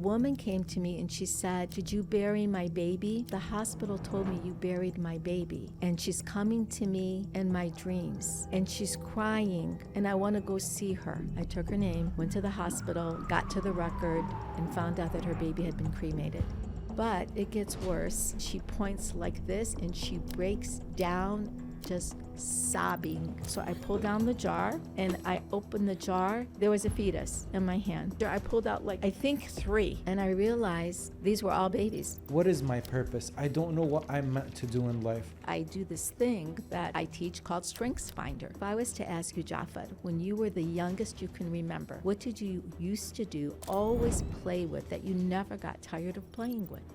woman came to me and she said, "Did you bury my baby? The hospital told me you buried my baby." And she's coming to me in my dreams and she's crying and I want to go see her. I took her name, went to the hospital, got to the record and found out that her baby had been cremated. But it gets worse. She points like this and she breaks down, just sobbing. So I pulled down the jar and I opened the jar. There was a fetus in my hand. I pulled out I think 3, and I realized these were all babies. What is my purpose? I don't know what I'm meant to do in life. I do this thing that I teach called Strengths Finder. If I was to ask you, Jafar, when you were the youngest you can remember, what did you used to do, always play with, that you never got tired of playing with?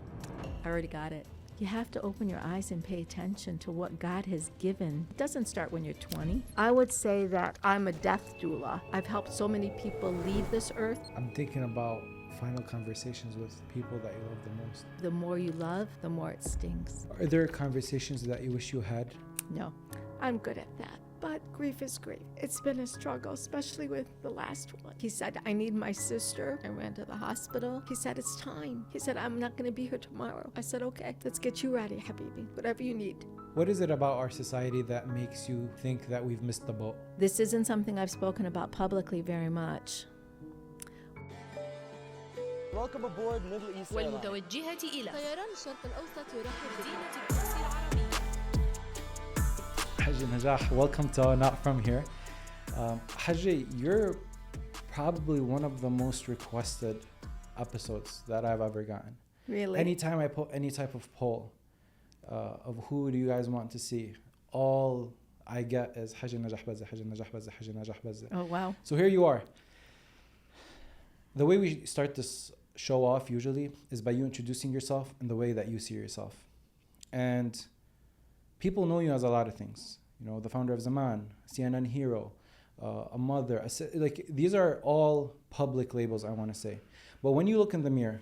I already got it. You have to open your eyes and pay attention to what God has given. It doesn't start when you're 20. I would say that I'm a death doula. I've helped so many people leave this earth. I'm thinking about final conversations with people that you love the most. The more you love, the more it stings. Are there conversations that you wish you had? No, I'm good at that. But grief is grief. It's been a struggle, especially with the last one. He said, "I need my sister." I ran to the hospital. He said, "It's time." He said, "I'm not going to be here tomorrow." I said, "Okay, let's get you ready, Habibi. Whatever you need." What is it about our society that makes you think that we've missed the boat? This isn't something I've spoken about publicly very much. Welcome aboard Middle East Airlines. والمتوجهة إلى طيران الشرق الأوسط يرحب مدينة القدس العربية. Haji Najah, welcome to Not From Here. Haji, you're probably one of the most requested episodes that I've ever gotten. Really? Anytime I put any type of poll of who do you guys want to see, all I get is Haji Najah Bazzy, Haji Najah Bazzy, Haji Najah Bazzy. Oh, wow. So here you are. The way we start this show off usually is by you introducing yourself in the way that you see yourself. And people know you as a lot of things. You know, the founder of Zaman, CNN hero, a mother. These are all public labels, I want to say. But when you look in the mirror,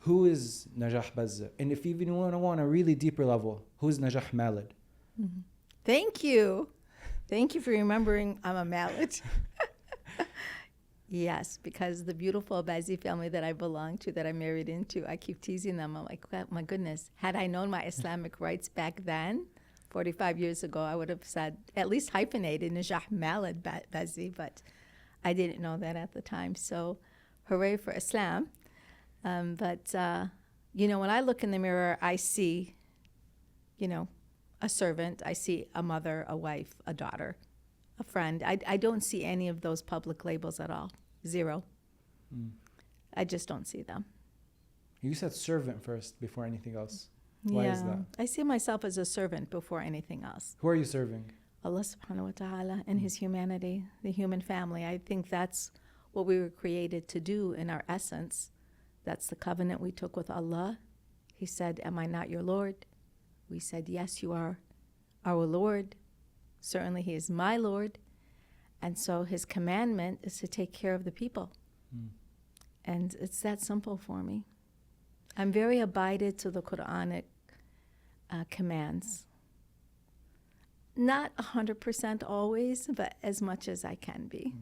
who is Najah Bazzy? And if you even want to go on a really deeper level, who's Najah Malad? Mm-hmm. Thank you. Thank you for remembering I'm a Malad. Yes, because the beautiful Bazzy family that I belong to, that I married into, I keep teasing them. I'm like, oh, my goodness, had I known my Islamic rights back then, 45 years ago, I would have said, at least hyphenated, Najah Malad Bazzy, but I didn't know that at the time. So hooray for Islam. But when I look in the mirror, I see, a servant. I see a mother, a wife, a daughter, a friend. I don't see any of those public labels at all. 0. I just don't see them. You said servant first before anything else. Why is that? I see myself as a servant before anything else. Who are you serving? Allah subhanahu wa ta'ala and his humanity, the human family. I think that's what we were created to do in our essence. That's the covenant we took with Allah. He said, "Am I not your Lord?" We said, "Yes, you are our Lord. Certainly he is my Lord." And so his commandment is to take care of the people. And it's that simple for me. I'm very abided to the Quranic commands. Not 100% always, but as much as I can be.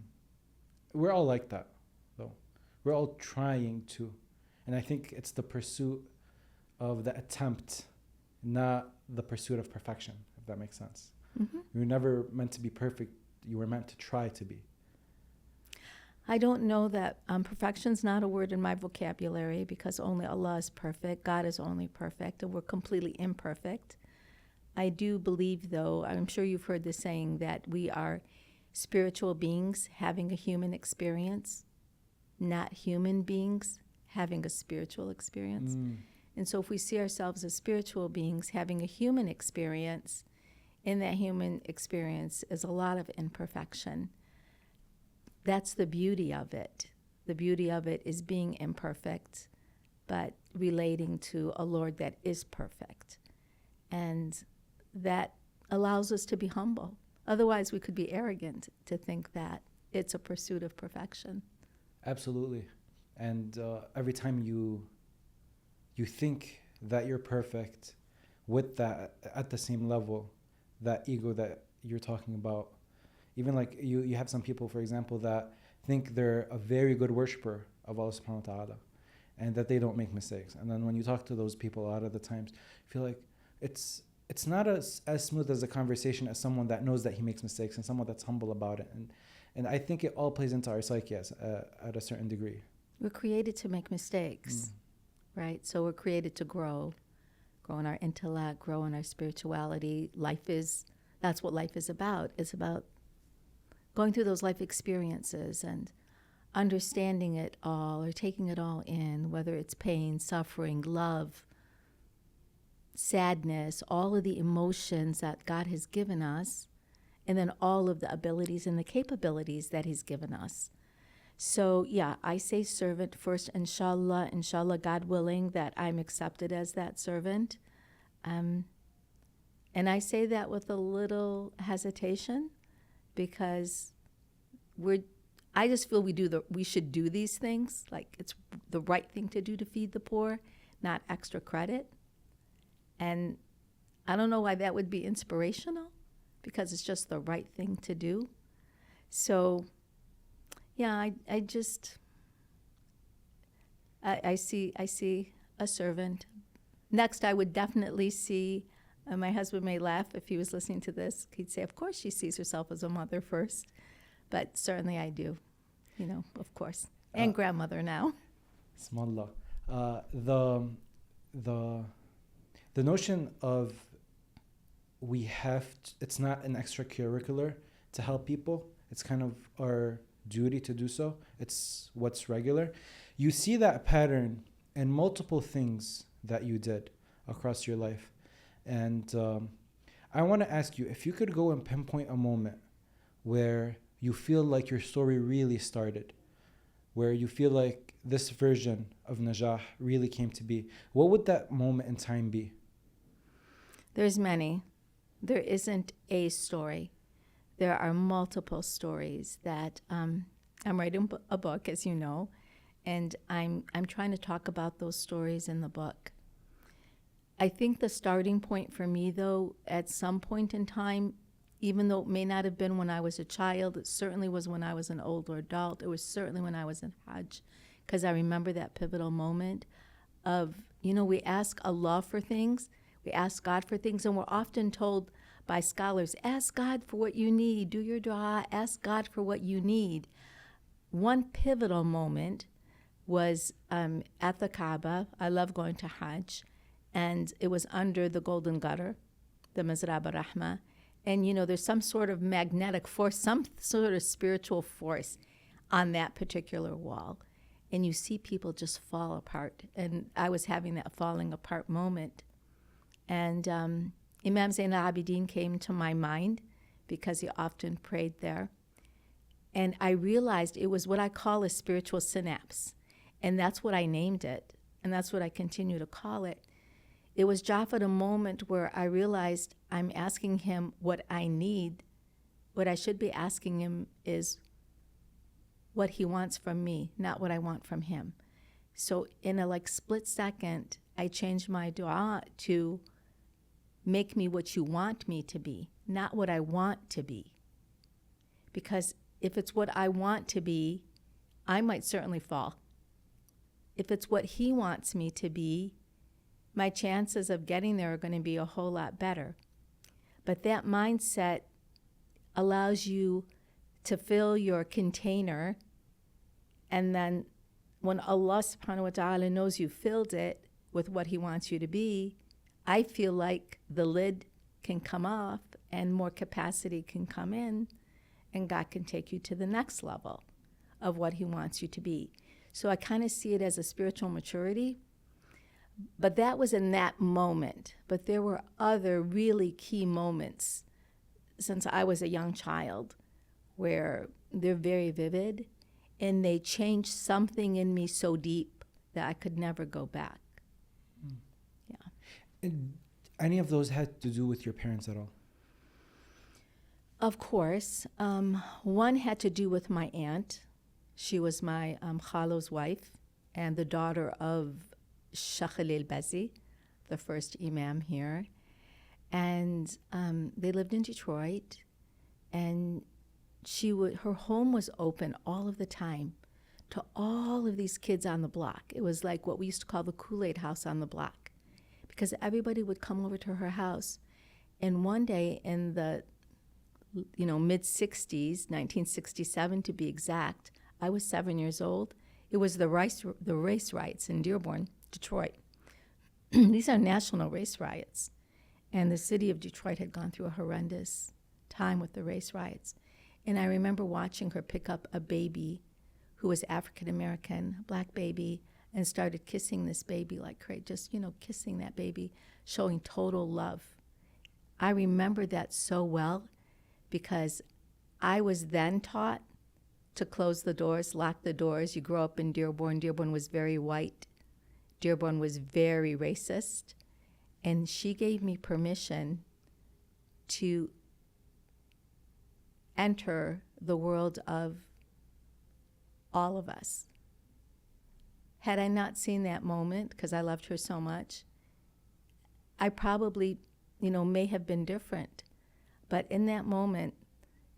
We're all like that, though. We're all trying to. And I think it's the pursuit of the attempt, not the pursuit of perfection, if that makes sense. Mm-hmm. You were never meant to be perfect. You were meant to try to be. I don't know that perfection's not a word in my vocabulary, because only Allah is perfect. God is only perfect, and we're completely imperfect. I do believe, though, I'm sure you've heard the saying that we are spiritual beings having a human experience, not human beings having a spiritual experience. And so if we see ourselves as spiritual beings having a human experience, in that human experience is a lot of imperfection. That's the beauty of it. The beauty of it is being imperfect, but relating to a Lord that is perfect. And that allows us to be humble. Otherwise, we could be arrogant to think that it's a pursuit of perfection. Absolutely. And every time you think that you're perfect with that at the same level, that ego that you're talking about, even like you have some people, for example, that think they're a very good worshiper of Allah subhanahu wa ta'ala. and that they don't make mistakes. And then when you talk to those people, a lot of the times, you feel like it's not as smooth as a conversation as someone that knows that he makes mistakes and someone that's humble about it. And I think it all plays into our psyche at a certain degree. We're created to make mistakes, right? So we're created to grow in our intellect, grow in our spirituality. That's what life is about. It's about going through those life experiences and understanding it all or taking it all in, whether it's pain, suffering, love, sadness, all of the emotions that God has given us, and then all of the abilities and the capabilities that he's given us. So yeah, I say servant first, inshallah, God willing, that I'm accepted as that servant. And I say that with a little hesitation because I just feel we should do these things, like it's the right thing to do to feed the poor, not extra credit. And I don't know why that would be inspirational, because it's just the right thing to do. So yeah, I see a servant. Next, I would definitely see, my husband may laugh if he was listening to this. He'd say, of course she sees herself as a mother first. But certainly I do, of course. And grandmother now. Bismillah. The notion of it's not an extracurricular to help people. It's kind of our duty to do so. It's what's regular. You see that pattern in multiple things that you did across your life. And I want to ask you, if you could go and pinpoint a moment where you feel like your story really started, where you feel like this version of Najah really came to be, what would that moment in time be? There's many. There isn't a story. There are multiple stories that I'm writing a book, as you know, and I'm trying to talk about those stories in the book. I think the starting point for me, though, at some point in time, even though it may not have been when I was a child, it certainly was when I was an older adult. It was certainly when I was in Hajj, because I remember that pivotal moment of, we ask Allah for things, we ask God for things, and we're often told by scholars, ask God for what you need, do your dua, ask God for what you need. One pivotal moment was at the Kaaba. I love going to Hajj, and it was under the Golden Gutter, the Mizrab al-Rahma. And, there's some sort of magnetic force, some sort of spiritual force on that particular wall. And you see people just fall apart. And I was having that falling apart moment. And Imam Zain al-Abidin came to my mind because he often prayed there. And I realized it was what I call a spiritual synapse. And that's what I named it. And that's what I continue to call it. It was just at a moment where I realized I'm asking him what I need. What I should be asking him is what he wants from me, not what I want from him. So in a split second, I changed my dua to make me what you want me to be, not what I want to be. Because if it's what I want to be, I might certainly fall. If it's what he wants me to be, my chances of getting there are going to be a whole lot better. But that mindset allows you to fill your container, and then when Allah subhanahu wa ta'ala knows you filled it with what he wants you to be, I feel like the lid can come off and more capacity can come in, and God can take you to the next level of what he wants you to be. So I kind of see it as a spiritual maturity. But that was in that moment. But there were other really key moments since I was a young child where they're very vivid, and they changed something in me so deep that I could never go back. Yeah. And any of those had to do with your parents at all? Of course. One had to do with my aunt. She was my khalo's wife and the daughter of Najah Bazzy, the first imam here. And they lived in Detroit, and her home was open all of the time. to all of these kids on the block. It was like what we used to call the Kool-Aid house on the block, because everybody would come over to her house. And one day in the mid-60s, 1967 to be exact, I was 7 years old. It was the race riots in Dearborn, Detroit. These are national race riots. And the city of Detroit had gone through a horrendous time with the race riots. And I remember watching her pick up a baby who was African American, black baby, and started kissing this baby like crazy, just, kissing that baby, showing total love. I remember that so well because I was then taught to close the doors, lock the doors. You grow up in Dearborn. Dearborn was very white. Dearborn was very racist. And she gave me permission to enter the world of all of us. Had I not seen that moment, because I loved her so much, I probably, may have been different. But in that moment,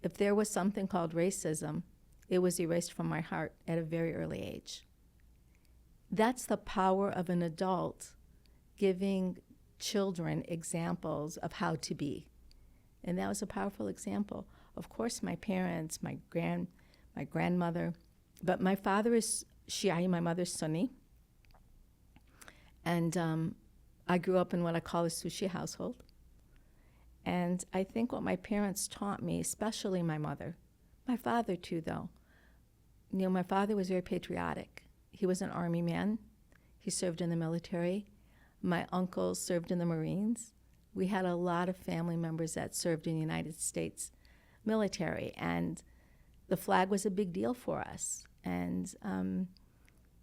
if there was something called racism, it was erased from my heart at a very early age. That's the power of an adult giving children examples of how to be. And that was a powerful example. Of course, my parents, my grandmother, but my father is Shia, my mother's Sunni. And I grew up in what I call a Sushi household. And I think what my parents taught me, especially my mother, my father too, though, my father was very patriotic. He was an army man. He served in the military. My uncle served in the Marines. We had a lot of family members that served in the United States military, and the flag was a big deal for us. And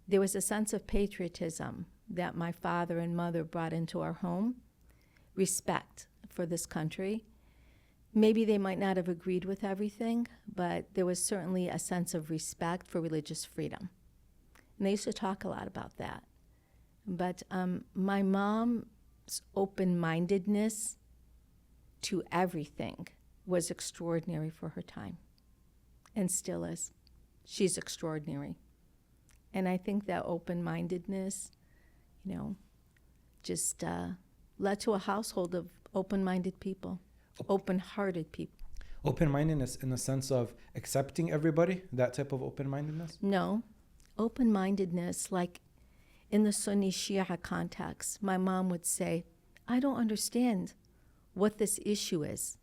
there was a sense of patriotism that my father and mother brought into our home, respect for this country. Maybe they might not have agreed with everything, but there was certainly a sense of respect for religious freedom. And they used to talk a lot about that. But my mom's open-mindedness to everything was extraordinary for her time, and still is. She's extraordinary. And I think that open-mindedness, just led to a household of open-minded people, open-hearted people. Open-mindedness in the sense of accepting everybody, that type of open-mindedness? No. Open-mindedness, like in the Sunni-Shia context, my mom would say, I don't understand what this issue is.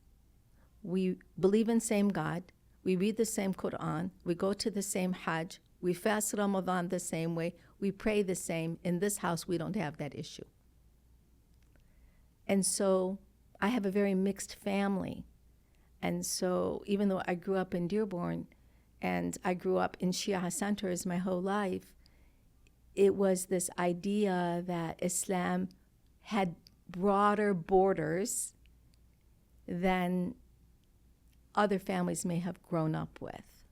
We believe in the same God. We read the same Quran. We go to the same Hajj. We fast Ramadan the same way. We pray the same. In this house, we don't have that issue. And so I have a very mixed family. And so even though I grew up in Dearborn and I grew up in Shia centers my whole life, it was this idea that Islam had broader borders than other families may have grown up with.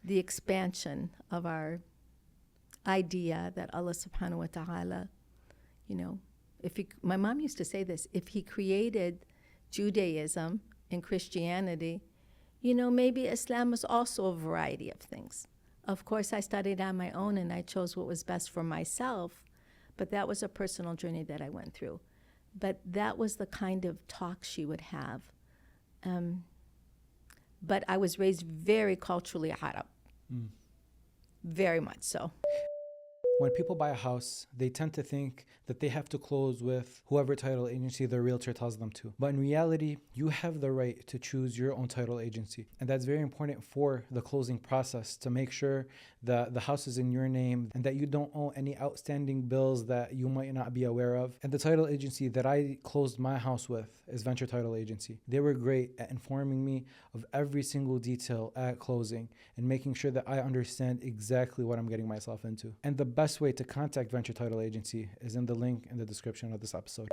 The expansion of our idea that Allah subhanahu wa ta'ala, my mom used to say this, if he created Judaism and Christianity, maybe Islam is also a variety of things. Of course, I studied on my own and I chose what was best for myself, but that was a personal journey that I went through. But that was the kind of talk she would have. But I was raised very culturally Arab, very much so. When people buy a house, they tend to think that they have to close with whoever title agency their realtor tells them to. But in reality, you have the right to choose your own title agency. And that's very important for the closing process, to make sure that the house is in your name and that you don't owe any outstanding bills that you might not be aware of. And the title agency that I closed my house with is Venture Title Agency. They were great at informing me of every single detail at closing and making sure that I understand exactly what I'm getting myself into. And the best way to contact Venture Title Agency is in the link in the description of this episode.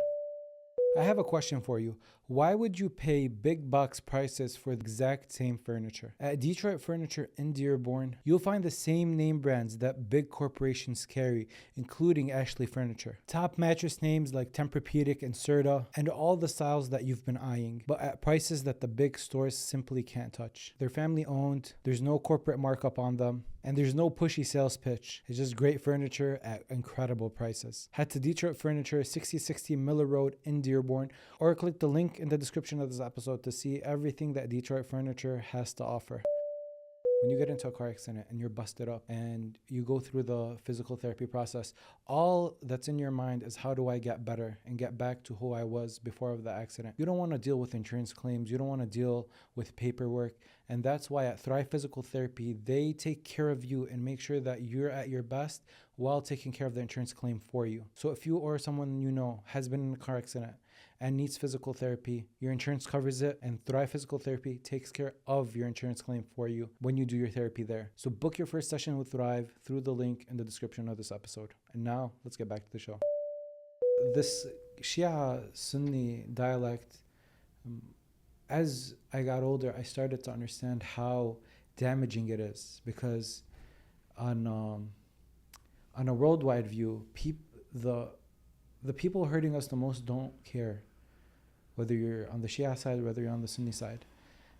I have a question for you. Why would you pay big box prices for the exact same furniture? At Detroit Furniture in Dearborn, you'll find the same name brands that big corporations carry, including Ashley Furniture. Top mattress names like Tempur-Pedic and Serta, and all the styles that you've been eyeing, but at prices that the big stores simply can't touch. They're family owned, there's no corporate markup on them, and there's no pushy sales pitch. It's just great furniture at incredible prices. Head to Detroit Furniture, 6060 Miller Road in Dearborn, or click the link in the description of this episode to see everything that Detroit Furniture has to offer. When you get into a car accident and you're busted up and you go through the physical therapy process, all that's in your mind is how do I get better and get back to who I was before the accident. You don't want to deal with insurance claims. You don't want to deal with paperwork. And that's why at Thrive Physical Therapy, they take care of you and make sure that you're at your best while taking care of the insurance claim for you. So if you or someone you know has been in a car accident and needs physical therapy, your insurance covers it, and Thrive Physical Therapy takes care of your insurance claim for you when you do your therapy there. So book your first session with Thrive through the link in the description of this episode. And now, let's get back to the show. This Shia Sunni dialect, as I got older, I started to understand how damaging it is, because on a worldwide view, the people hurting us the most don't care whether you're on the Shia side, whether you're on the Sunni side.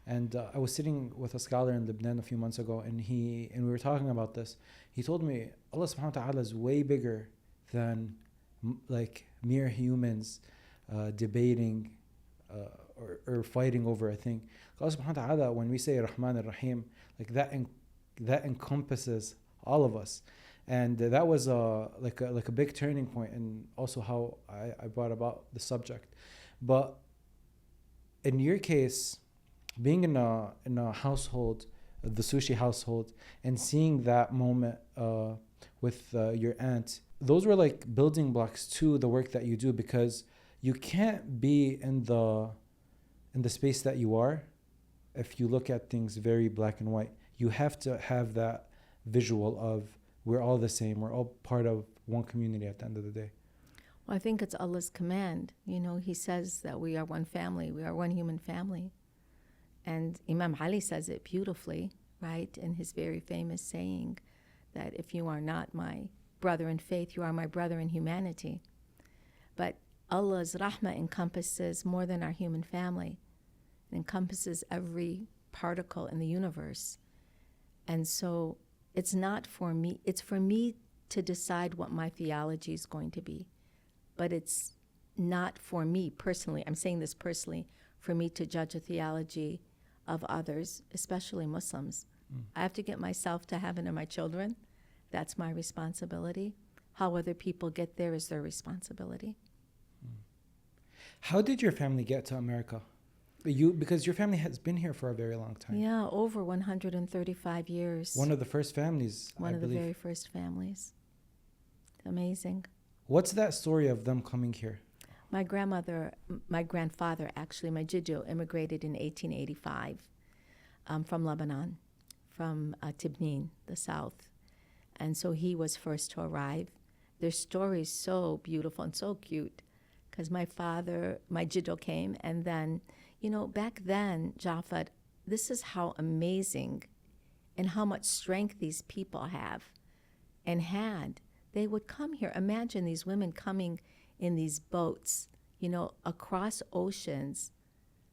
And I was sitting with a scholar in Lebanon a few months ago, and we were talking about this. He told me Allah subhanahu wa ta'ala is way bigger than like mere humans debating or fighting over a thing. Allah subhanahu wa ta'ala, when we say Rahman ar-Rahim, like that encompasses all of us. And that was like a big turning point, and also how I brought about the subject. But in your case, being in a household, the Sushi household, and seeing that moment with your aunt, those were like building blocks to the work that you do, because you can't be in the space that you are if you look at things very black and white. You have to have that visual of we're all the same. We're all part of one community at the end of the day. Well, I think it's Allah's command. You know, He says that we are one family. We are one human family. And Imam Ali says it beautifully, right, in his very famous saying that if you are not my brother in faith, you are my brother in humanity. But Allah's rahmah encompasses more than our human family. It encompasses every particle in the universe. And so it's not for me, it's for me to decide what my theology is going to be. But it's not for me personally, I'm saying this personally, for me to judge a theology of others, especially Muslims. I have to get myself to heaven and my children. That's my responsibility. How other people get there is their responsibility. How did your family get to America? Because your family has been here for a very long time. Yeah, over 135 years. One of the first families, One I of the believe. very first families. Amazing. What's that story of them coming here? My grandfather, actually, my Jijo, immigrated in 1885 from Lebanon, from Tibnin, the south. And so he was first to arrive. Their story is so beautiful and so cute, because my Jijo came, and then, you know, back then, Jafet, this is how amazing and how much strength these people have and had. They would come here. Imagine these women coming in these boats, you know, across oceans,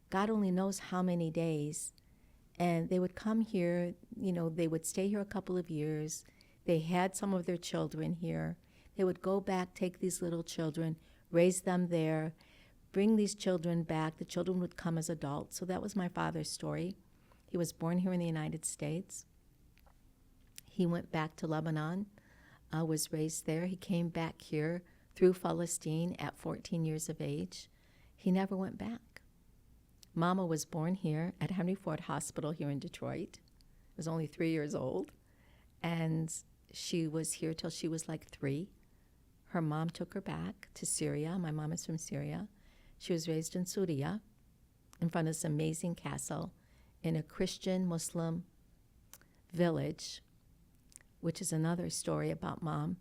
God only knows how many days. And they would come here, you know, they would stay here a couple of years. They had some of their children here. They would go back, take these little children, raise them there, bring these children back. The children would come as adults. So that was my father's story. He was born here in the United States. He went back to Lebanon, was raised there. He came back here through Palestine at 14 years of age. He never went back. Mama was born here at Henry Ford Hospital here in Detroit. Was only 3 years old. And she was here till she was like 3. Her mom took her back to Syria. My mom is from Syria. She was raised in Syria in front of this amazing castle in a Christian Muslim village, which is another story about Mom.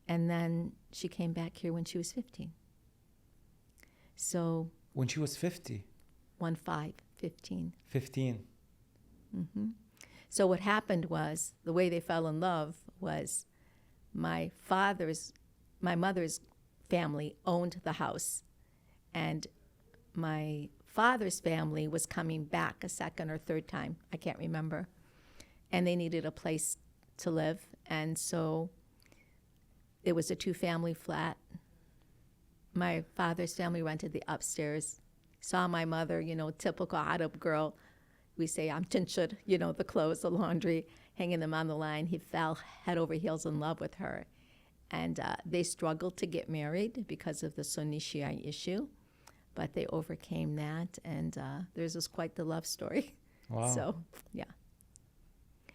And then she came back here when she was 15. So When she was 50, 15. 15. So what happened was, the way they fell in love was my mother's family owned the house, and my father's family was coming back a second or third time, I can't remember, and they needed a place to live, and so it was a 2-family flat. My father's family rented the upstairs. Saw my mother, typical Arab girl. We say, I'm tinshud, the clothes, the laundry, hanging them on the line. He fell head over heels in love with her. And they struggled to get married because of the Sunni-Shia issue, but they overcame that, and theirs was quite the love story. Wow. So, yeah.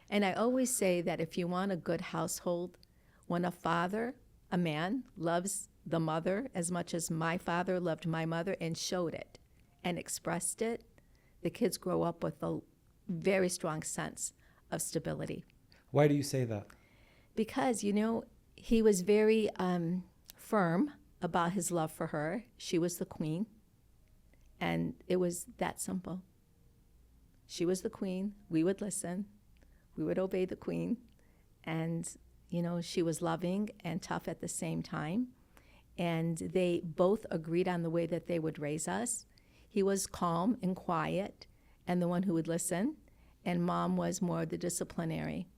And I always say that if you want a good household, when a man, loves the mother as much as my father loved my mother and showed it and expressed it, the kids grow up with a very strong sense of stability. Why do you say that? Because, he was very firm about his love for her. She was the queen, and it was that simple. She was the queen. We would listen. We would obey the queen. And, she was loving and tough at the same time. And they both agreed on the way that they would raise us. He was calm and quiet and the one who would listen, and Mom was more the disciplinary.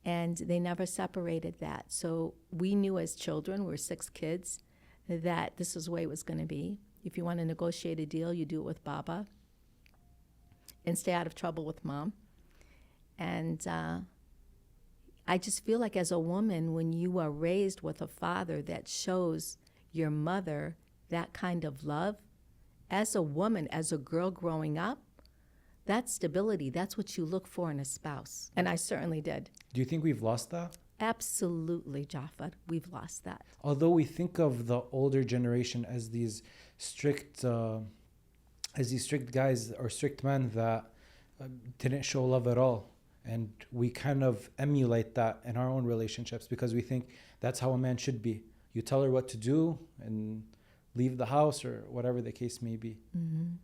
And they never separated that. So we knew as children, we were 6 kids, that this is the way it was going to be. If you want to negotiate a deal, you do it with Baba and stay out of trouble with Mom. And I just feel like as a woman, when you are raised with a father that shows your mother that kind of love, as a woman, as a girl growing up, that's stability. That's what you look for in a spouse. And I certainly did. Do you think we've lost that? Absolutely, Jafar. We've lost that. Although we think of the older generation as these strict guys or strict men that didn't show love at all. And we kind of emulate that in our own relationships because we think that's how a man should be. You tell her what to do and leave the house or whatever the case may be. Mm-hmm.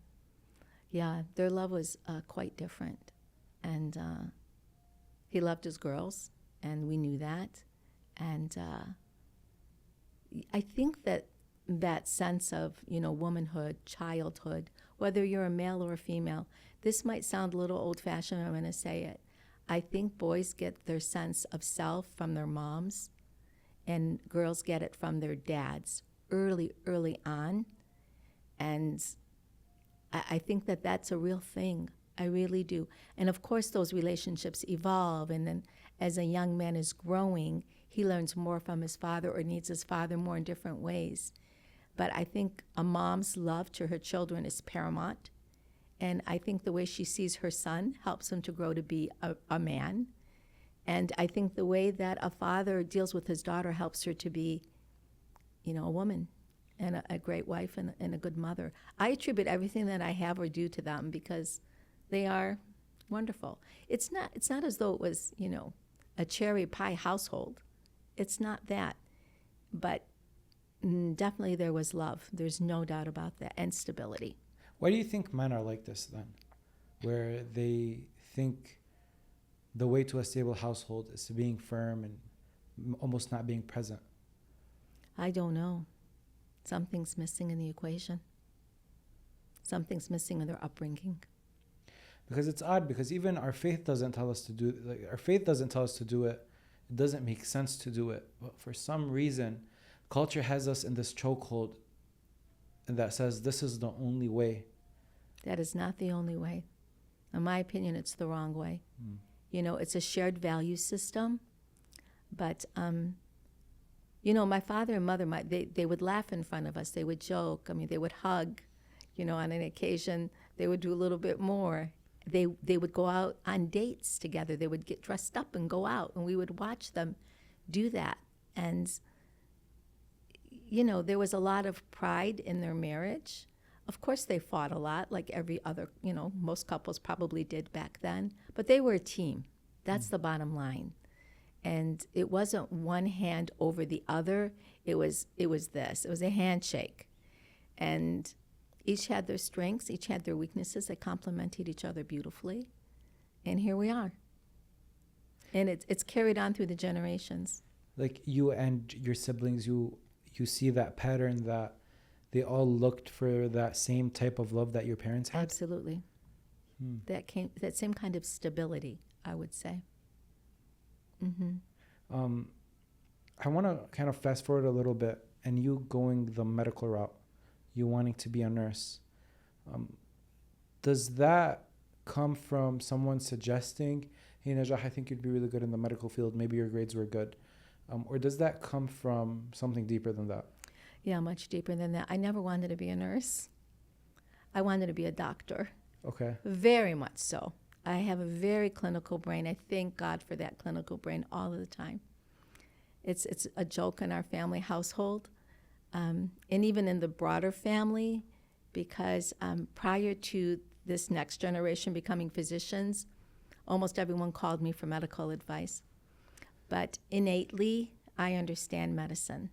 Yeah, their love was quite different. And he loved his girls, and we knew that. And I think that sense of, womanhood, childhood, whether you're a male or a female, this might sound a little old-fashioned, I'm going to say it. I think boys get their sense of self from their moms, and girls get it from their dads early on. And I think that that's a real thing. I really do. And of course, those relationships evolve. And then as a young man is growing, he learns more from his father or needs his father more in different ways. But I think a mom's love to her children is paramount. And I think the way she sees her son helps him to grow to be a man. And I think the way that a father deals with his daughter helps her to be, a woman and a great wife and a good mother. I attribute everything that I have or do to them because they are wonderful. It's not as though it was, a cherry pie household. It's not that. But definitely there was love. There's no doubt about that, and stability. Why do you think men are like this then? Where they think the way to a stable household is being firm and almost not being present? I don't know. Something's missing in the equation. Something's missing in their upbringing. Because it's odd, because even our faith doesn't tell us to do it. Like, our faith doesn't tell us to do it. It doesn't make sense to do it. But for some reason, culture has us in this chokehold that says this is the only way. That is not the only way. In my opinion, it's the wrong way. It's a shared value system. But, my father and mother, they would laugh in front of us. They would joke. I mean, they would hug. On an occasion, they would do a little bit more. They would go out on dates together. They would get dressed up and go out, and we would watch them do that. And, there was a lot of pride in their marriage. Of course, they fought a lot, like every other, most couples probably did back then. But they were a team. That's the bottom line. And it wasn't one hand over the other. It was this. It was a handshake. And each had their strengths, each had their weaknesses. They complemented each other beautifully. And here we are. And it's carried on through the generations. Like you and your siblings, you see that pattern that they all looked for that same type of love that your parents had? Absolutely. That same kind of stability, I would say. I want to kind of fast forward a little bit, and you going the medical route, you wanting to be a nurse. Does that come from someone suggesting, hey, Najah, I think you'd be really good in the medical field. Maybe your grades were good. Or does that come from something deeper than that? Yeah, much deeper than that. I never wanted to be a nurse. I wanted to be a doctor. Okay. Very much so. I have a very clinical brain. I thank God for that clinical brain all of the time. It's a joke in our family household, and even in the broader family, because prior to this next generation becoming physicians, almost everyone called me for medical advice. But innately, I understand medicine.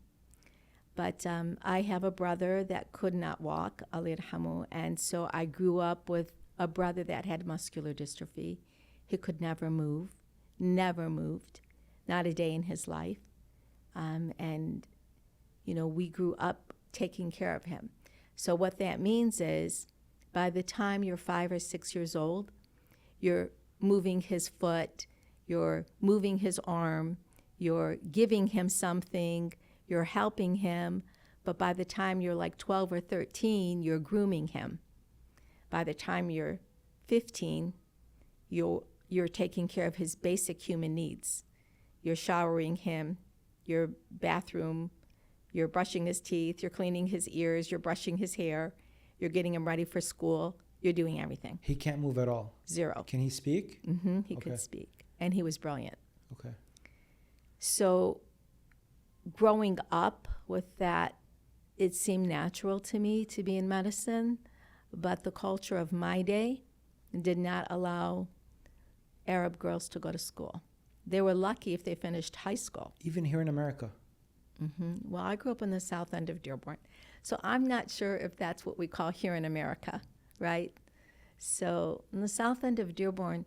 But I have a brother that could not walk, Allah yarhamu, and so I grew up with a brother that had muscular dystrophy. He could never move, never moved, not a day in his life. And, you know, we grew up taking care of him. So what that means is by the time you're 5 or 6 years old, you're moving his foot, you're moving his arm, you're giving him something, you're helping him, but by the time you're like 12 or 13, you're grooming him. By the time you're 15, you're taking care of his basic human needs. You're showering him, your bathroom, you're brushing his teeth, you're cleaning his ears, you're brushing his hair, you're getting him ready for school, you're doing everything. He can't move at all? Zero. Can he speak? He could speak, and he was brilliant. Okay. So growing up with that, it seemed natural to me to be in medicine, but the culture of my day did not allow Arab girls to go to school. They were lucky if they finished high school. Even here in America? Well, I grew up in the south end of Dearborn, so I'm not sure if that's what we call here in America, right? So in the south end of Dearborn,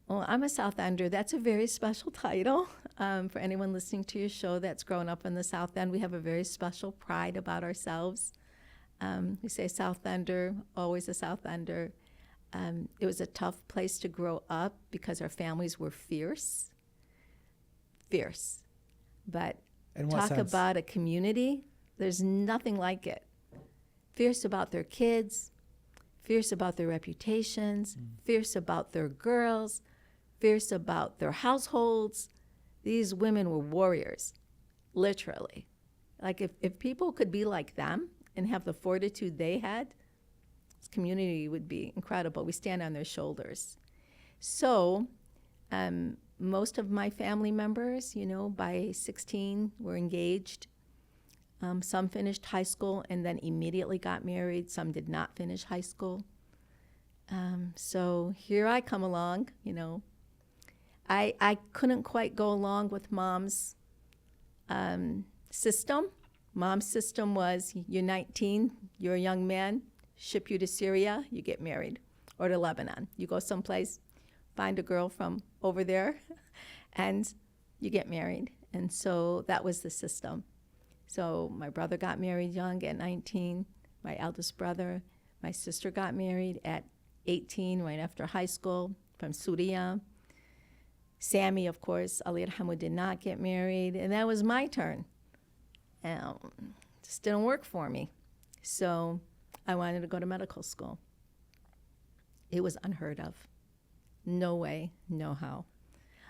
well, I'm a South Ender. That's a very special title. For anyone listening to your show that's grown up in the South End, we have a very special pride about ourselves. We say South Ender, always a South Ender. It was a tough place to grow up because our families were fierce. But In what talk sense? about a community, there's nothing like it. Fierce about their kids, fierce about their reputations, fierce about their girls, fierce about their households. These women were warriors, literally. Like if people could be like them and have the fortitude they had, this community would be incredible. We stand on their shoulders. So most of my family members, you know, by 16 were engaged. Some finished high school and then immediately got married. Some did not finish high school. So here I come along, you know. I couldn't quite go along with Mom's system. Mom's system was, you're 19, you're a young man, ship you to Syria, you get married, or to Lebanon. You go someplace, find a girl from over there, and you get married. And so that was the system. So my brother got married young at 19, my eldest brother. My sister got married at 18, right after high school, from Syria. Sammy, of course, Allah yarhamu, did not get married, and that was my turn. Just didn't work for me. So I wanted to go to medical school. It was unheard of. No way, no how.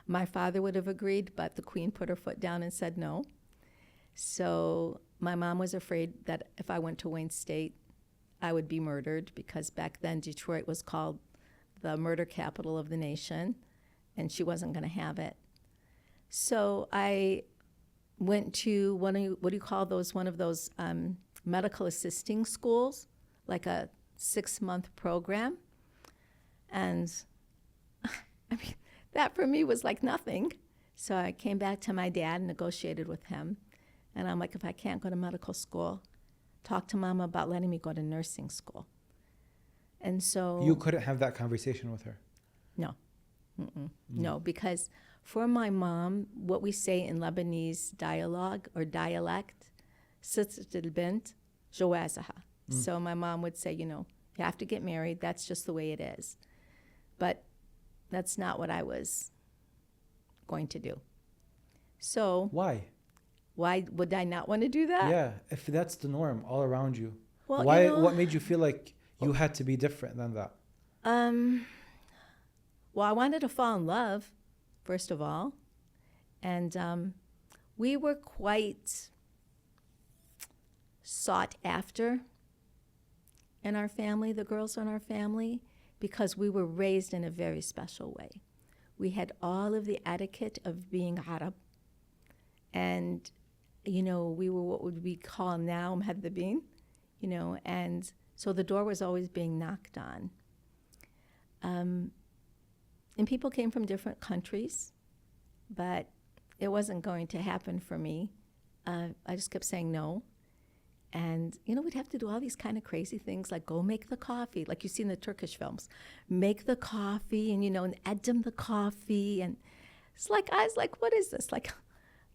My father would have agreed, but the queen put her foot down and said no. So my mom was afraid that if I went to Wayne State, I would be murdered, because back then Detroit was called the murder capital of the nation, and she wasn't going to have it. So I went to what do you call those? One of those medical assisting schools, like a 6-month program, and I mean that for me was like nothing. So I came back to my dad and negotiated with him, and I'm like, if I can't go to medical school, talk to Mama about letting me go to nursing school. And so... You couldn't have that conversation with her? No. No, because for my mom, what we say in Lebanese dialogue or dialect, ست البنت جوازها. So my mom would say, you have to get married. That's just the way it is. But that's not what I was going to do. So Why? why would I not want to do that? Yeah, if that's the norm all around you. Well, Why? What made you feel like you had to be different than that? Well, I wanted to fall in love, first of all. And we were quite sought after in our family, the girls in our family, because we were raised in a very special way. We had all of the etiquette of being Arab. And, we were what would we call now mhadabin, and so the door was always being knocked on. And people came from different countries, but it wasn't going to happen for me. I just kept saying no. And, we'd have to do all these kind of crazy things, like go make the coffee, like you see in the Turkish films. Make the coffee and, and add them the coffee. And it's like, I was like, what is this? Like,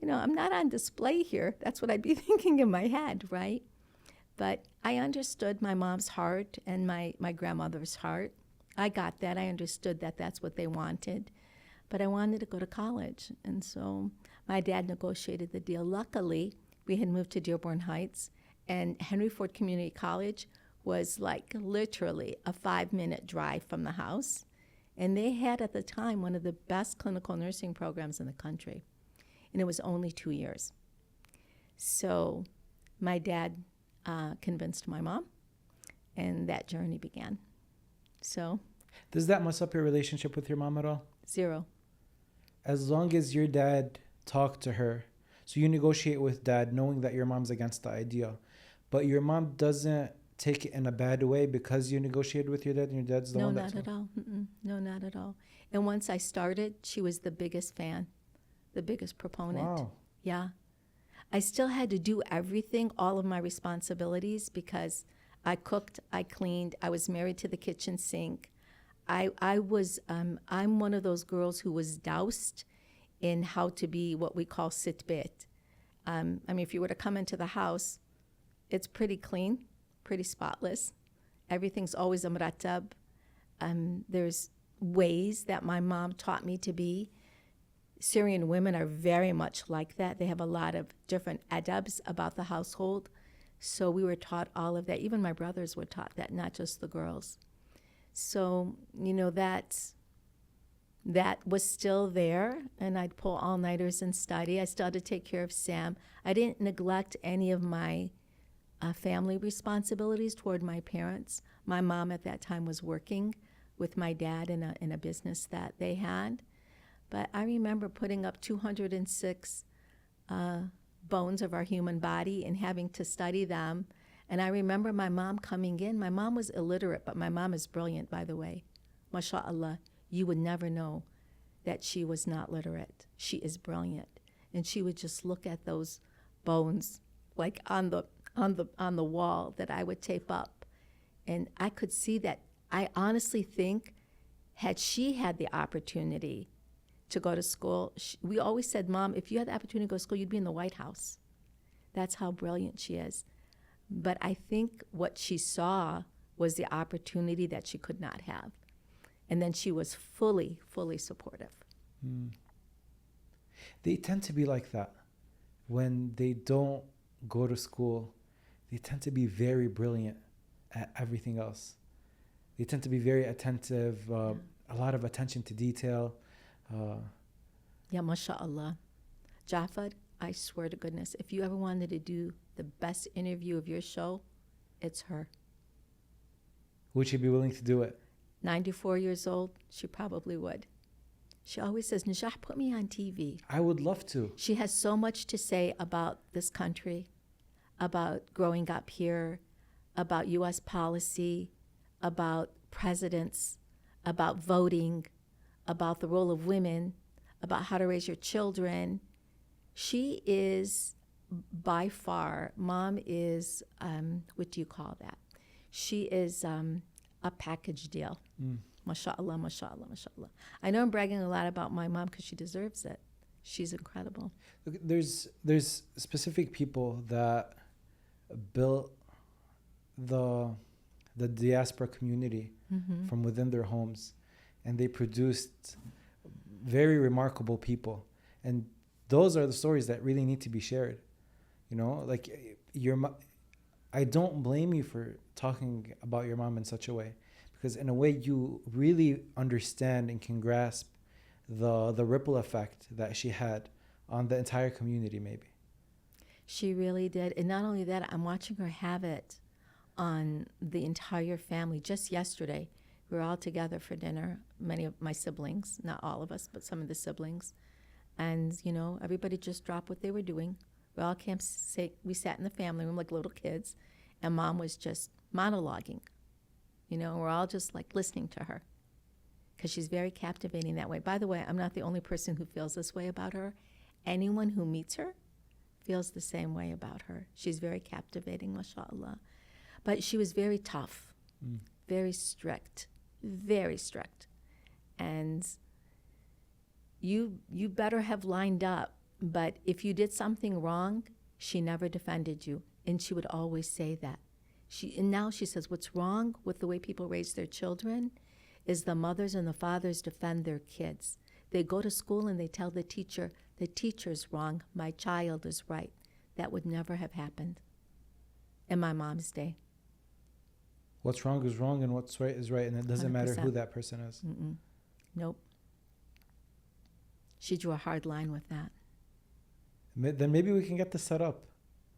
I'm not on display here. That's what I'd be thinking in my head, right? But I understood my mom's heart and my grandmother's heart. I got that. I understood that that's what they wanted. But I wanted to go to college. And so my dad negotiated the deal. Luckily, we had moved to Dearborn Heights, and Henry Ford Community College was like literally a 5-minute drive from the house. And they had at the time one of the best clinical nursing programs in the country. And it was only 2 years. So my dad convinced my mom, and that journey began. So. Does that mess up your relationship with your mom at all? 0. As long as your dad talked to her, so you negotiate with dad knowing that your mom's against the idea, but your mom doesn't take it in a bad way because you negotiated with your dad and your dad's the no, one not at all. No, not at all. And once I started, she was the biggest fan, the biggest proponent. Wow. Yeah. I still had to do everything, all of my responsibilities, because I cooked, I cleaned, I was married to the kitchen sink. I'm one of those girls who was doused in how to be what we call sitbet. If you were to come into the house, it's pretty clean, pretty spotless. Everything's always a muratab. There's ways that my mom taught me to be. Syrian women are very much like that. They have a lot of different adabs about the household. So we were taught all of that. Even my brothers were taught that, not just the girls. So, that was still there, and I'd pull all-nighters and study. I still had to take care of Sam. I didn't neglect any of my family responsibilities toward my parents. My mom at that time was working with my dad in a business that they had. But I remember putting up 206 bones of our human body and having to study them. And I remember my mom coming in. My mom was illiterate, but my mom is brilliant, by the way. MashaAllah. You would never know that she was not literate. She is brilliant. And she would just look at those bones like on the wall that I would tape up. And I could see that. I honestly think had she had the opportunity to go to school, we always said, Mom, if you had the opportunity to go to school, you'd be in the White House. That's how brilliant she is. But I think what she saw was the opportunity that she could not have. And then she was fully, fully supportive. They tend to be like that. When they don't go to school, they tend to be very brilliant at everything else. They tend to be very attentive, a lot of attention to detail. Yeah, mashallah. Jafar, I swear to goodness, if you ever wanted to do the best interview of your show, it's her. Would she be willing to do it? 94 years old, she probably would. She always says, Najah, put me on TV. I would love to. She has so much to say about this country, about growing up here, about U.S. policy, about presidents, about voting, about the role of women, about how to raise your children. She is by far, Mom is, what do you call that? She is a package deal. MashaAllah, MashaAllah, MashaAllah. I know I'm bragging a lot about my mom because she deserves it. She's incredible. Look, there's specific people that built the diaspora community from within their homes, and they produced very remarkable people. And those are the stories that really need to be shared. You know, like I don't blame you for talking about your mom in such a way, because in a way you really understand and can grasp the ripple effect that she had on the entire community, maybe. She really did. And not only that, I'm watching her have it on the entire family. Just yesterday, we were all together for dinner, many of my siblings, not all of us, but some of the siblings. And, you know, everybody just dropped what they were doing. We all we sat in the family room like little kids, and Mom was just monologuing. You know, we're all just like listening to her because she's very captivating that way. By the way, I'm not the only person who feels this way about her. Anyone who meets her feels the same way about her. She's very captivating, mashallah. But she was very tough, very strict, very strict. And you better have lined up. But if you did something wrong, she never defended you. And she would always say that. And now she says what's wrong with the way people raise their children is the mothers and the fathers defend their kids. They go to school and they tell the teacher's wrong, my child is right. That would never have happened in my mom's day. What's wrong is wrong and what's right is right, and it doesn't 100%. Matter who that person is. Nope. She drew a hard line with that. Then maybe we can get this set up.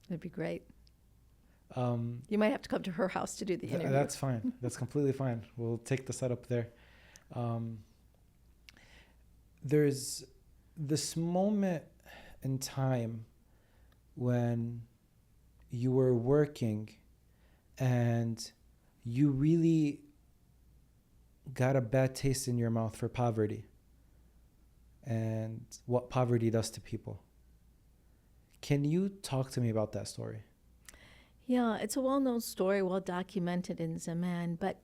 It'd be great. You might have to come to her house to do the interview. That's fine. That's completely fine. We'll take the setup there. There's this moment in time when you were working and you really got a bad taste in your mouth for poverty and what poverty does to people. Can you talk to me about that story? Yeah, it's a well-known story, well documented in Zaman. But,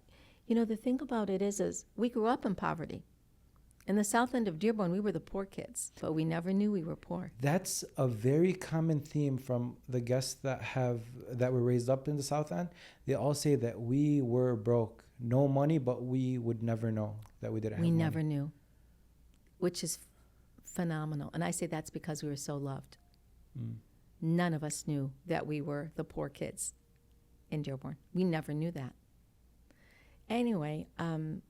you know, the thing about it is we grew up in poverty. In the south end of Dearborn, we were the poor kids, but we never knew we were poor. That's a very common theme from the guests that were raised up in the south end. They all say that we were broke, no money, but we would never know that we didn't have money. We never knew, which is phenomenal. And I say that's because we were so loved. None of us knew that we were the poor kids in Dearborn. We never knew that. Anyway,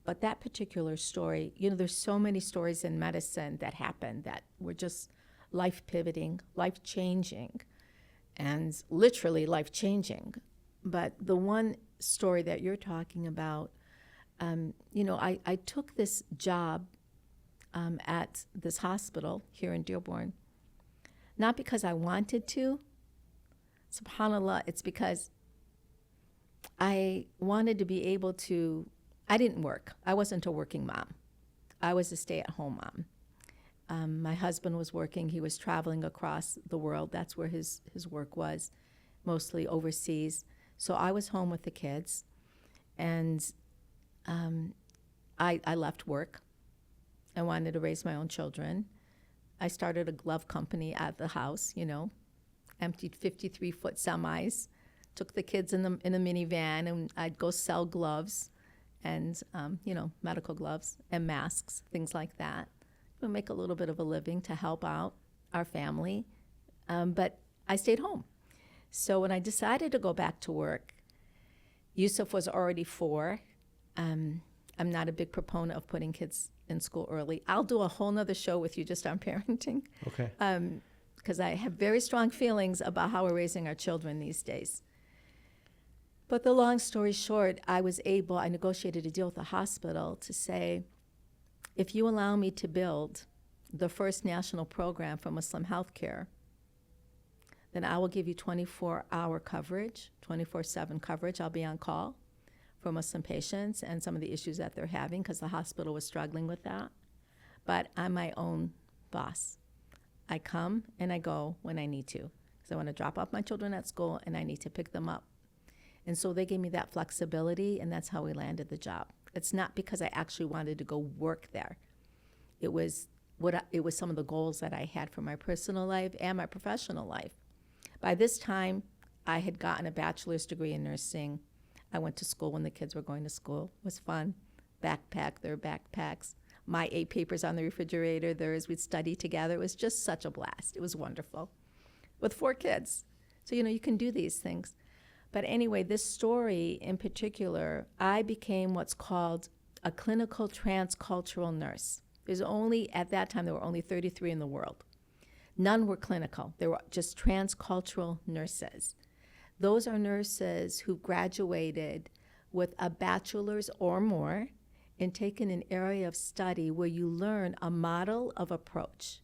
but that particular story, you know, there's so many stories in medicine that happened that were just life-pivoting, life-changing, and literally life-changing. But the one story that you're talking about, you know, I took this job at this hospital here in Dearborn, not because I wanted to. SubhanAllah, it's because I wanted to be able to, I didn't work. I wasn't a working mom. I was a stay-at-home mom. My husband was working. He was traveling across the world. That's where his work was, mostly overseas. So I was home with the kids. And I left work. I wanted to raise my own children. I started a glove company at the house, you know, emptied 53-foot semis, took the kids in a minivan, and I'd go sell gloves and, you know, medical gloves and masks, things like that. We'd make a little bit of a living to help out our family, but I stayed home. So when I decided to go back to work, Yusuf was already 4. I'm not a big proponent of putting kids in school early. I'll do a whole nother show with you just on parenting. Okay. Because I have very strong feelings about how we're raising our children these days. But the long story short, I negotiated a deal with the hospital to say, if you allow me to build the first national program for Muslim healthcare, then I will give you 24-hour coverage, 24/7 coverage. I'll be on call for Muslim patients and some of the issues that they're having because the hospital was struggling with that. But I'm my own boss. I come and I go when I need to because I want to drop off my children at school and I need to pick them up. And so they gave me that flexibility, and that's how we landed the job. It's not because I actually wanted to go work there. It was some of the goals that I had for my personal life and my professional life. By this time, I had gotten a bachelor's degree in nursing. I went to school when the kids were going to school. It was fun. Backpack their backpacks. My 8 papers on the refrigerator, theirs. We'd study together. It was just such a blast. It was wonderful. With 4 kids. So, you can do these things. But anyway, this story in particular, I became what's called a clinical transcultural nurse. At that time, there were only 33 in the world. None were clinical. They were just transcultural nurses. Those are nurses who graduated with a bachelor's or more and taken an area of study where you learn a model of approach.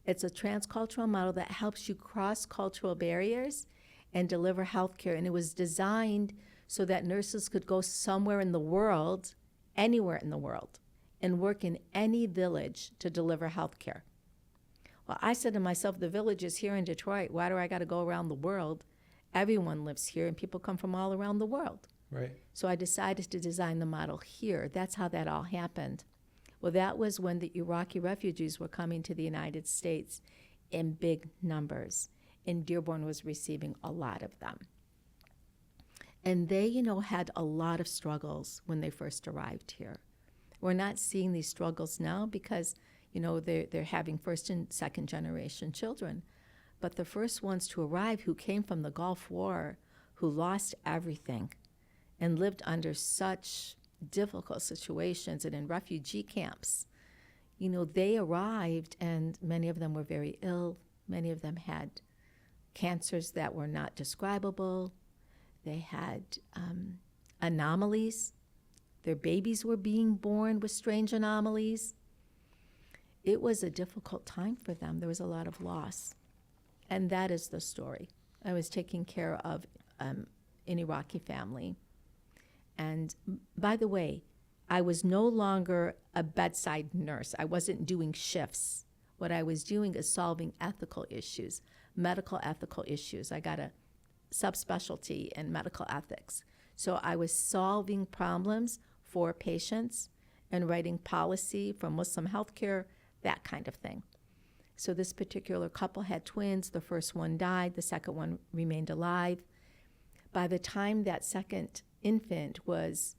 It's a transcultural model that helps you cross cultural barriers and deliver healthcare. And it was designed so that nurses could go somewhere in the world, anywhere in the world, and work in any village to deliver healthcare. Well, I said to myself, the village is here in Detroit. Why do I got to go around the world? Everyone lives here, and people come from all around the world. Right. So I decided to design the model here. That's how that all happened. Well, that was when the Iraqi refugees were coming to the United States in big numbers, and Dearborn was receiving a lot of them. And they, had a lot of struggles when they first arrived here. We're not seeing these struggles now because, they're having first and second generation children. But the first ones to arrive who came from the Gulf War, who lost everything and lived under such difficult situations and in refugee camps, they arrived and many of them were very ill. Many of them had cancers that were not describable. They had anomalies. Their babies were being born with strange anomalies. It was a difficult time for them. There was a lot of loss. And that is the story. I was taking care of an Iraqi family. And by the way, I was no longer a bedside nurse. I wasn't doing shifts. What I was doing is solving ethical issues, medical ethical issues. I got a subspecialty in medical ethics. So I was solving problems for patients and writing policy for Muslim healthcare, that kind of thing. So this particular couple had twins. The first one died. The second one remained alive. By the time that second infant was,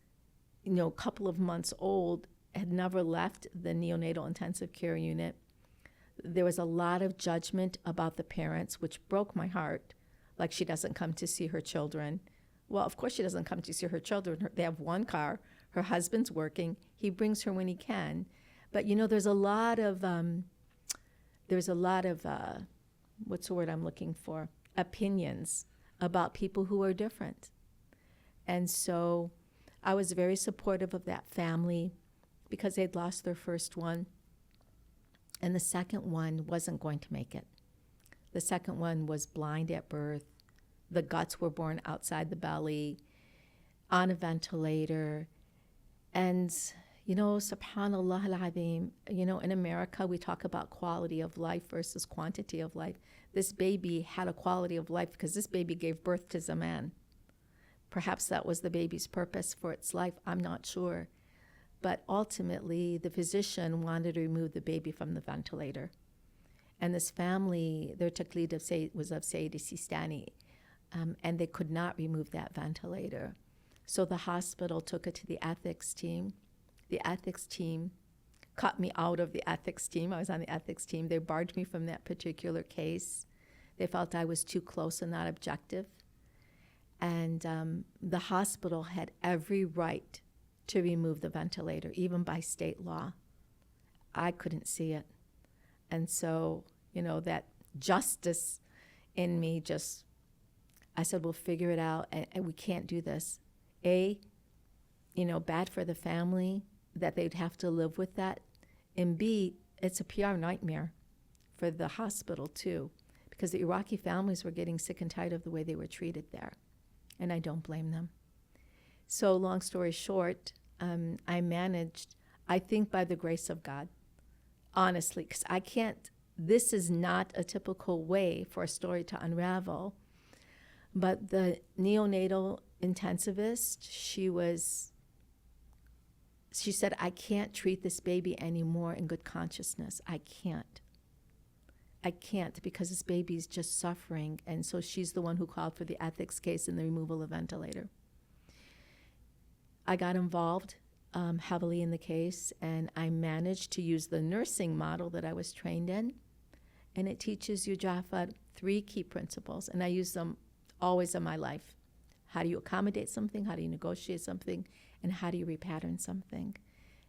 a couple of months old, had never left the neonatal intensive care unit, there was a lot of judgment about the parents, which broke my heart. Like, she doesn't come to see her children. Well, of course she doesn't come to see her children. They have one car. Her husband's working. He brings her when he can. But, there's a lot of, what's the word I'm looking for? Opinions about people who are different. And so I was very supportive of that family because they'd lost their first one. And the second one wasn't going to make it. The second one was blind at birth. The guts were born outside the belly, on a ventilator. And, subhanallah al-azim, in America, we talk about quality of life versus quantity of life. This baby had a quality of life because this baby gave birth to Zaman. Perhaps that was the baby's purpose for its life. I'm not sure. But ultimately, the physician wanted to remove the baby from the ventilator. And this family, their taqlid was of Sayyidi Sistani, and they could not remove that ventilator. So the hospital took it to the ethics team. The ethics team cut me out of the ethics team. I was on the ethics team. They barred me from that particular case. They felt I was too close and not objective. And the hospital had every right to remove the ventilator, even by state law. I couldn't see it. And so, that justice in me I said, we'll figure it out, and we can't do this. Bad for the family that they'd have to live with that. And B, it's a PR nightmare for the hospital too, because the Iraqi families were getting sick and tired of the way they were treated there. And I don't blame them. So long story short, I managed, I think by the grace of God, honestly, because I can't this is not a typical way for a story to unravel. But the neonatal intensivist, she said, I can't treat this baby anymore in good consciousness. I can't because this baby's just suffering. And so she's the one who called for the ethics case and the removal of ventilator. I got involved heavily in the case, and I managed to use the nursing model that I was trained in. And it teaches you, Jaffa, 3 key principles, and I use them always in my life. How do you accommodate something? How do you negotiate something? And how do you repattern something?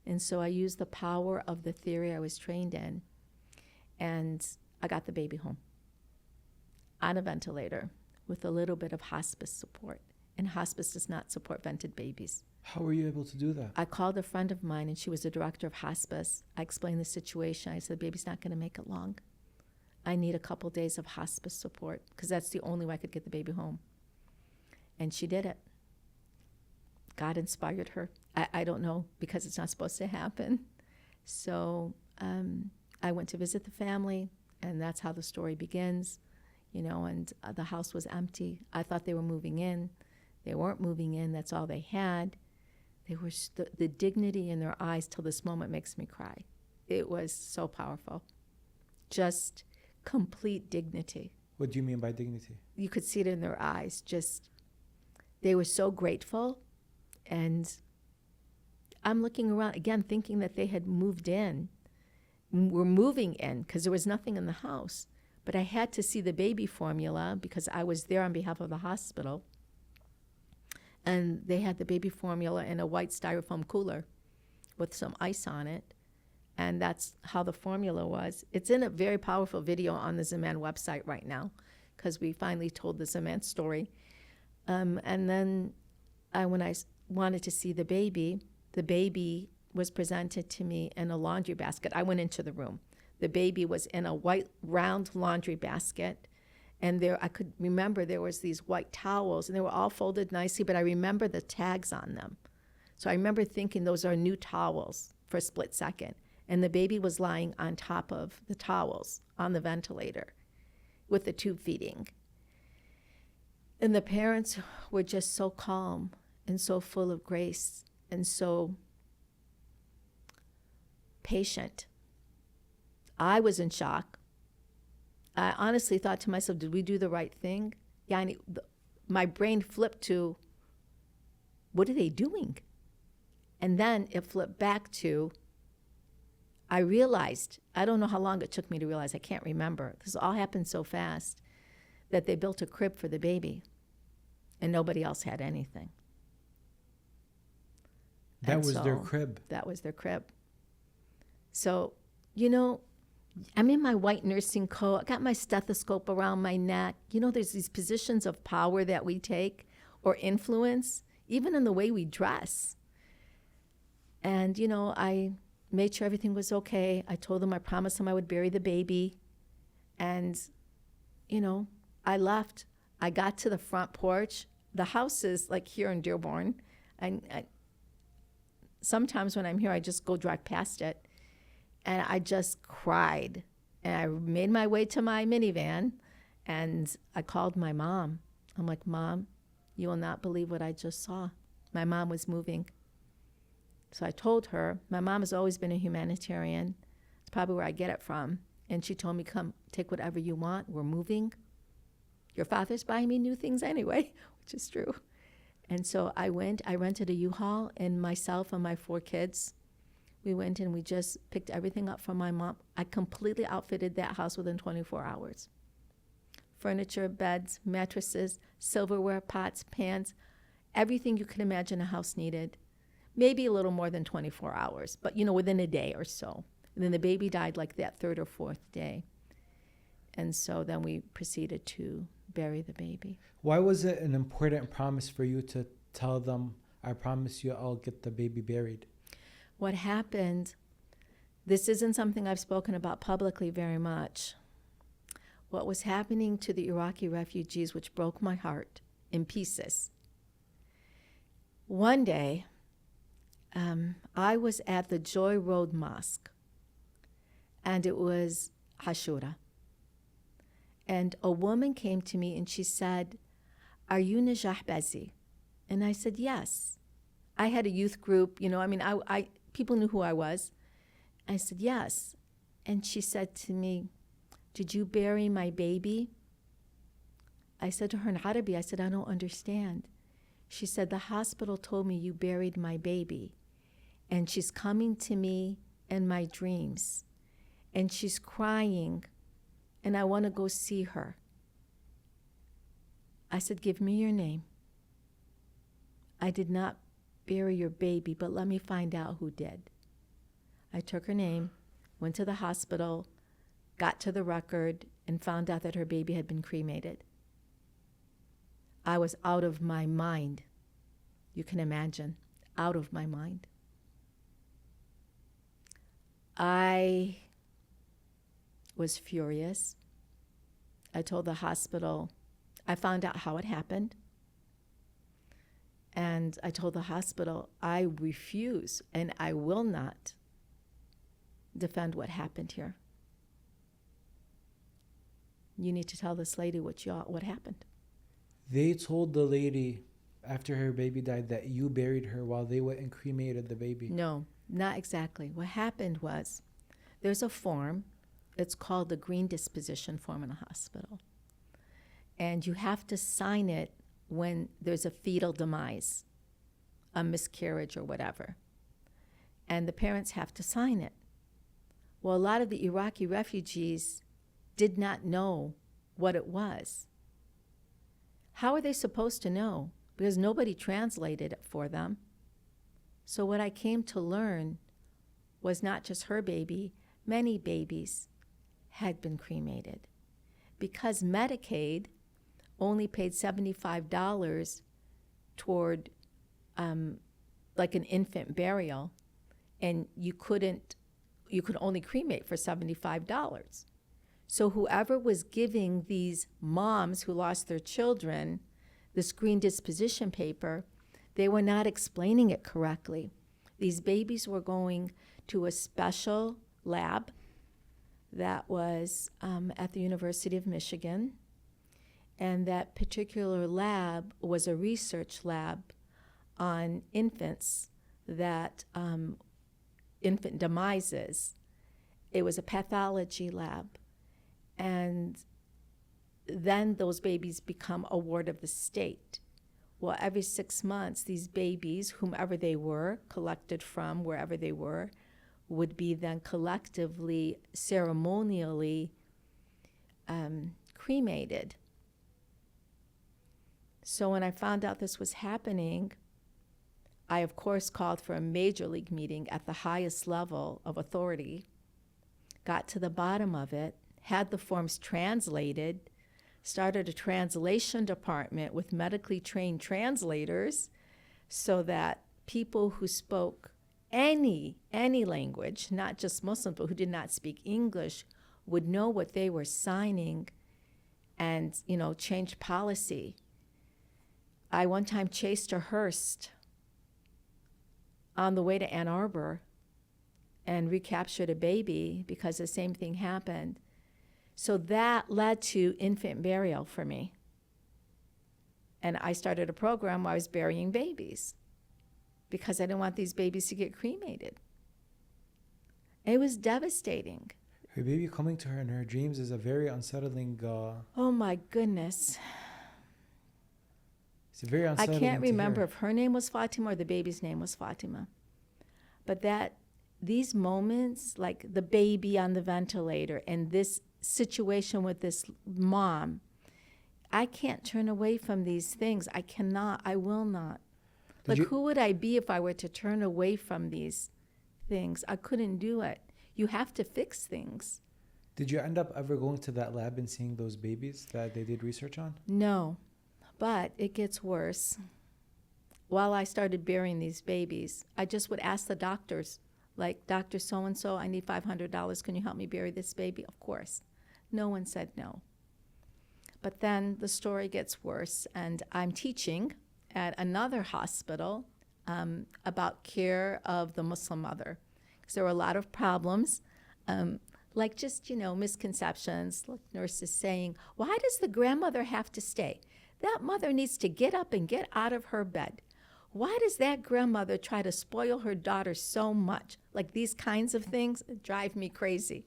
And so I used the power of the theory I was trained in, and I got the baby home on a ventilator with a little bit of hospice support. And hospice does not support vented babies. How were you able to do that? I called a friend of mine, and she was the director of hospice. I explained the situation. I said, baby's not going to make it long. I need a couple days of hospice support because that's the only way I could get the baby home. And she did it. God inspired her. I don't know, because it's not supposed to happen. So I went to visit the family, and that's how the story begins, and the house was empty. I thought they were moving in. They weren't moving in. That's all they had. They were the dignity in their eyes till this moment makes me cry. It was so powerful. Just complete dignity. What do you mean by dignity? You could see it in their eyes. Just, they were so grateful. And I'm looking around, again, thinking that they had moved in. Were moving in because there was nothing in the house. But I had to see the baby formula because I was there on behalf of the hospital. And they had the baby formula in a white styrofoam cooler with some ice on it. And that's how the formula was. It's in a very powerful video on the Zaman website right now because we finally told the Zaman story. And then when I wanted to see the baby was presented to me in a laundry basket. I went into the room. The baby was in a white round laundry basket. And there, I could remember there was these white towels, and they were all folded nicely, but I remember the tags on them. So I remember thinking those are new towels for a split second. And the baby was lying on top of the towels on the ventilator with the tube feeding. And the parents were just so calm and so full of grace and so patient. I was in shock. I honestly thought to myself, did we do the right thing? Yeah, my brain flipped to, what are they doing? And then it flipped back to, I realized, I don't know how long it took me to realize, I can't remember. This all happened so fast, that they built a crib for the baby and nobody else had anything. That was their crib. That was their crib. So, I'm in my white nursing coat. I got my stethoscope around my neck. There's these positions of power that we take or influence, even in the way we dress. And, I made sure everything was okay. I told them, I promised them I would bury the baby. And, I left. I got to the front porch. The house is like here in Dearborn. And sometimes when I'm here, I just go drive past it. And I just cried. And I made my way to my minivan, and I called my mom. I'm like, Mom, you will not believe what I just saw. My mom was moving. So I told her, my mom has always been a humanitarian. It's probably where I get it from. And she told me, come, take whatever you want. We're moving. Your father's buying me new things anyway, which is true. And so I went. I rented a U-Haul, and myself and my 4 kids, we went and we just picked everything up from my mom. I completely outfitted that house within 24 hours. Furniture, beds, mattresses, silverware, pots, pans, everything you could imagine a house needed. Maybe a little more than 24 hours, but within a day or so. And then the baby died like that 3rd or 4th day. And so then we proceeded to bury the baby. Why was it an important promise for you to tell them, I promise you I'll get the baby buried? What happened, this isn't something I've spoken about publicly very much. What was happening to the Iraqi refugees, which broke my heart in pieces. One day, I was at the Joy Road Mosque, and it was Ashura. And a woman came to me and she said, "Are you Najah Bazzy?" And I said, "Yes." I had a youth group, I people knew who I was. I said, "Yes." And she said to me, "Did you bury my baby?" I said to her in Arabic, I said, "I don't understand." She said, "The hospital told me you buried my baby. And she's coming to me in my dreams. And she's crying. And I want to go see her." I said, "Give me your name. I did not bury your baby, but let me find out who did." I took her name, went to the hospital, got to the record, and found out that her baby had been cremated. I was out of my mind. You can imagine, out of my mind. I was furious. I told the hospital, I found out how it happened. And I told the hospital, I refuse and I will not defend what happened here. You need to tell this lady what happened. They told the lady after her baby died that you buried her while they went and cremated the baby. No, not exactly. What happened was there's a form. It's called the green disposition form in a hospital. And you have to sign it when there's a fetal demise, a miscarriage or whatever. And the parents have to sign it. Well, a lot of the Iraqi refugees did not know what it was. How are they supposed to know? Because nobody translated it for them. So what I came to learn was not just her baby, many babies had been cremated. Because Medicaid only paid $75 toward like an infant burial, and you could only cremate for $75. So whoever was giving these moms who lost their children this green disposition paper, they were not explaining it correctly. These babies were going to a special lab that was at the University of Michigan. And that particular lab was a research lab on infants that infant demises. It was a pathology lab. And then those babies become a ward of the state. Well, every 6 months, these babies, whomever they were, collected from wherever they were, would be then collectively, ceremonially cremated. So when I found out this was happening, I, of course, called for a major league meeting at the highest level of authority, got to the bottom of it, had the forms translated, started a translation department with medically trained translators so that people who spoke any language, not just Muslims, but who did not speak English, would know what they were signing and, change policy. I one time chased a hearse on the way to Ann Arbor and recaptured a baby because the same thing happened. So that led to infant burial for me. And I started a program where I was burying babies because I didn't want these babies to get cremated. It was devastating. Her baby coming to her in her dreams is a very unsettling. Oh my goodness. It's a very I unsettling. can't remember to if her name was Fatima or the baby's name was Fatima. But these moments, like the baby on the ventilator and this situation with this mom, I can't turn away from these things. I cannot, I will not. Who would I be if I were to turn away from these things? I couldn't do it. You have to fix things. Did you end up ever going to that lab and seeing those babies that they did research on? No, but it gets worse. While I started burying these babies, I just would ask the doctors, like, "Dr. So-and-so, I need $500. Can you help me bury this baby?" Of course. No one said no. But then the story gets worse, and I'm teaching at another hospital about care of the Muslim mother. Because there were a lot of problems. like just, misconceptions, like nurses saying, why does the grandmother have to stay? That mother needs to get up and get out of her bed. Why does that grandmother try to spoil her daughter so much? Like these kinds of things drive me crazy.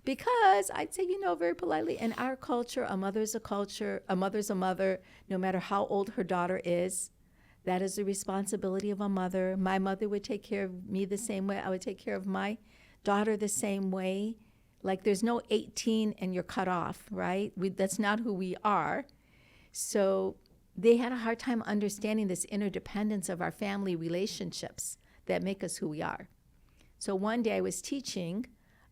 Because I'd say, very politely, in our culture, a mother's a mother, no matter how old her daughter is. That is the responsibility of a mother. My mother would take care of me the same way. I would take care of my daughter the same way. Like there's no 18 and you're cut off, right? That's not who we are. So they had a hard time understanding this interdependence of our family relationships that make us who we are. So one day I was teaching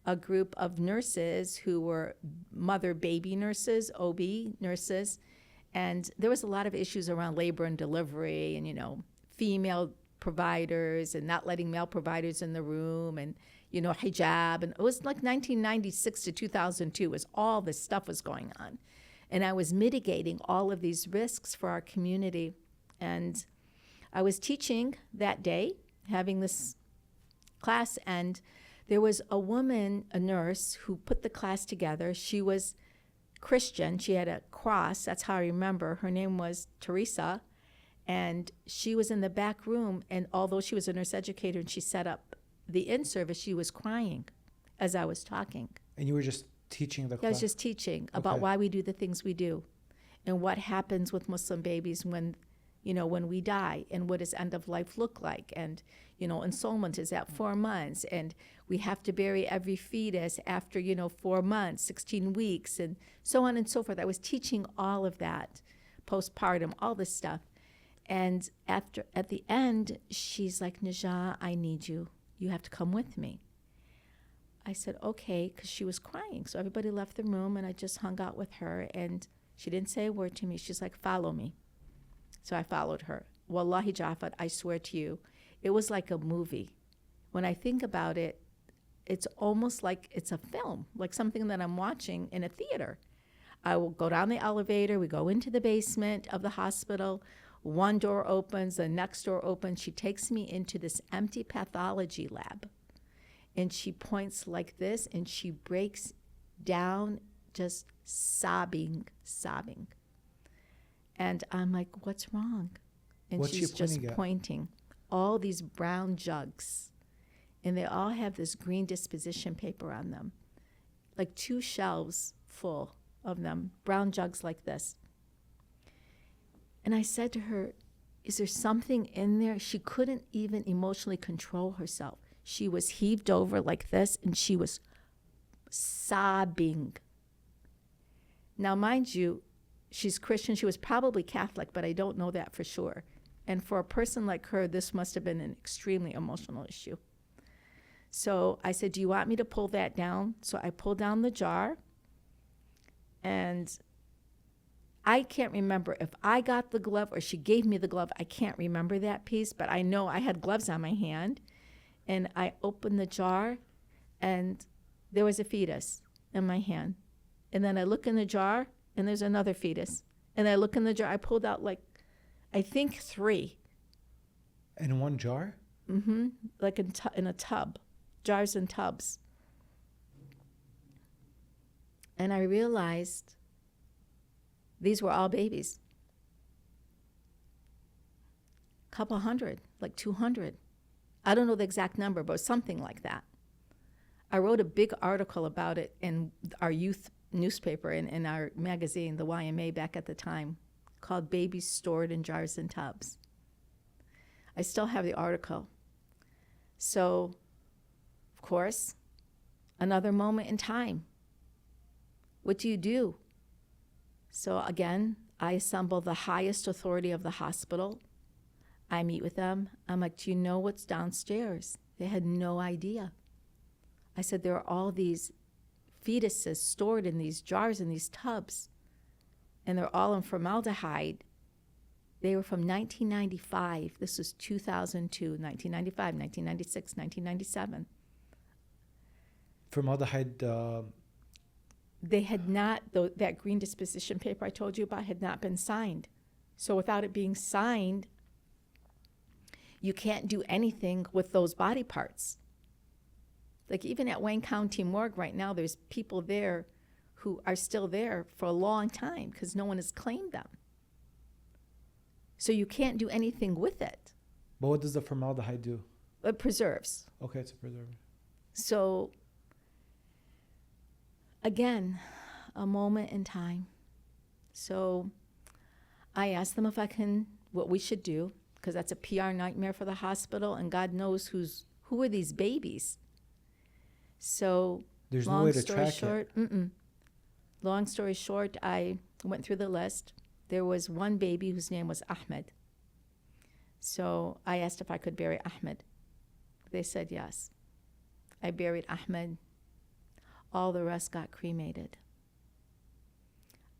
a group of nurses who were mother-baby nurses, OB nurses, and there was a lot of issues around labor and delivery and, female providers and not letting male providers in the room and, hijab. And it was like 1996 to 2002 was all this stuff was going on. And I was mitigating all of these risks for our community. And I was teaching that day, having this class, and there was a woman, a nurse, who put the class together. She was Christian. She had a cross. That's how I remember. Her name was Teresa. And she was in the back room. And although she was a nurse educator and she set up the in-service, she was crying as I was talking. And you were just teaching the class? I was just teaching about why we do the things we do and what happens with Muslim babies when we die, and what does end of life look like. And, ensoulment is at 4 months, and we have to bury every fetus after, 4 months, 16 weeks, and so on and so forth. I was teaching all of that, postpartum, all this stuff. And at the end, she's like, Najah, I need you. You have to come with me. I said, okay, because she was crying. So everybody left the room, and I just hung out with her, and she didn't say a word to me. She's like, follow me. So I followed her. Wallahi, Jafat, I swear to you, it was like a movie. When I think about it, it's almost like it's a film, like something that I'm watching in a theater. I will go down the elevator. We go into the basement of the hospital. One door opens, the next door opens. She takes me into this empty pathology lab. And she points like this, and she breaks down just sobbing. And I'm like, what's wrong? And What's she's she just pointing at? pointing. All these brown jugs. And they all have this green disposition paper on them. Like 2 shelves full of them, brown jugs like this. And I said to her, is there something in there? She couldn't even emotionally control herself. She was heaved over like this, and she was sobbing. Now, mind you, she's Christian. She was probably Catholic, but I don't know that for sure. And for a person like her, this must have been an extremely emotional issue. So I said, do you want me to pull that down? So I pulled down the jar, and I can't remember if I got the glove or she gave me the glove. I can't remember that piece, but I know I had gloves on my hand. And I opened the jar, and there was a fetus in my hand. And then I look in the jar, and there's another fetus. And I look in the jar. I pulled out, I think 3. In one jar? Mm-hmm. Like in a tub. Jars and tubs. And I realized these were all babies. Couple hundred, like 200. I don't know the exact number, but something like that. I wrote a big article about it in our youth newspaper, in our magazine, the YMA, back at the time, called Babies Stored in Jars and Tubs. I still have the article. So, of course, another moment in time. What do you do? So again, I assemble the highest authority of the hospital. I meet with them. I'm like, do you know what's downstairs? They had no idea. I said, there are all these fetuses stored in these jars, in these tubs, and they're all in formaldehyde. They were from 1995. This was 2002, 1995, 1996, 1997. Formaldehyde. They had not, that green disposition paper I told you about had not been signed. So without it being signed, you can't do anything with those body parts. Like even at Wayne County Morgue right now, there's people there who are still there for a long time because no one has claimed them. So you can't do anything with it. But what does the formaldehyde do? It preserves. Okay, it's a preservative. So again, a moment in time. So I asked them what we should do, because that's a PR nightmare for the hospital, and God knows who are these babies. So There's no way to track it. Long story short, I went through the list. There was one baby whose name was Ahmed. So I asked if I could bury Ahmed. They said yes. I buried Ahmed. All the rest got cremated.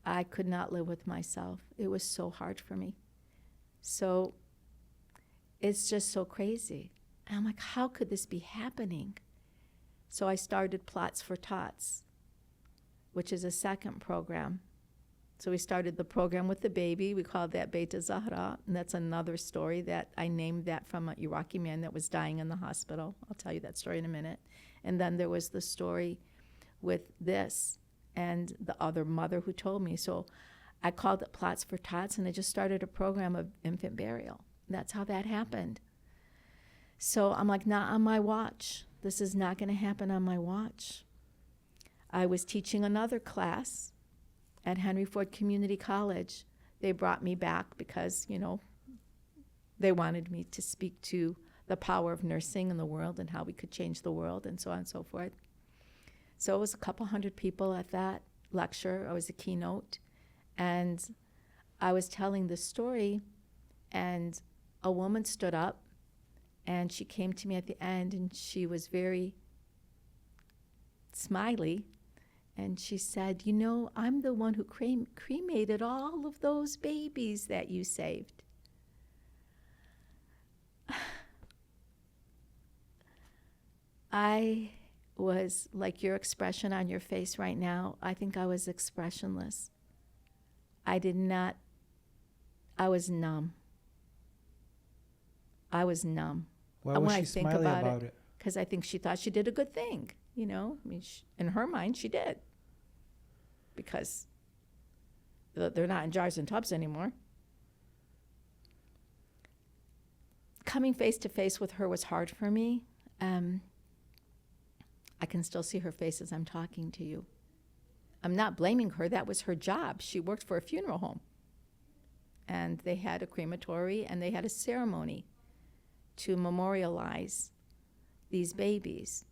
I could not live with myself. It was so hard for me. So it's just so crazy. And I'm like, how could this be happening? So I started Plots for Tots, which is a second program. So we started the program with the baby. We called that Beit Zahra, and that's another story that I named that from an Iraqi man that was dying in the hospital. I'll tell you that story in a minute. And then there was the story with this and the other mother who told me. So I called it Plots for Tots, and I just started a program of infant burial. That's how that happened. So I'm like, not on my watch. This is not going to happen on my watch. I was teaching another class at Henry Ford Community College. They brought me back because, they wanted me to speak to the power of nursing in the world and how we could change the world and so on and so forth. So it was a couple hundred people at that lecture. I was a keynote. And I was telling this story, and a woman stood up, and she came to me at the end, and she was very smiley. And she said, I'm the one who cremated all of those babies that you saved. I was like your expression on your face right now. I think I was expressionless. I was numb. Why was she smiling about it? Because I think she thought she did a good thing. In her mind, she did. Because they're not in jars and tubs anymore. Coming face to face with her was hard for me. I can still see her face as I'm talking to you. I'm not blaming her. That was her job. She worked for a funeral home. And they had a crematory, and they had a ceremony to memorialize these babies.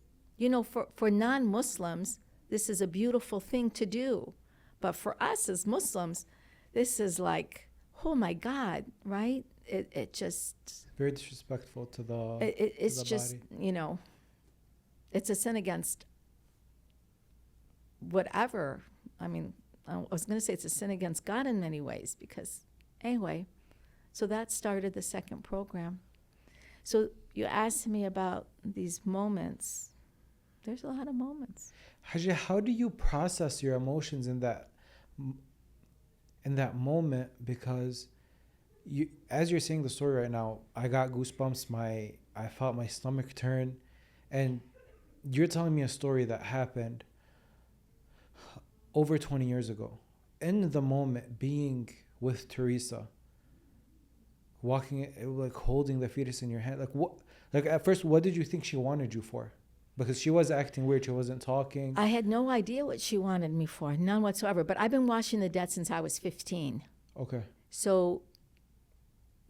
For non-Muslims, this is a beautiful thing to do. But for us as Muslims, this is like, oh my God, right? It just... Very disrespectful to the It's the just, body. It's a sin against whatever. I was going to say it's a sin against God in many ways because, anyway, so that started the second program. So you asked me about these moments. There's a lot of moments. Hajia, how do you process your emotions in that moment? Because as you're saying the story right now, I got goosebumps. I felt my stomach turn, and you're telling me a story that happened over 20 years ago. In the moment, being with Teresa, walking, like holding the fetus in your hand, at first, what did you think she wanted you for? Because she was acting weird. She wasn't talking. I had no idea what she wanted me for, none whatsoever. But I've been washing the dead since I was 15. Okay. So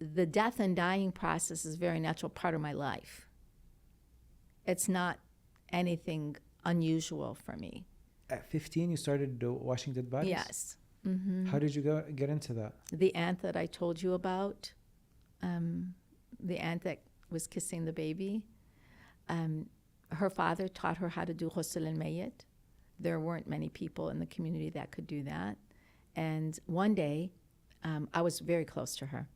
the death and dying process is a very natural part of my life. It's not anything unusual for me. At 15, you started washing dead bodies? Yes. Mm-hmm. How did you get into that? The aunt that I told you about, the aunt that was kissing the baby, her father taught her how to do ghusl al-mayyit. There weren't many people in the community that could do that. And one day, I was very close to her.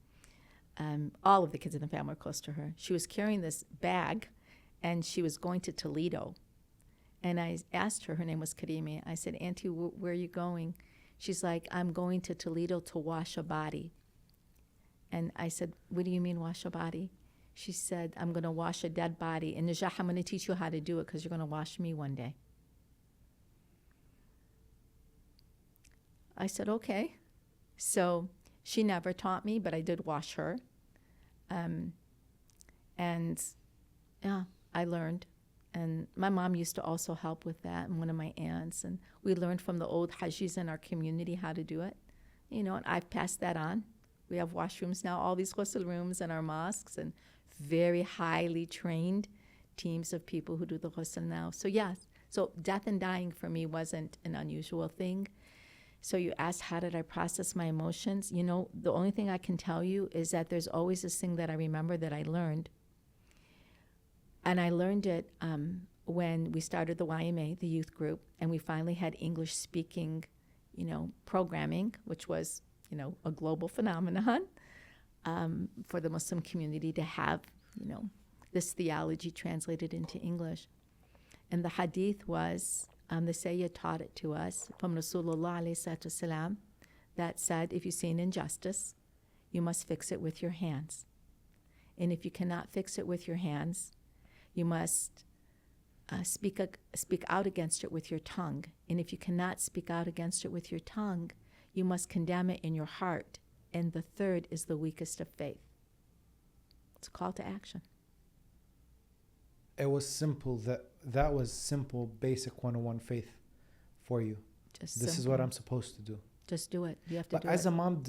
All of the kids in the family were close to her. She was carrying this bag, and she was going to Toledo. And I asked her name was Karimi. I said, Auntie, where are you going? She's like, I'm going to Toledo to wash a body. And I said, what do you mean wash a body? She said, I'm going to wash a dead body. And Najah, I'm going to teach you how to do it because you're going to wash me one day. I said, okay. So she never taught me, but I did wash her. And yeah, I learned. And my mom used to also help with that, and one of my aunts. And we learned from the old hajis in our community how to do it. You know, and I've passed that on. We have washrooms now, all these ghusl rooms in our mosques, and very highly trained teams of people who do the ghusl now. So yes, so death and dying for me wasn't an unusual thing. So you asked, how did I process my emotions? You know, the only thing I can tell you is that there's always this thing that I remember that I learned. And I learned it when we started the YMA, the youth group, and we finally had English speaking, you know, programming, which was, you know, a global phenomenon for the Muslim community to have, you know, this theology translated into English. And the hadith was, the Sayyid taught it to us from Rasulullah alayhi salatu wasalam, that said, if you see an injustice, you must fix it with your hands. And if you cannot fix it with your hands, you must speak out against it with your tongue. And if you cannot speak out against it with your tongue, you must condemn it in your heart. And the third is the weakest of faith. It's a call to action. It was simple. That was simple, basic 101 faith for you. Just this is what I'm supposed to do. Just do it. You have to do it. But as a mom,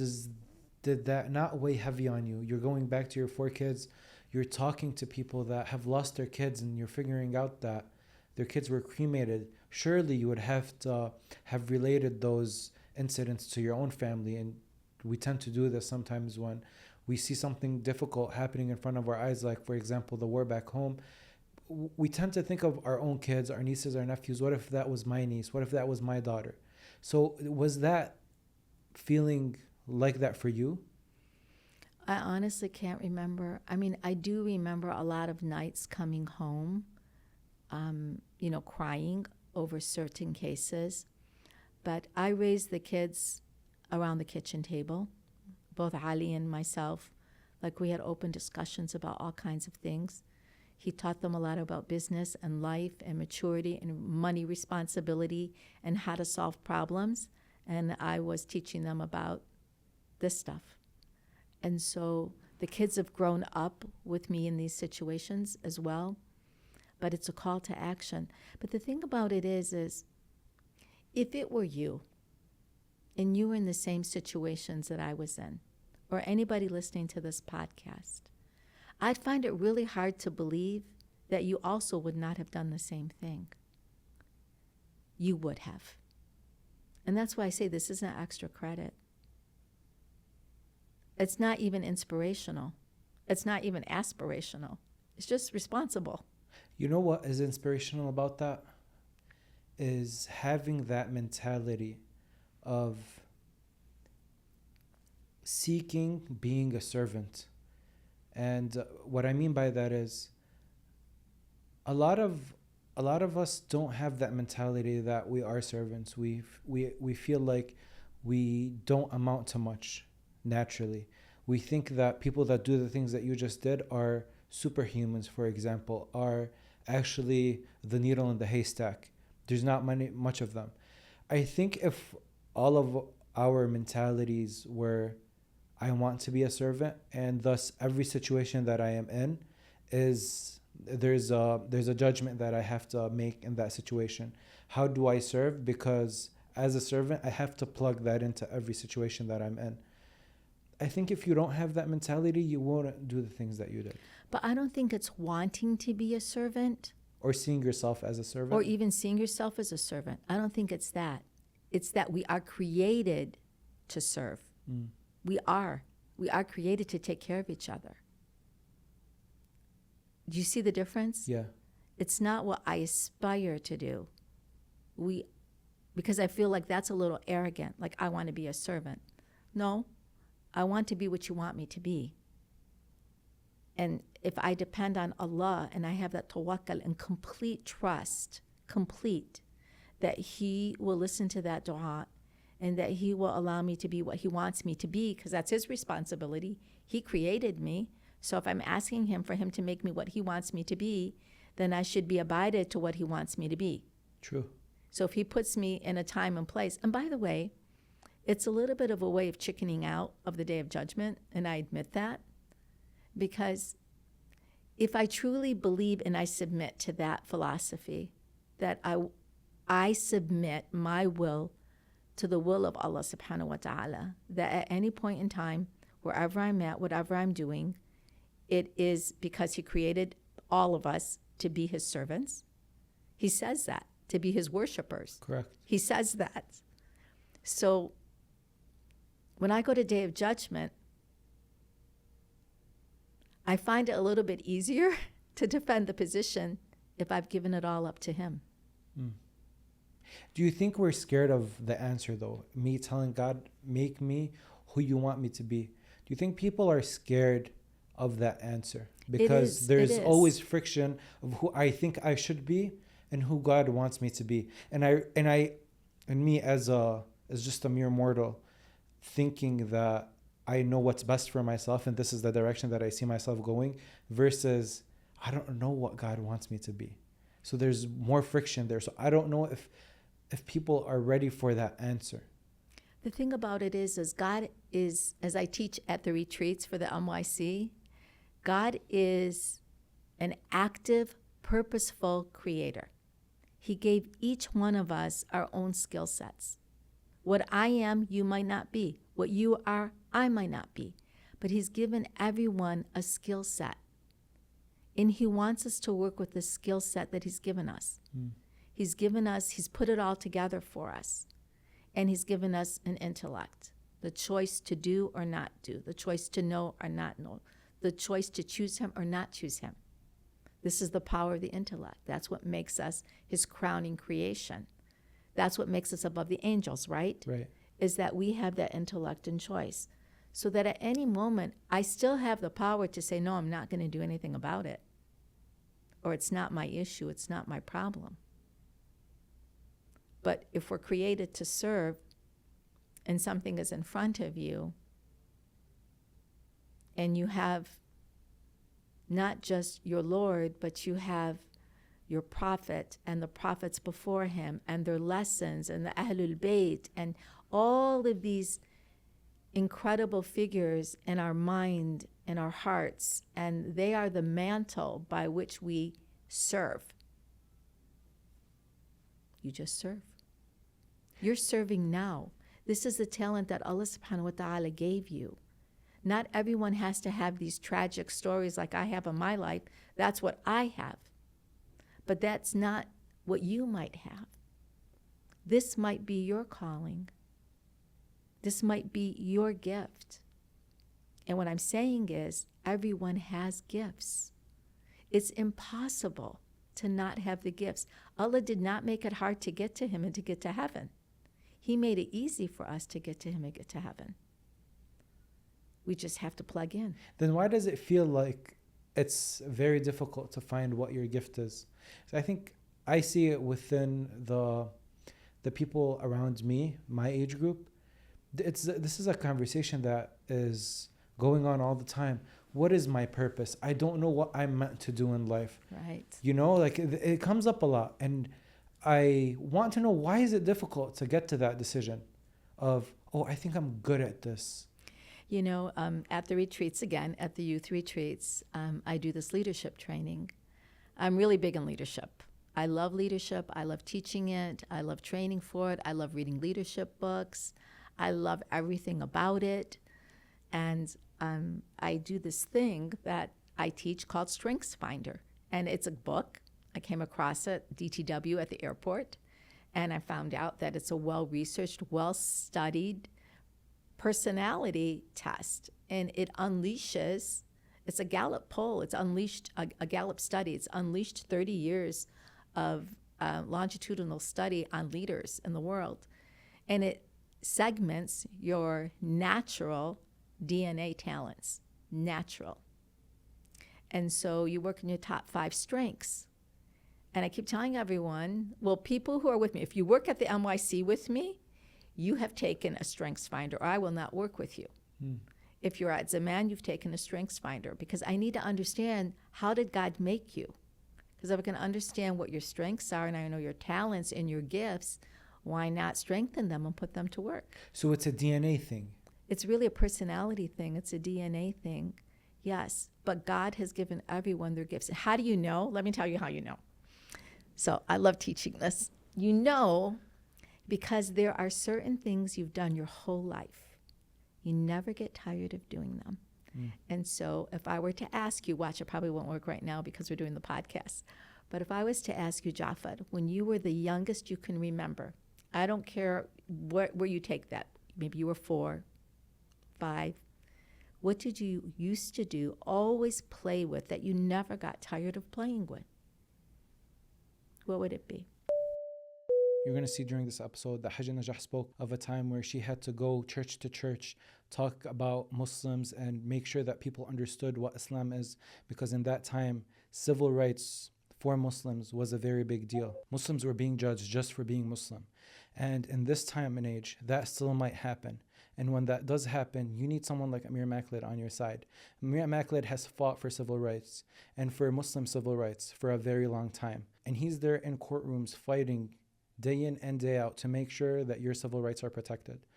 did that not weigh heavy on you? You're going back to your 4 kids. You're talking to people that have lost their kids, and you're figuring out that their kids were cremated. Surely you would have to have related those incidents to your own family. And we tend to do this sometimes when we see something difficult happening in front of our eyes, like, for example, the war back home. We tend to think of our own kids, our nieces, our nephews. What if that was my niece? What if that was my daughter? So was that feeling like that for you? I honestly can't remember. I mean, I do remember a lot of nights coming home, you know, crying over certain cases. But I raised the kids around the kitchen table, both Ali and myself. Like, we had open discussions about all kinds of things. He taught them a lot about business and life and maturity and money responsibility and how to solve problems. And I was teaching them about this stuff. And so the kids have grown up with me in these situations as well. But it's a call to action. But the thing about it is if it were you and you were in the same situations that I was in, or anybody listening to this podcast, I'd find it really hard to believe that you also would not have done the same thing. You would have. And that's why I say this isn't extra credit. It's not even inspirational. It's not even aspirational. It's just responsible. You know what is inspirational about that? Is having that mentality of seeking being a servant. And what I mean by that is a lot of us don't have that mentality that we are servants. We feel like we don't amount to much naturally. We think that people that do the things that you just did are superhumans, for example, are actually the needle in the haystack. There's not much of them. I think if all of our mentalities were, I want to be a servant, and thus every situation that I am in is there's a judgment that I have to make in that situation. How do I serve? Because as a servant, I have to plug that into every situation that I'm in. I think if you don't have that mentality, you won't do the things that you did. But I don't think it's wanting to be a servant. Or seeing yourself as a servant. Or even seeing yourself as a servant. I don't think it's that. It's that we are created to serve. Mm. We are created to take care of each other. Do you see the difference? Yeah. It's not what I aspire to do. Because I feel like that's a little arrogant, like I want to be a servant. No, I want to be what you want me to be. And if I depend on Allah and I have that tawakkul and complete trust, that He will listen to that dua and that He will allow me to be what He wants me to be, because that's His responsibility. He created me. So if I'm asking him for him to make me what he wants me to be, then I should be abided to what he wants me to be. True. So if he puts me in a time and place, and by the way, it's a little bit of a way of chickening out of the day of judgment, and I admit that, because if I truly believe and I submit to that philosophy, that I submit my will to the will of Allah subhanahu wa ta'ala, that at any point in time, wherever I'm at, whatever I'm doing, it is because he created all of us to be his servants. He says that, to be his worshipers. Correct. He says that. So when I go to Day of Judgment, I find it a little bit easier to defend the position if I've given it all up to him. Do you think we're scared of the answer, though? Me telling God, make me who you want me to be. Do you think people are scared of that answer? Because there's always friction of who I think I should be and who God wants me to be. And me as just a mere mortal, thinking that I know what's best for myself and this is the direction that I see myself going, versus I don't know what God wants me to be. So there's more friction there. So I don't know if people are ready for that answer. The thing about it is God is, as I teach at the retreats for the MYC, God is an active, purposeful creator. He gave each one of us our own skill sets. What I am, you might not be. What you are, I might not be. But he's given everyone a skill set. And he wants us to work with the skill set that he's given us. He's put it all together for us. And he's given us an intellect, the choice to do or not do, the choice to know or not know, the choice to choose him or not choose him. This is the power of the intellect. That's what makes us his crowning creation. That's what makes us above the angels, right? Right. Is that we have that intellect and choice. So that at any moment, I still have the power to say, no, I'm not going to do anything about it. Or it's not my issue, it's not my problem. But if we're created to serve and something is in front of you, and you have not just your Lord, but you have your prophet and the prophets before him and their lessons and the Ahlul Bayt and all of these incredible figures in our mind and our hearts, and they are the mantle by which we serve. You just serve. You're serving now. This is the talent that Allah subhanahu wa ta'ala gave you. Not everyone has to have these tragic stories like I have in my life. That's what I have. But that's not what you might have. This might be your calling. This might be your gift. And what I'm saying is, everyone has gifts. It's impossible to not have the gifts. Allah did not make it hard to get to him and to get to heaven. He made it easy for us to get to him and get to heaven. We just have to plug in. Then why does it feel like it's very difficult to find what your gift is? So I think I see it within the people around me, my age group. This is a conversation that is going on all the time. What is my purpose? I don't know what I'm meant to do in life. Right. You know, like it comes up a lot. And I want to know, why is it difficult to get to that decision of, oh, I think I'm good at this? You know, at the retreats, again, at the youth retreats, I do this leadership training. I'm really big in leadership. I love leadership. I love teaching it. I love training for it. I love reading leadership books. I love everything about it. And I do this thing that I teach called Strengths Finder. And it's a book. I came across it, DTW, at the airport. And I found out that it's a well-researched, well-studied personality test. And it unleashes, it's a Gallup poll. It's unleashed, a Gallup study. It's unleashed 30 years of longitudinal study on leaders in the world. And it segments your natural DNA talents, natural. And so you work on your top 5 strengths. And I keep telling everyone, well, people who are with me, if you work at the NYC with me, you have taken a Strengths Finder, or I will not work with you. If you're at Zaman, you've taken a strengths finder, because I need to understand, how did God make you? Because if I can understand what your strengths are and I know your talents and your gifts, why not strengthen them and put them to work? So it's a DNA thing. It's really a personality thing. It's a DNA thing. Yes, but God has given everyone their gifts. How do you know? Let me tell you how you know. So I love teaching this. You know because there are certain things you've done your whole life. You never get tired of doing them. And so if I were to ask you, watch, it probably won't work right now because we're doing the podcast, but if I was to ask you, Jafar, when you were the youngest you can remember, I don't care where you take that, maybe you were 4, 5, what did you used to do, always play with, that you never got tired of playing with? What would it be? You're going to see during this episode that Hajj Najah spoke of a time where she had to go church to church, talk about Muslims and make sure that people understood what Islam is, because in that time, civil rights for Muslims was a very big deal. Muslims were being judged just for being Muslim. And in this time and age, that still might happen. And when that does happen, you need someone like Amir Maklid on your side. Amir Maklid has fought for civil rights and for Muslim civil rights for a very long time. And he's there in courtrooms fighting day in and day out to make sure that your civil rights are protected.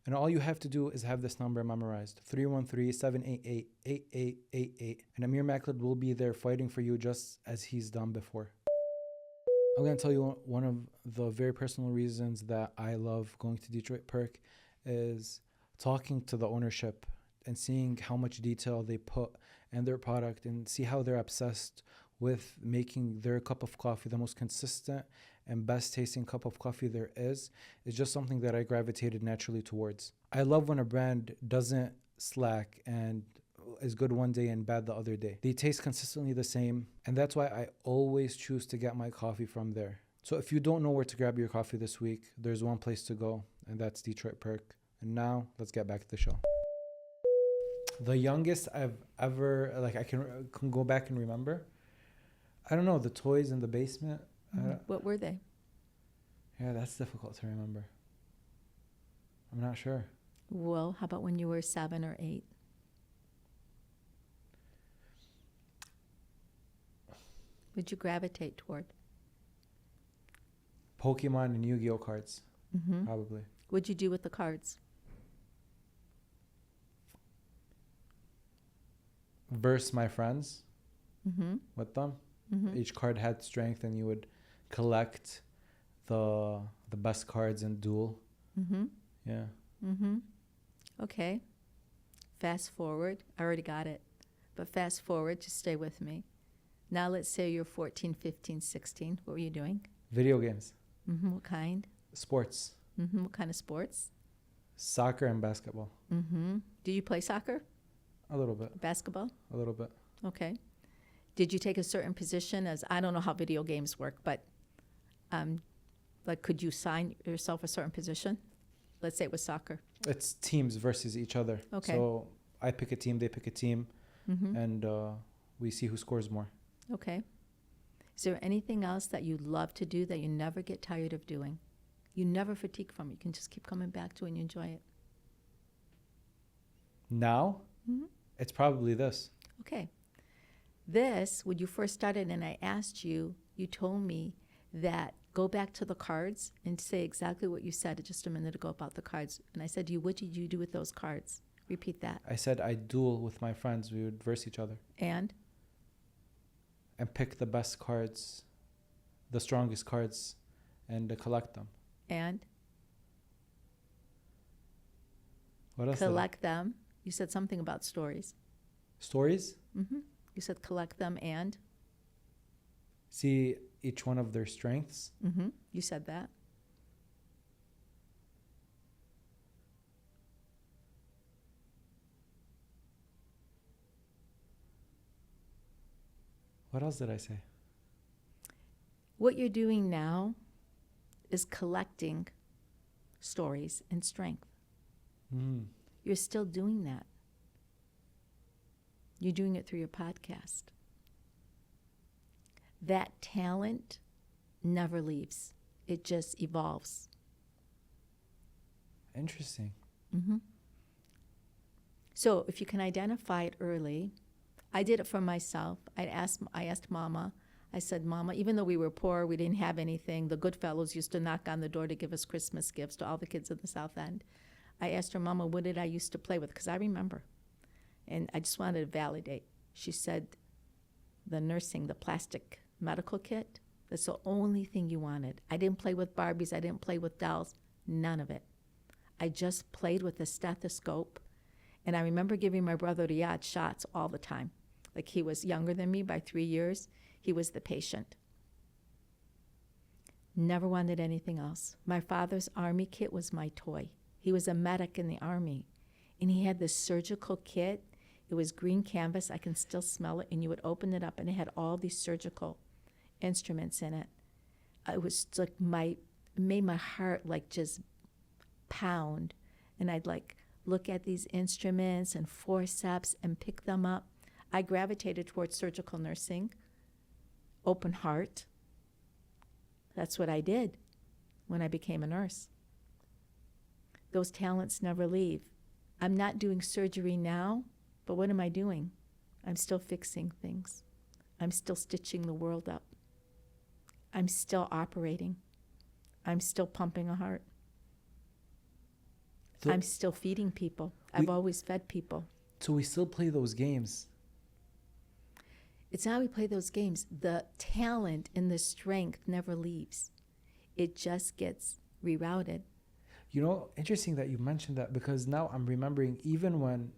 And all you have to do is have this number memorized, 313-788-8888. And Amir Maklid will be there fighting for you just as he's done before. I'm going to tell you one of the very personal reasons that I love going to Detroit Perk is talking to the ownership and seeing how much detail they put in their product and see how they're obsessed with making their cup of coffee the most consistent and best tasting cup of coffee there is just something that I gravitated naturally towards. I love when a brand doesn't slack and is good one day and bad the other day. They taste consistently the same, and that's why I always choose to get my coffee from there. So if you don't know where to grab your coffee this week, there's one place to go, and that's Detroit Perk. And now let's get back to the show. The youngest I've ever, I can go back and remember, I don't know, the toys in the basement. What were they? Yeah, that's difficult to remember. I'm not sure. Well, how about when you were 7 or 8? Would you gravitate toward? Pokemon and Yu-Gi-Oh cards, probably. What'd you do with the cards? Verse my friends with them. Each card had strength, and you would collect the best cards and duel. Yeah. Okay. Fast forward. I already got it. But fast forward, just stay with me. Now let's say you're 14, 15, 16. What were you doing? Video games. What kind? Sports. What kind of sports? Soccer and basketball. Do you play soccer? A little bit. Basketball? A little bit. Okay. Did you take a certain position as, I don't know how video games work, but could you sign yourself a certain position? Let's say it was soccer. It's teams versus each other. Okay. So I pick a team, they pick a team, and we see who scores more. Okay. Is there anything else that you love to do that you never get tired of doing? You never fatigue from it. You can just keep coming back to it and you enjoy it. Now, it's probably this. Okay. This, when you first started and I asked you, you told me that go back to the cards and say exactly what you said just a minute ago about the cards. And I said to you, what did you do with those cards? Repeat that. I said I duel with my friends. We would verse each other. And pick the best cards, the strongest cards, and collect them. And What else? collect them. You said something about stories. Stories? You said collect them and? See each one of their strengths. You said that. What else did I say? What you're doing now is collecting stories and strength. You're still doing that. You're doing it through your podcast. That talent never leaves. It just evolves. Interesting. So if you can identify it early, I did it for myself. I asked Mama. I said, Mama, even though we were poor, we didn't have anything, the good fellows used to knock on the door to give us Christmas gifts to all the kids in the South End. I asked her, Mama, what did I used to play with? Because I remember. And I just wanted to validate. She said, the nursing, the plastic medical kit, that's the only thing you wanted. I didn't play with Barbies. I didn't play with dolls. None of it. I just played with a stethoscope. And I remember giving my brother Riyadh shots all the time. Like, he was younger than me by 3 years. He was the patient. Never wanted anything else. My father's army kit was my toy. He was a medic in the army. And he had this surgical kit. It was green canvas. I can still smell it. And you would open it up, and it had all these surgical instruments in it. It was like it made my heart like just pound. And I'd like look at these instruments and forceps and pick them up. I gravitated towards surgical nursing, open heart. That's what I did when I became a nurse. Those talents never leave. I'm not doing surgery now, but what am I doing? I'm still fixing things. I'm still stitching the world up. I'm still operating. I'm still pumping a heart. So I'm still feeding people. I've always fed people. So we still play those games. It's how we play those games. The talent and the strength never leaves. It just gets rerouted. You know, interesting that you mentioned that, because now I'm remembering even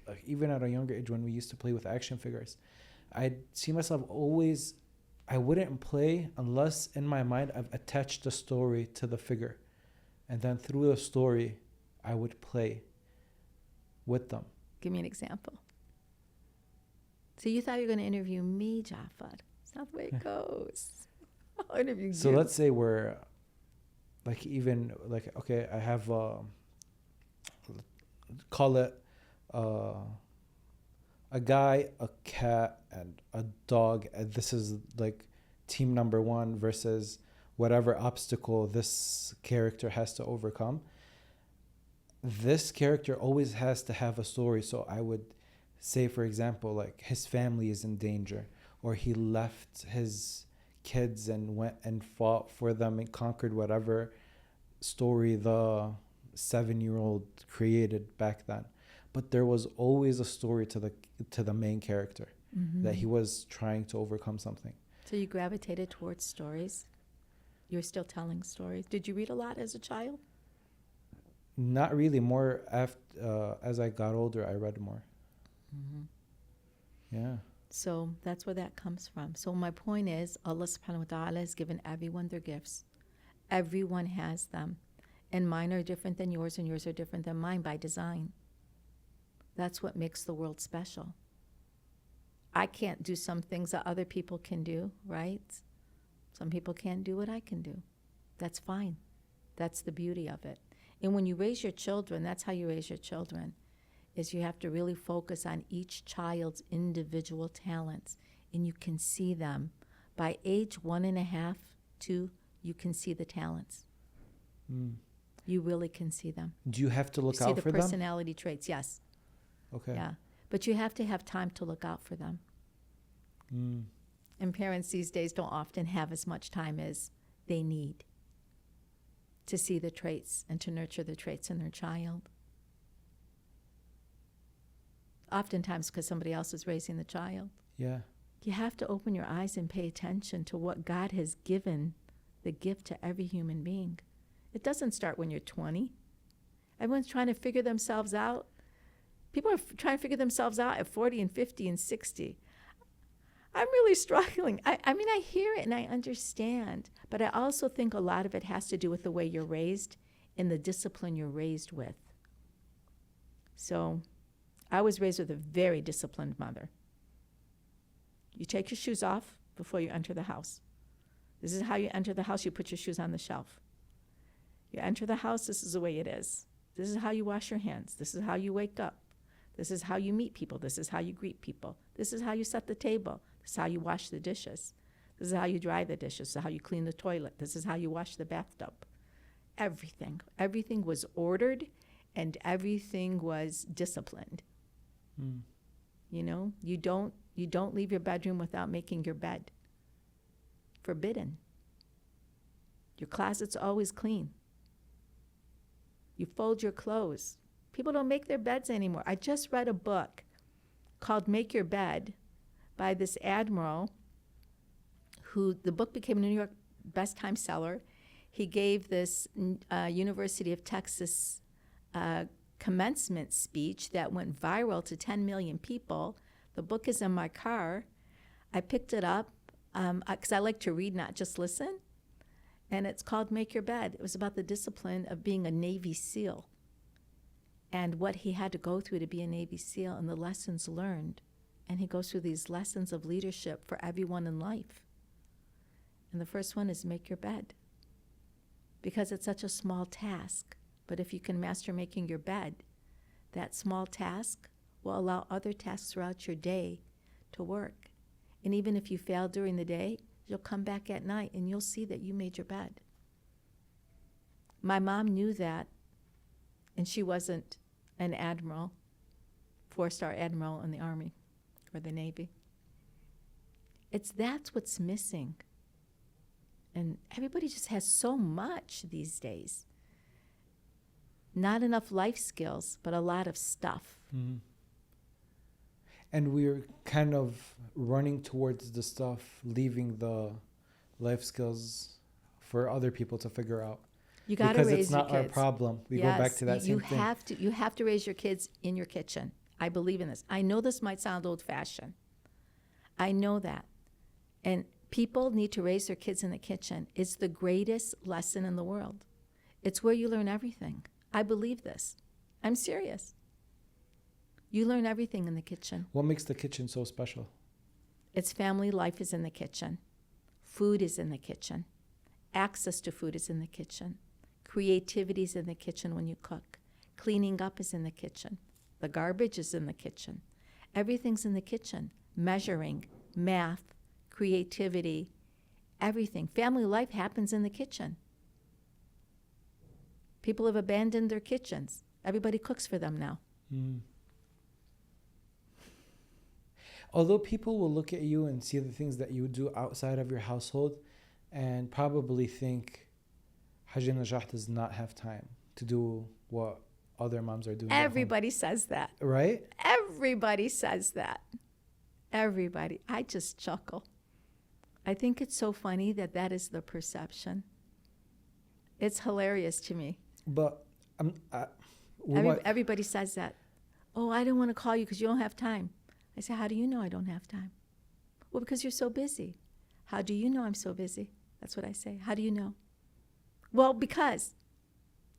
at a younger age when we used to play with action figures, I'd see myself always, I wouldn't play unless in my mind I've attached the story to the figure. And then through the story, I would play with them. Give me an example. So you thought you were going to interview me, Jafar. It's not the way it goes. I'll interview So you. let's say we're okay, I have call it a guy, a cat, and a dog, and this is like team number one versus whatever obstacle this character has to overcome. This character always has to have a story. So I would say, for example, like his family is in danger, or he left his kids and went and fought for them and conquered whatever story the 7-year-old created back then. But there was always a story to the main character, that he was trying to overcome something. So you gravitated towards stories. You're still telling stories. Did you read a lot as a child? Not really. More after as I got older, I read more. Yeah. So that's where that comes from. So my point is, Allah subhanahu wa ta'ala has given everyone their gifts. Everyone has them. And mine are different than yours, and yours are different than mine by design. That's what makes the world special. I can't do some things that other people can do, right? Some people can't do what I can do. That's fine. That's the beauty of it. And when you raise your children, that's how you raise your children, is you have to really focus on each child's individual talents, and you can see them. By age 1.5, 2, you can see the talents. You really can see them. Do you have to look See out the for them? personality traits, yes. Okay. Yeah. But you have to have time to look out for them. And parents these days don't often have as much time as they need to see the traits and to nurture the traits in their child. Oftentimes because somebody else is raising the child. Yeah. You have to open your eyes and pay attention to what God has given the gift to every human being. It doesn't start when you're 20. Everyone's trying to figure themselves out. People are trying to figure themselves out at 40 and 50 and 60. I'm really struggling. I mean, I hear it and I understand, but I also think a lot of it has to do with the way you're raised and the discipline you're raised with. So I was raised with a very disciplined mother. You take your shoes off before you enter the house. This is how you enter the house. You put your shoes on the shelf. You enter the house, this is the way it is. This is how you wash your hands. This is how you wake up. This is how you meet people. This is how you greet people. This is how you set the table. This is how you wash the dishes. This is how you dry the dishes. This is how you clean the toilet. This is how you wash the bathtub. Everything. Everything was ordered and everything was disciplined. Mm. You know, you don't leave your bedroom without making your bed. Forbidden. Your closet's always clean. You fold your clothes. People don't make their beds anymore. I just read a book called Make Your Bed by this admiral who, the book became a New York best time seller. He gave this University of Texas commencement speech that went viral to 10 million people. The book is in my car. I picked it up because I like to read, not just listen. And it's called Make Your Bed. It was about the discipline of being a Navy SEAL and what he had to go through to be a Navy SEAL and the lessons learned. And he goes through these lessons of leadership for everyone in life. And the first one is make your bed, because it's such a small task. But if you can master making your bed, that small task will allow other tasks throughout your day to work. And even if you fail during the day, you'll come back at night and you'll see that you made your bed. My mom knew that, and she wasn't an admiral, 4-star admiral in the Army or the Navy. That's what's missing. And everybody just has so much these days. Not enough life skills, but a lot of stuff. Mm-hmm. And we're kind of running towards the stuff, leaving the life skills for other people to figure out. You got to raise your kids. Because it's not our problem. We go back to that same thing. You have to raise your kids in your kitchen. I believe in this. I know this might sound old-fashioned. I know that. And people need to raise their kids in the kitchen. It's the greatest lesson in the world. It's where you learn everything. I believe this. I'm serious. You learn everything in the kitchen. What makes the kitchen so special? It's family life is in the kitchen. Food is in the kitchen. Access to food is in the kitchen. Creativity is in the kitchen when you cook. Cleaning up is in the kitchen. The garbage is in the kitchen. Everything's in the kitchen. Measuring, math, creativity, everything. Family life happens in the kitchen. People have abandoned their kitchens. Everybody cooks for them now. Mm. Although people will look at you and see the things that you do outside of your household and probably think Hajj Najah does not have time to do what other moms are doing. Everybody says that. Right? Everybody says that. Everybody. I just chuckle. I think it's so funny that is the perception. It's hilarious to me. But everybody says that. Oh, I don't want to call you because you don't have time. I say, how do you know I don't have time? Well, because you're so busy. How do you know I'm so busy? That's what I say. How do you know? Well, because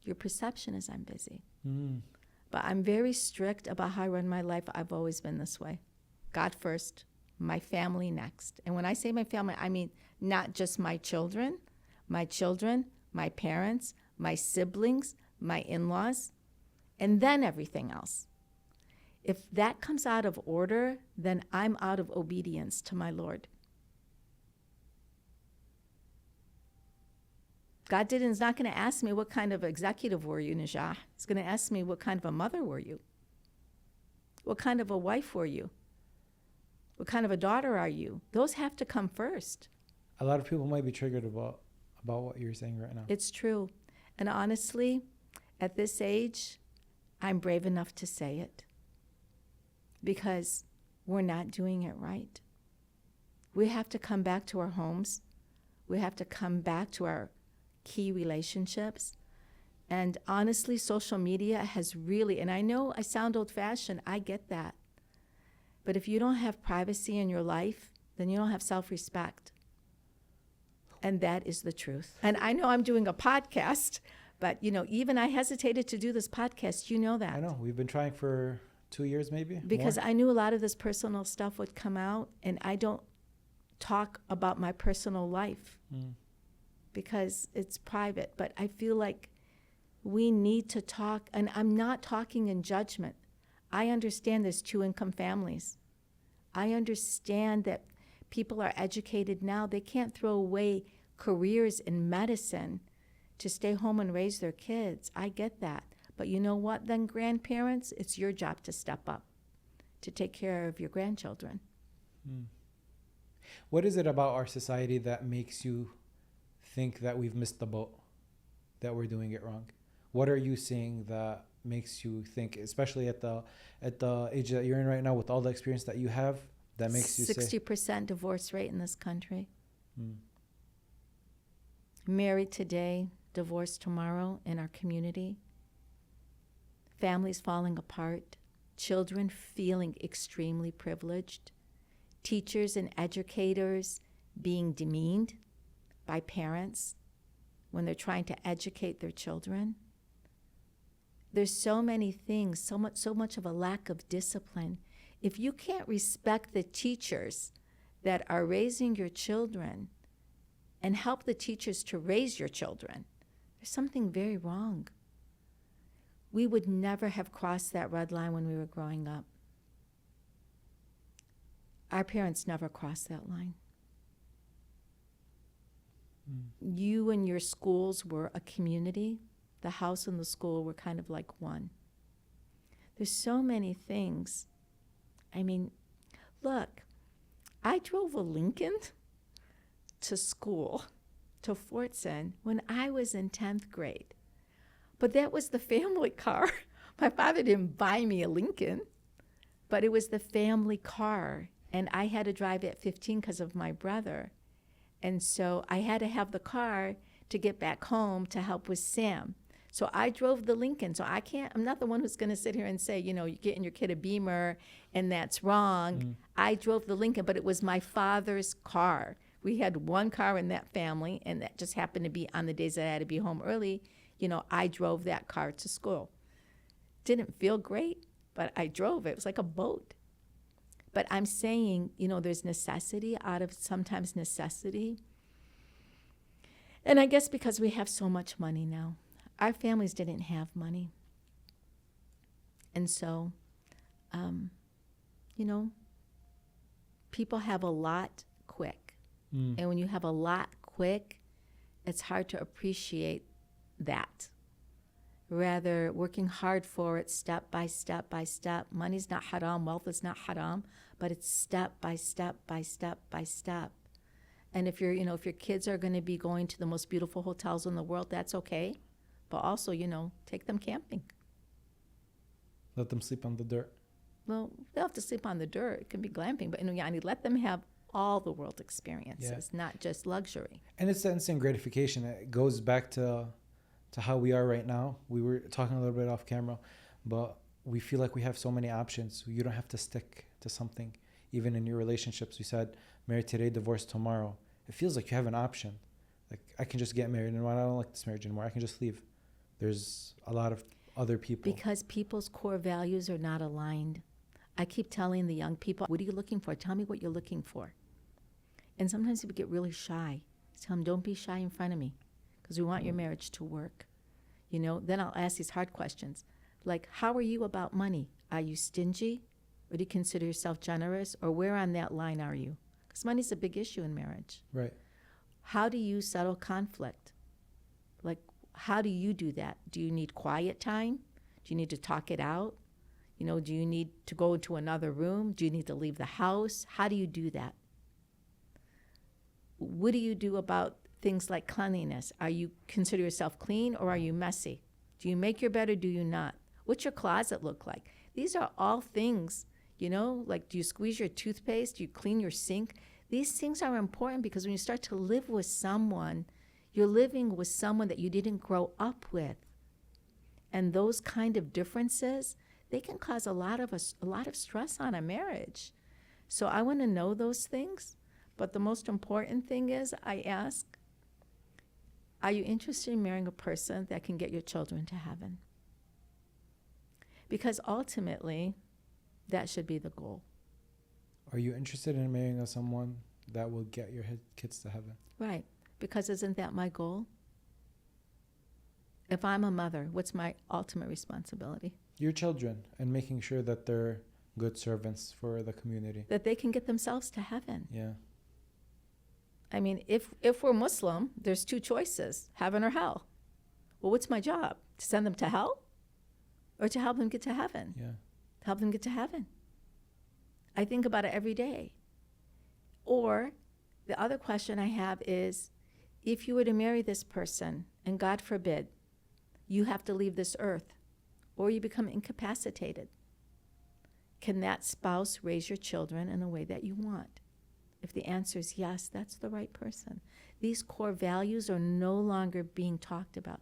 your perception is I'm busy. Mm. But I'm very strict about how I run my life. I've always been this way. God first, my family next. And when I say my family, I mean not just my children, my parents, my siblings, my in-laws, and then everything else. If that comes out of order, then I'm out of obedience to my Lord. God is not going to ask me what kind of executive were you, Najah. He's going to ask me what kind of a mother were you? What kind of a wife were you? What kind of a daughter are you? Those have to come first. A lot of people might be triggered about what you're saying right now. It's true. And honestly, at this age, I'm brave enough to say it because we're not doing it right. We have to come back to our homes. We have to come back to our key relationships. And honestly, social media has really, and I know I sound old-fashioned, I get that. But if you don't have privacy in your life, then you don't have self-respect. And that is the truth. And I know I'm doing a podcast, but, even I hesitated to do this podcast. You know that. I know. We've been trying for 2 years maybe. Because more. I knew a lot of this personal stuff would come out, and I don't talk about my personal life because it's private. But I feel like we need to talk, and I'm not talking in judgment. I understand there's 2-income families. I understand that people are educated now. They can't throw away careers in medicine to stay home and raise their kids. I get that. But you know what then, grandparents? It's your job to step up. to take care of your grandchildren. What is it about our society that makes you think that we've missed the boat, that we're doing it wrong? What are you seeing that makes you think, especially at the age that you're in right now, with all the experience that you have, that makes you say 60% divorce rate in this country. Married today, divorced tomorrow in our community. Families falling apart. Children feeling extremely privileged. Teachers and educators being demeaned by parents when they're trying to educate their children. There's so many things, so much of a lack of discipline. If you can't respect the teachers that are raising your children and help the teachers to raise your children, there's something very wrong. We would never have crossed that red line when we were growing up. Our parents never crossed that line. You and your schools were a community. The house and the school were kind of like one. There's so many things. I mean, look, I drove a Lincoln to school, to Fortson, when I was in 10th grade. But that was the family car. My father didn't buy me a Lincoln, but it was the family car. And I had to drive at 15 because of my brother. And so I had to have the car to get back home to help with Sam. So I drove the Lincoln. So I'm not the one who's going to sit here and say, you know, you're getting your kid a Beamer and that's wrong. I drove the Lincoln, but it was my father's car. We had one car in that family, and that just happened to be on the days that I had to be home early. You know, I drove that car to school. Didn't feel great, but I drove it. It was like a boat. But I'm saying, you know, there's necessity out of sometimes necessity. And I guess because we have so much money now. Our families didn't have money. And so, you know, people have a lot quick. And when you have a lot quick, it's hard to appreciate that. Rather, working hard for it step by step by step. Money's not haram, wealth is not haram, but it's step by step by step by step. And if your kids are going to be going to the most beautiful hotels in the world, that's okay. But also, you know, take them camping. let them sleep on the dirt? Well, they'll have to sleep on the dirt. It can be glamping, but let them have all the world experiences, not just luxury. And it's the instant gratification. It goes back to how we are right now. We were talking a little bit off camera, but we feel like we have so many options. You don't have to stick to something. Even in your relationships, we said married today, divorced tomorrow. It feels like you have an option. Like, I can just get married, and I don't like this marriage anymore. I can just leave. There's a lot of other people. Because people's core values are not aligned. I keep telling the young people, what are you looking for? Tell me what you're looking for. And sometimes people get really shy. I tell them, don't be shy in front of me, because we want your marriage to work. Then I'll ask these hard questions. Like, how are you about money? Are you stingy? Or do you consider yourself generous? Or where on that line are you? Because money's a big issue in marriage. Right. How do you settle conflict? Like, how do you do that? Do you need quiet time? Do you need to talk it out? Do you need to go into another room? Do you need to leave the house? How do you do that? What do you do about things like cleanliness? Are you consider yourself clean, or are you messy? Do you make your bed, or do you not? What's your closet look like? These are all things, like, do you squeeze your toothpaste? Do you clean your sink? These things are important, because when you start to live with someone, you're living with someone that you didn't grow up with. And those kind of differences, they can cause a lot of stress on a marriage. So I want to know those things. But the most important thing is, I ask, are you interested in marrying a person that can get your children to heaven? Because ultimately, that should be the goal. Are you interested in marrying someone that will get your kids to heaven? Right. Because isn't that my goal? If I'm a mother, what's my ultimate responsibility? Your children, and making sure that they're good servants for the community. That they can get themselves to heaven. Yeah. I mean, if we're Muslim, there's two choices, heaven or hell. Well, what's my job? To send them to hell? Or to help them get to heaven? Yeah. Help them get to heaven. I think about it every day. Or the other question I have is, if you were to marry this person, and God forbid, you have to leave this earth, or you become incapacitated, can that spouse raise your children in a way that you want? If the answer is yes, that's the right person. These core values are no longer being talked about.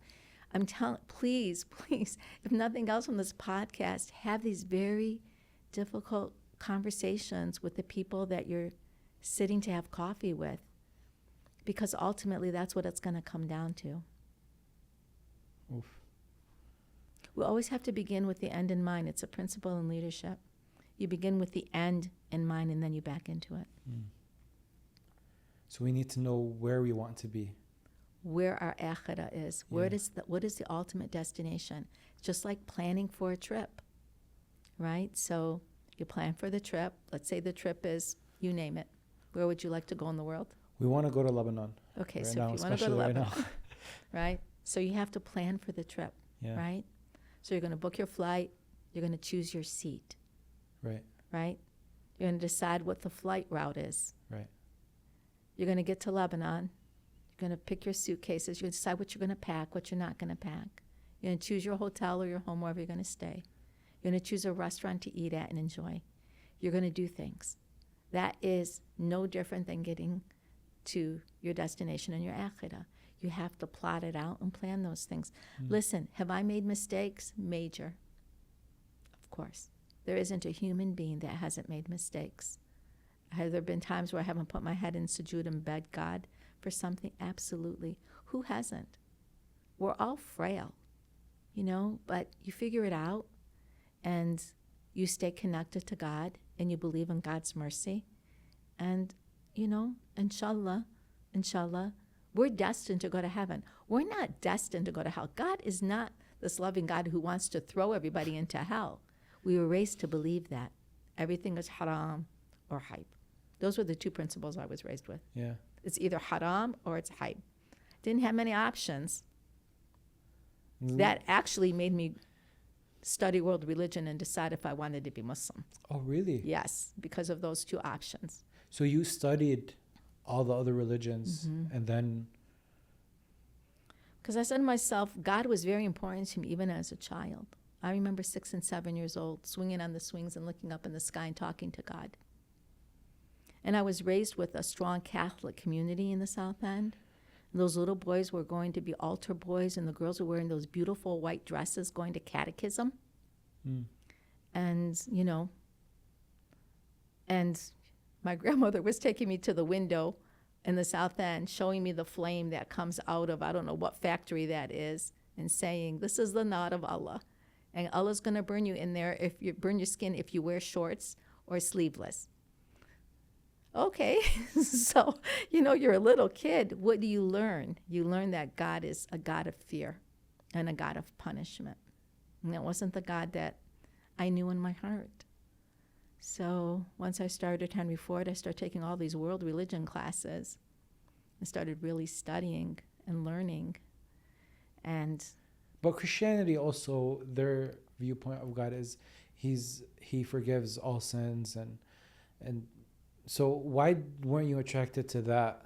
I'm telling, please, if nothing else on this podcast, have these very difficult conversations with the people that you're sitting to have coffee with, because ultimately that's what it's going to come down to. Oof. We always have to begin with the end in mind. It's a principle in leadership. You begin with the end in mind, and then you back into it. So we need to know where we want to be. Where our akhirah is. What is the ultimate destination? Just like planning for a trip, right? So you plan for the trip. Let's say the trip is, you name it. Where would you like to go in the world? We want to go to Lebanon. Okay, right so now, if you want to go to especially Lebanon, right right? So you have to plan for the trip, Yeah. right? So you're going to book your flight. You're going to choose your seat, Right. right? You're going to decide what the flight route is. Right. You're going to get to Lebanon. You're going to pick your suitcases. You're going to decide what you're going to pack, what you're not going to pack. You're going to choose your hotel or your home, wherever you're going to stay. You're going to choose a restaurant to eat at and enjoy. You're going to do things. That is no different than getting to your destination in your akhirah. You have to plot it out and plan those things. Listen, have I made mistakes? Major. Of course. There isn't a human being that hasn't made mistakes. Have there been times where I haven't put my head in sujood and begged God for something? Absolutely. Who hasn't? We're all frail, but you figure it out, and you stay connected to God, and you believe in God's mercy. And, inshallah, we're destined to go to heaven. We're not destined to go to hell. God is not this loving God who wants to throw everybody into hell. We were raised to believe that everything is haram or hype. Those were the two principles I was raised with. Yeah. It's either haram or it's hype. Didn't have many options. That actually made me study world religion and decide if I wanted to be Muslim. Oh, really? Yes, because of those two options. So you studied all the other religions and then... Because I said to myself, God was very important to me even as a child. I remember 6 and 7 years old, swinging on the swings and looking up in the sky and talking to God. And I was raised with a strong Catholic community in the South End. And those little boys were going to be altar boys, and the girls were wearing those beautiful white dresses going to catechism. And, and my grandmother was taking me to the window in the South End, showing me the flame that comes out of, I don't know what factory that is, and saying, this is the knot of Allah. And Allah's going to burn you in there, burn your skin if you wear shorts or sleeveless. Okay, so, you're a little kid. What do you learn? You learn that God is a God of fear and a God of punishment. And that wasn't the God that I knew in my heart. So once I started Henry Ford, I started taking all these world religion classes. I started really studying and learning. But Christianity also, their viewpoint of God is he forgives all sins, and so why weren't you attracted to that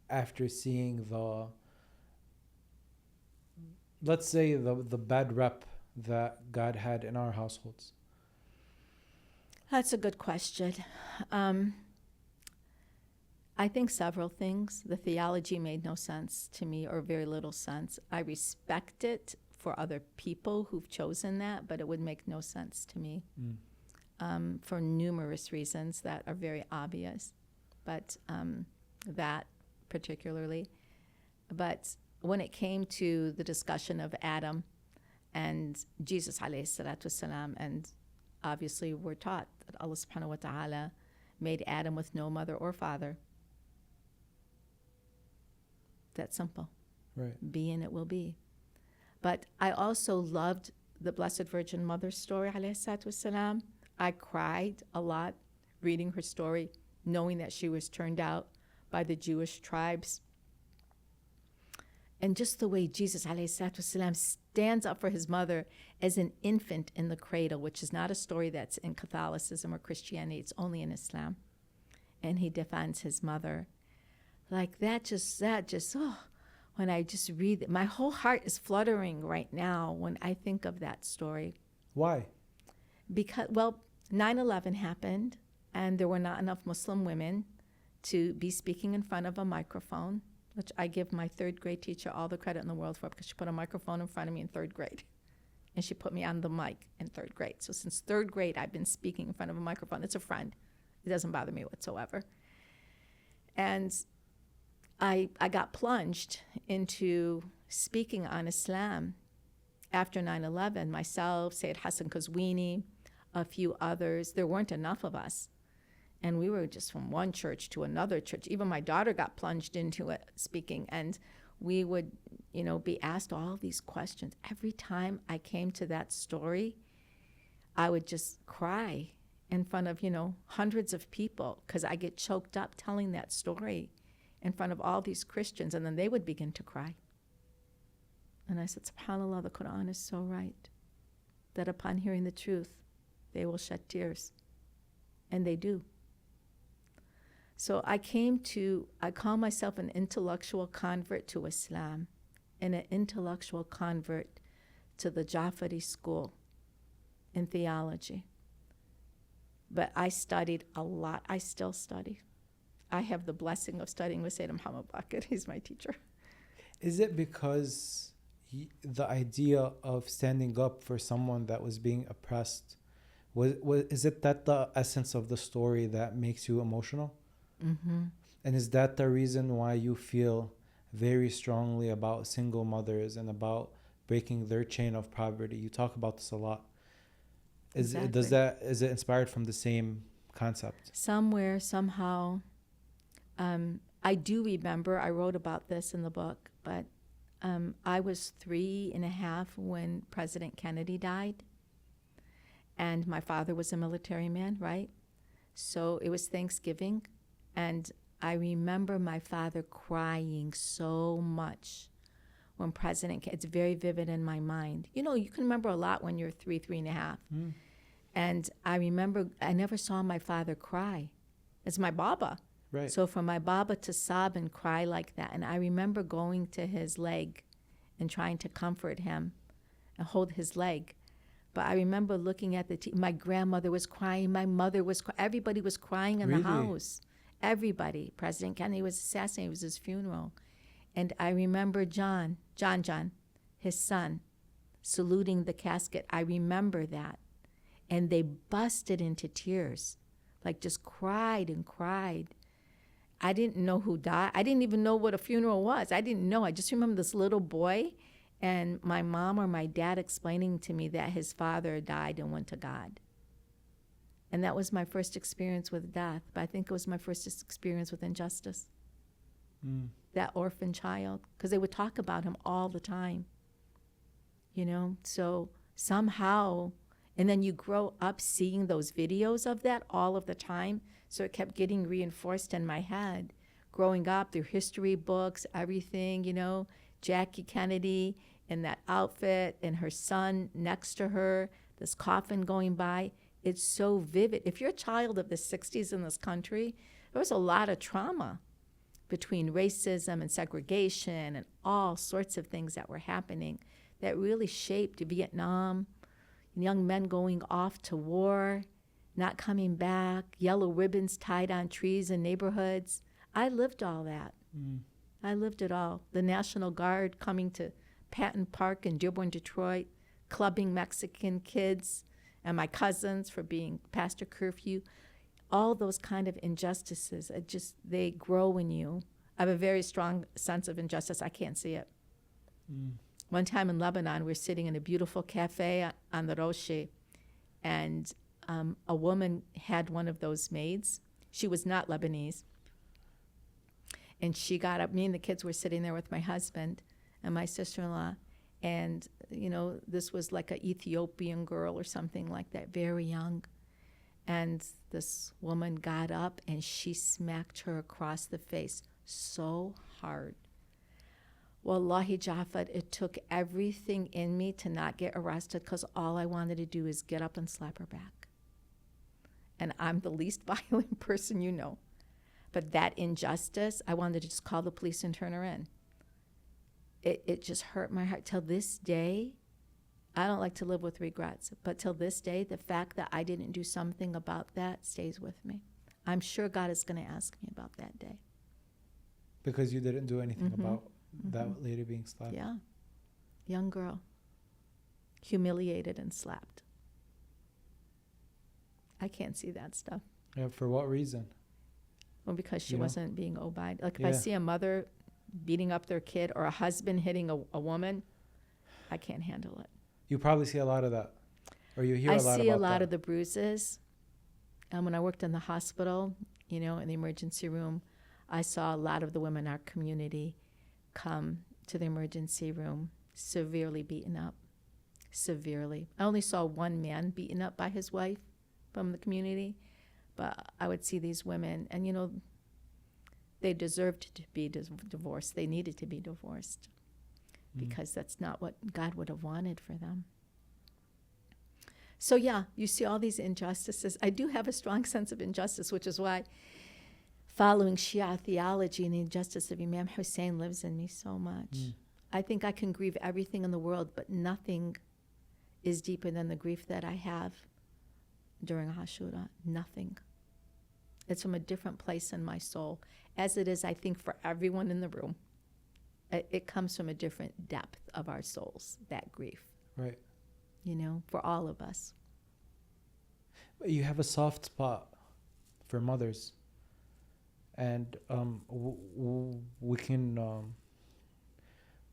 after seeing let's say the bad rep that God had in our households? That's a good question. I think several things. The theology made no sense to me, or very little sense. I respect it for other people who've chosen that, but it would make no sense to me. For numerous reasons that are very obvious, but that particularly. But when it came to the discussion of Adam and Jesus alayhi salatu wasalam, and obviously we're taught that Allah subhanahu wa ta'ala made Adam with no mother or father. That's simple. Right. Be and it will be. But I also loved the Blessed Virgin Mother's story, alayhi salatu wasalam. I cried a lot reading her story, knowing that she was turned out by the Jewish tribes. And just the way Jesus ﷺ stands up for his mother as an infant in the cradle, which is not a story that's in Catholicism or Christianity, it's only in Islam. And he defends his mother. Like that just, when I just read it, my whole heart is fluttering right now when I think of that story. Why? Because, well, 9/11 happened, and there were not enough Muslim women to be speaking in front of a microphone, which I give my third grade teacher all the credit in the world for, because she put a microphone in front of me in third grade. And she put me on the mic in third grade. So since third grade, I've been speaking in front of a microphone. It's a friend. It doesn't bother me whatsoever. And I got plunged into speaking on Islam after 9/11. Myself, Sayyid Hassan Kazwini, a few others. There weren't enough of us. And we were just from one church to another church. Even my daughter got plunged into it, speaking. And we would, be asked all these questions. Every time I came to that story, I would just cry in front of, hundreds of people, because I get choked up telling that story in front of all these Christians. And then they would begin to cry. And I said, SubhanAllah, the Quran is so right, that upon hearing the truth, they will shed tears. And they do. So I call myself an intellectual convert to Islam and an intellectual convert to the Jafari school in theology. But I studied a lot. I still study. I have the blessing of studying with Sayyid Muhammad Baqir. He's my teacher. Is it because the idea of standing up for someone that was being oppressed, is it that the essence of the story that makes you emotional? Mm-hmm. And is that the reason why you feel very strongly about single mothers and about breaking their chain of poverty? You talk about this a lot. Is it inspired from the same concept? Somewhere, somehow. I do remember, I wrote about this in the book, but I was 3.5 when President Kennedy died. And my father was a military man, right? So it was Thanksgiving. And I remember my father crying so much when it's very vivid in my mind. You can remember a lot when you're 3.5. Mm. And I remember I never saw my father cry. It's my Baba. Right. So for my Baba to sob and cry like that, and I remember going to his leg and trying to comfort him and hold his leg. But I remember looking at my grandmother was crying, my mother was crying, everybody was crying in the house. Everybody. President Kennedy was assassinated. It was his funeral. And I remember John, his son, saluting the casket. I remember that. And they busted into tears, like just cried and cried. I didn't know who died. I didn't even know what a funeral was. I didn't know. I just remember this little boy and my mom or my dad explaining to me that his father died and went to God. And that was my first experience with death. But I think it was my first experience with injustice. Mm. That orphan child. Because they would talk about him all the time. So somehow, and then you grow up seeing those videos of that all of the time. So it kept getting reinforced in my head. Growing up through history books, everything, Jackie Kennedy in that outfit and her son next to her, this coffin going by. It's so vivid. If you're a child of the 60s in this country, there was a lot of trauma between racism and segregation and all sorts of things that were happening that really shaped Vietnam, young men going off to war, not coming back, yellow ribbons tied on trees in neighborhoods. I lived all that. Mm. I lived it all. The National Guard coming to Patton Park in Dearborn, Detroit, clubbing Mexican kids, and my cousins for being past a curfew. All those kind of injustices, they grow in you. I have a very strong sense of injustice. I can't see it. Mm. One time in Lebanon, we're sitting in a beautiful cafe on the Roche, and a woman had one of those maids. She was not Lebanese. And she got up. Me and the kids were sitting there with my husband and my sister-in-law. And, this was like an Ethiopian girl or something like that, very young. And this woman got up and she smacked her across the face so hard. Wallahi, Jafet, it took everything in me to not get arrested because all I wanted to do is get up and slap her back. And I'm the least violent person you know. But that injustice, I wanted to just call the police and turn her in. It just hurt my heart. Till this day, I don't like to live with regrets, but till this day, the fact that I didn't do something about that stays with me. I'm sure God is going to ask me about that day. Because you didn't do anything about that lady being slapped. Yeah. Young girl. Humiliated and slapped. I can't see that stuff. Yeah, for what reason? Well, because she You know? wasn't being obeyed. Like if I Yeah. see a mother beating up their kid or a husband hitting a woman, I can't handle it. You probably see a lot of that. Or you hear I a lot see about a lot that. of the bruises. And when I worked in the hospital, you know, in the emergency room, I saw a lot of the women in our community come to the emergency room severely beaten up. Severely. I only saw one man beaten up by his wife from the community, but I would see these women, and you know, they deserved to be divorced. They needed to be divorced because that's not what God would have wanted for them. So yeah, you see all these injustices. I do have a strong sense of injustice, which is why following Shia theology and the injustice of Imam Hussein lives in me so much. I think I can grieve everything in the world, but nothing is deeper than the grief that I have during Ashura. Nothing. It's from a different place in my soul, as it is, I think, for everyone in the room. It comes from a different depth of our souls, that grief. Right. You know, for all of us. You have a soft spot for mothers. And we can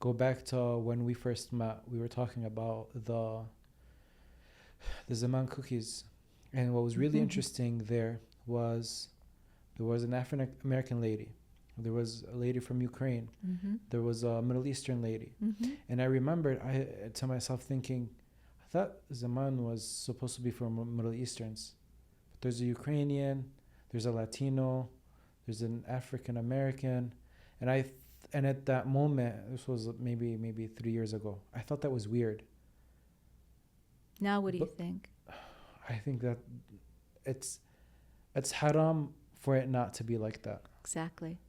go back to when we first met. We were talking about the Zaman cookies. And what was really interesting there was an African American lady. There was a lady from Ukraine. There was a Middle Eastern lady. And I remembered to myself thinking, I thought Zaman was supposed to be from Middle Easterns. But there's a Ukrainian, there's a Latino, there's an African American. And at that moment, this was maybe 3 years ago, I thought that was weird. Now what do you think? I think that it's haram for it not to be like that. Exactly.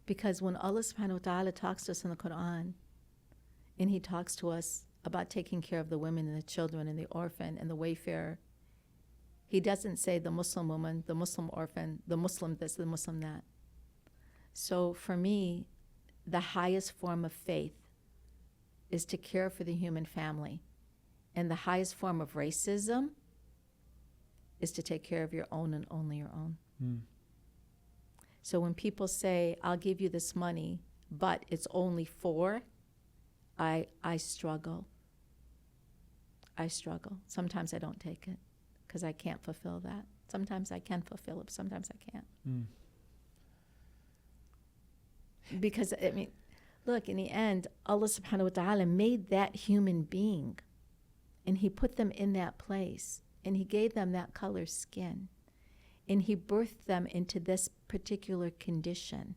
Because when Allah subhanahu wa ta'ala talks to us in the Quran, and he talks to us about taking care of the women and the children and the orphan and the wayfarer, he doesn't say the Muslim woman, the Muslim orphan, the Muslim this, the Muslim that. So for me, the highest form of faith is to care for the human family. And the highest form of racism is to take care of your own and only your own. So when people say, I'll give you this money, but it's only for, I struggle. I struggle. Sometimes I don't take it because I can't fulfill that. Sometimes I can fulfill it, sometimes I can't. Because, I mean, look, in the end, Allah subhanahu wa ta'ala made that human being, and he put them in that place, and he gave them that color skin, and he birthed them into this particular condition.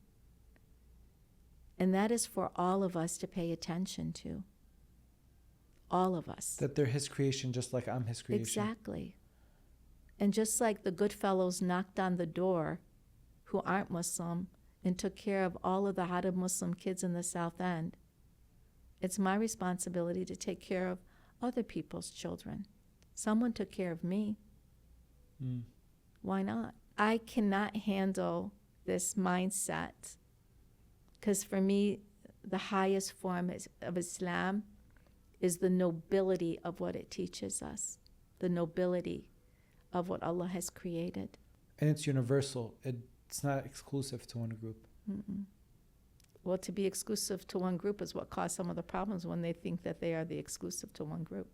And that is for all of us to pay attention to. All of us. That they're his creation just like I'm his creation. Exactly. And just like the good fellows knocked on the door who aren't Muslim and took care of all of the Arab Muslim kids in the South End, it's my responsibility to take care of other people's children. Someone took care of me. Why not? I cannot handle this mindset because for me, the highest form of Islam is the nobility of what it teaches us, the nobility of what Allah has created. And it's universal. It's not exclusive to one group. Well, to be exclusive to one group is what caused some of the problems when they think that they are the exclusive to one group.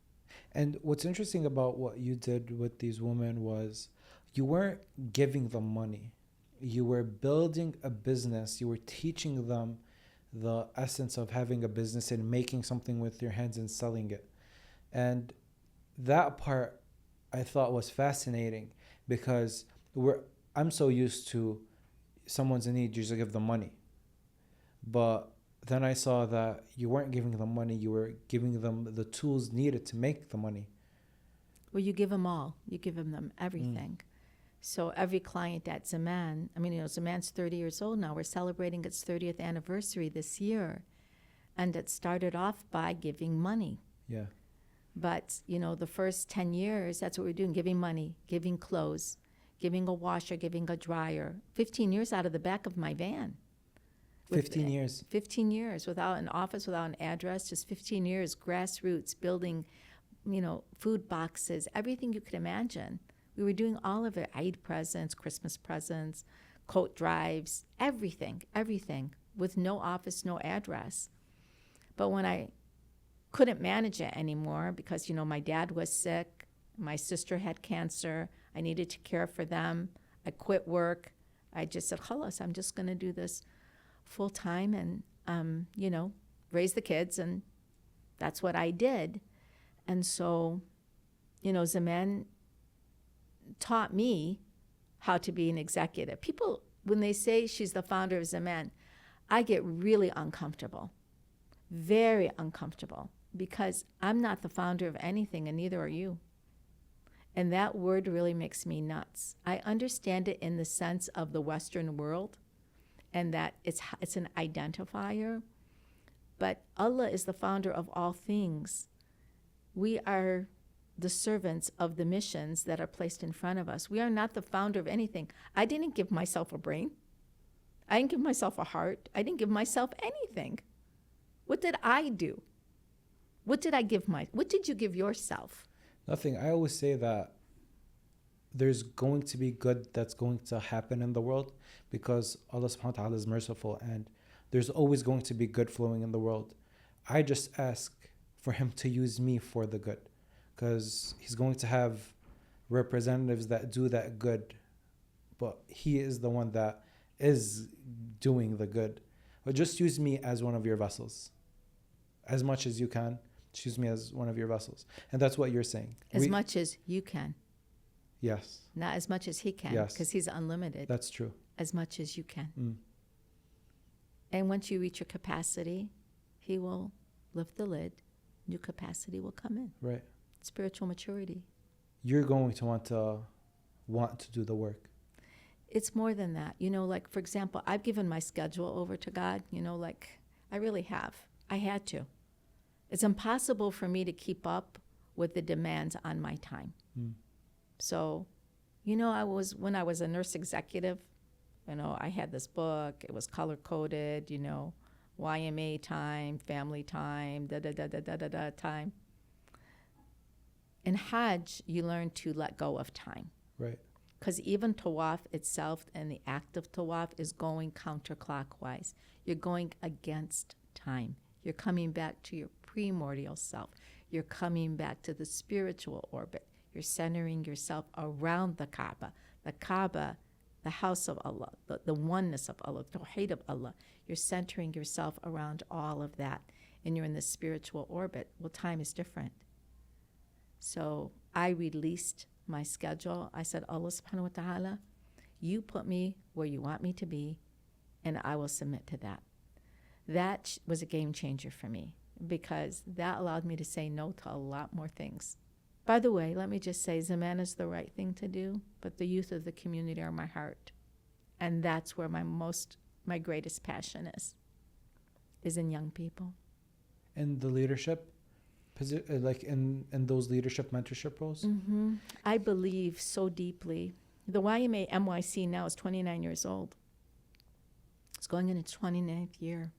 And what's interesting about what you did with these women was you weren't giving them money. You were building a business. You were teaching them the essence of having a business and making something with your hands and selling it. And that part I thought was fascinating because I'm so used to someone's in need, you just give them money. But then I saw that you weren't giving them money, you were giving them the tools needed to make the money. Well, you give them all. You give them everything. So every client at Zaman, I mean, Zaman's 30 years old now. We're celebrating its 30th anniversary this year. And it started off by giving money. Yeah. But, the first 10 years, that's what we're doing, giving money, giving clothes, giving a washer, giving a dryer. 15 years out of the back of my van. 15 years. 15 years without an office, without an address, just 15 years, grassroots, building, food boxes, everything you could imagine. We were doing all of it, Eid presents, Christmas presents, coat drives, everything, with no office, no address. But when I couldn't manage it anymore because, my dad was sick, my sister had cancer, I needed to care for them, I quit work. I just said, Khalas, I'm just going to do this full time and, raise the kids. And that's what I did. And so, Zaman taught me how to be an executive. People, when they say she's the founder of Zaman, I get really uncomfortable, very uncomfortable, because I'm not the founder of anything and neither are you. And that word really makes me nuts. I understand it in the sense of the Western world and that it's an identifier, but Allah is the founder of all things. We are the servants of the missions that are placed in front of us. We are not the founder of anything. I didn't give myself a brain. I didn't give myself a heart. I didn't give myself anything. What did I do? What did you give yourself? Nothing. I always say that there's going to be good that's going to happen in the world because Allah subhanahu wa ta'ala is merciful and there's always going to be good flowing in the world. I just ask for him to use me for the good because he's going to have representatives that do that good, but he is the one that is doing the good. But just use me as one of your vessels. As much as you can, choose me as one of your vessels. And that's what you're saying. As much as you can. Yes. Not as much as he can, Yes. because he's unlimited. That's true. As much as you can. And once you reach your capacity, he will lift the lid. New capacity will come in. Right. Spiritual maturity. You're going to want to do the work. It's more than that. Like, for example, I've given my schedule over to God. I really have. I had to. It's impossible for me to keep up with the demands on my time. So, when I was a nurse executive, I had this book. It was color-coded, YMA time, family time, time. In Hajj, you learn to let go of time. Right. Because even tawaf itself and the act of tawaf is going counterclockwise. You're going against time. You're coming back to your primordial self. You're coming back to the spiritual orbit. You're centering yourself around the Kaaba. The Kaaba, the house of Allah, the oneness of Allah, the tawheed of Allah. You're centering yourself around all of that. And you're in the spiritual orbit. Well, time is different. So I released my schedule. I said, Allah subhanahu wa ta'ala, you put me where you want me to be, and I will submit to that. That was a game changer for me because that allowed me to say no to a lot more things. By the way, let me just say, Zaman is the right thing to do, but the youth of the community are my heart. And that's where my greatest passion is in young people. And the leadership, like in those leadership mentorship roles? Mm-hmm. I believe so deeply. The YMA MYC now is 29 years old. It's going in its 29th year.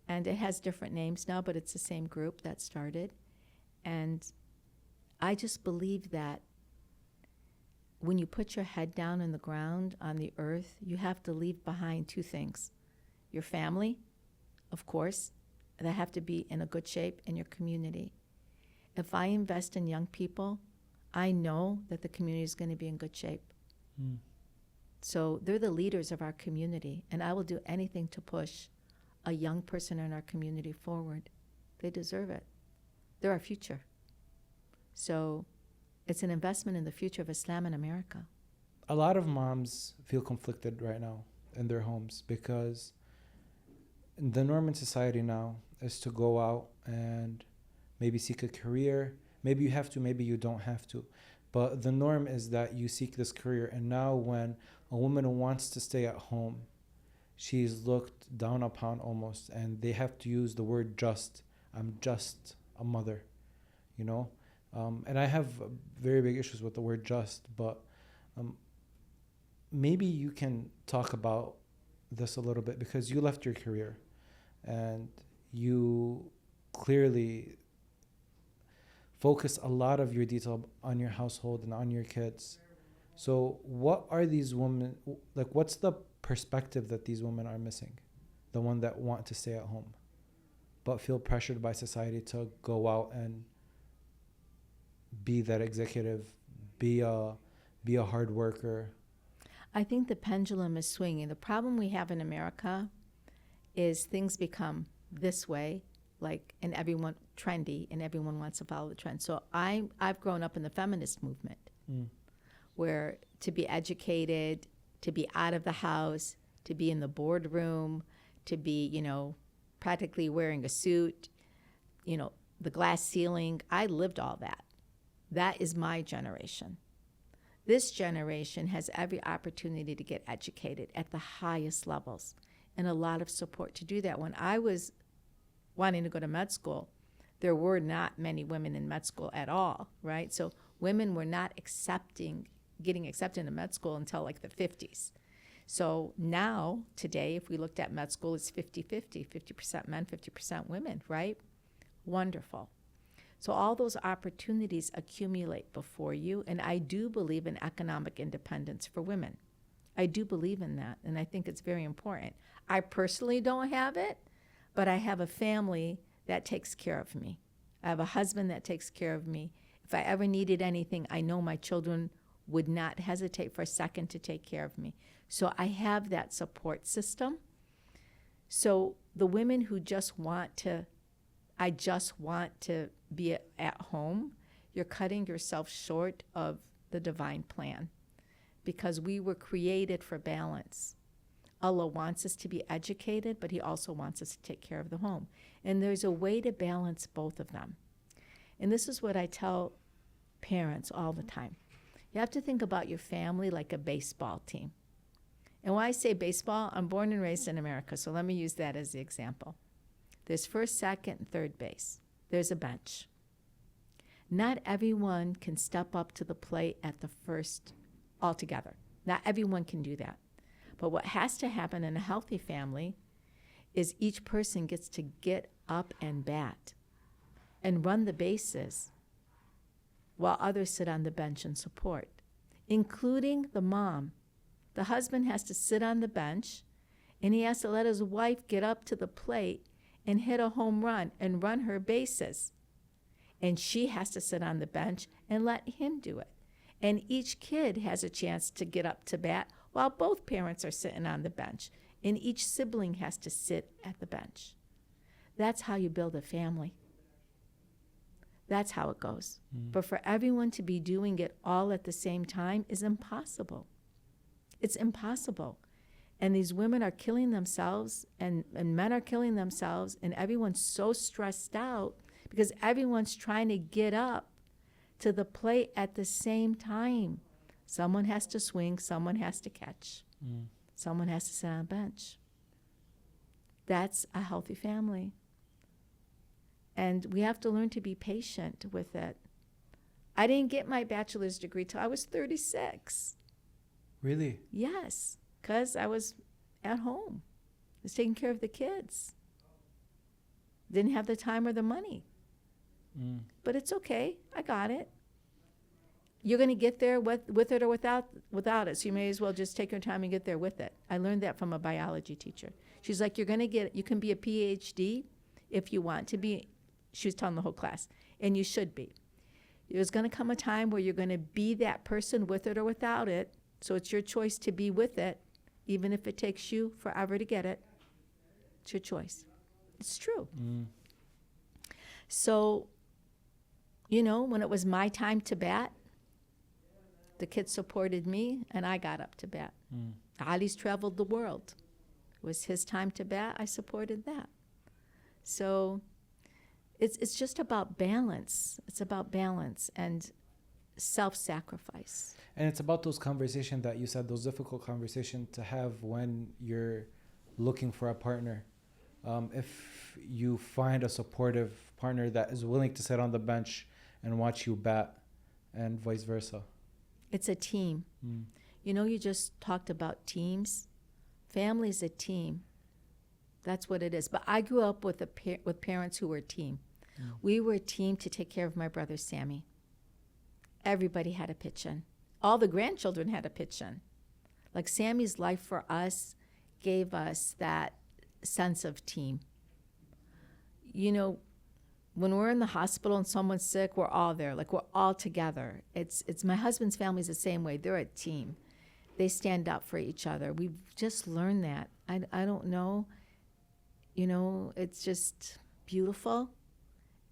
And it has different names now, but it's the same group that started. And I just believe that when you put your head down in the ground on the earth, you have to leave behind two things. Your family, of course, that have to be in a good shape, and your community. If I invest in young people, I know that the community is going to be in good shape. So they're the leaders of our community, and I will do anything to push a young person in our community forward. They deserve it. They're our future. So it's an investment in the future of Islam in America. A lot of moms feel conflicted right now in their homes because the norm in society now is to go out and maybe seek a career. Maybe you have to, maybe you don't have to. But the norm is that you seek this career. And now when a woman wants to stay at home, she's looked down upon almost. And they have to use the word just. I'm just a mother, you know? And I have very big issues with the word just. But maybe you can talk about this a little bit, because you left your career and you clearly focus a lot of your detail on your household and on your kids. So what are these women, like what's the perspective that these women are missing? The one that want to stay at home but feel pressured by society to go out and be that executive, be a hard worker. I think the pendulum is swinging. The problem we have in America is things become this way, like, and everyone trendy, and everyone wants to follow the trend. So I've grown up in the feminist movement, where to be educated, to be out of the house, to be in the boardroom, to be, you know, practically wearing a suit, you know, the glass ceiling. I lived all that. That is my generation. This generation has every opportunity to get educated at the highest levels and a lot of support to do that. When I was wanting to go to med school, there were not many women in med school at all, right? So women were not getting accepted into med school until like the 50s. So now, today, if we looked at med school, it's 50-50, 50% men, 50% women, right? Wonderful. So all those opportunities accumulate before you, and I do believe in economic independence for women. I do believe in that, and I think it's very important. I personally don't have it, but I have a family that takes care of me. I have a husband that takes care of me. If I ever needed anything, I know my children would not hesitate for a second to take care of me. So I have that support system. So the women who just want to, I just want to be at home, you're cutting yourself short of the divine plan, because we were created for balance. Allah wants us to be educated, but he also wants us to take care of the home. And there's a way to balance both of them. And this is what I tell parents all the time. You have to think about your family like a baseball team. And when I say baseball, I'm born and raised in America, so let me use that as the example. There's first, second, and third base. There's a bench. Not everyone can step up to the plate at the first altogether. Not everyone can do that. But what has to happen in a healthy family is each person gets to get up and bat and run the bases while others sit on the bench and support, including the mom. The husband has to sit on the bench, and he has to let his wife get up to the plate and hit a home run and run her bases. And she has to sit on the bench and let him do it. And each kid has a chance to get up to bat while both parents are sitting on the bench. And each sibling has to sit at the bench. That's how you build a family. That's how it goes. But for everyone to be doing it all at the same time is impossible. It's impossible. And these women are killing themselves, and men are killing themselves, and everyone's so stressed out because everyone's trying to get up to the plate at the same time. Someone has to swing, someone has to catch. Someone has to sit on a bench. That's a healthy family. And we have to learn to be patient with it. I didn't get my bachelor's degree till I was 36. Really? Yes, because I was at home. I was taking care of the kids. Didn't have the time or the money. But it's okay. I got it. You're going to get there with it or without it. So you may as well just take your time and get there with it. I learned that from a biology teacher. She's like, you can be a PhD if you want to be. She was telling the whole class, and you should be. There's going to come a time where you're going to be that person with it or without it. So it's your choice to be with it, even if it takes you forever to get it. It's your choice. It's true. So, you know, when it was my time to bat, the kids supported me, and I got up to bat. Ali's traveled the world. It was his time to bat. I supported that. So it's just about balance. It's about balance and self-sacrifice. And it's about those conversations that you said, those difficult conversations to have when you're looking for a partner. If you find a supportive partner that is willing to sit on the bench and watch you bat, and vice versa. It's a team. You know, you just talked about teams. Family's a team. That's what it is. But I grew up with with parents who were a team. We were a team to take care of my brother Sammy. Everybody had a pitch in. All the grandchildren had a pitch in. Like Sammy's life for us gave us that sense of team. You know, when we're in the hospital and someone's sick, we're all there. Like we're all together. It's my husband's family's the same way. They're a team. They stand up for each other. We've just learned that. I don't know. You know, it's just beautiful.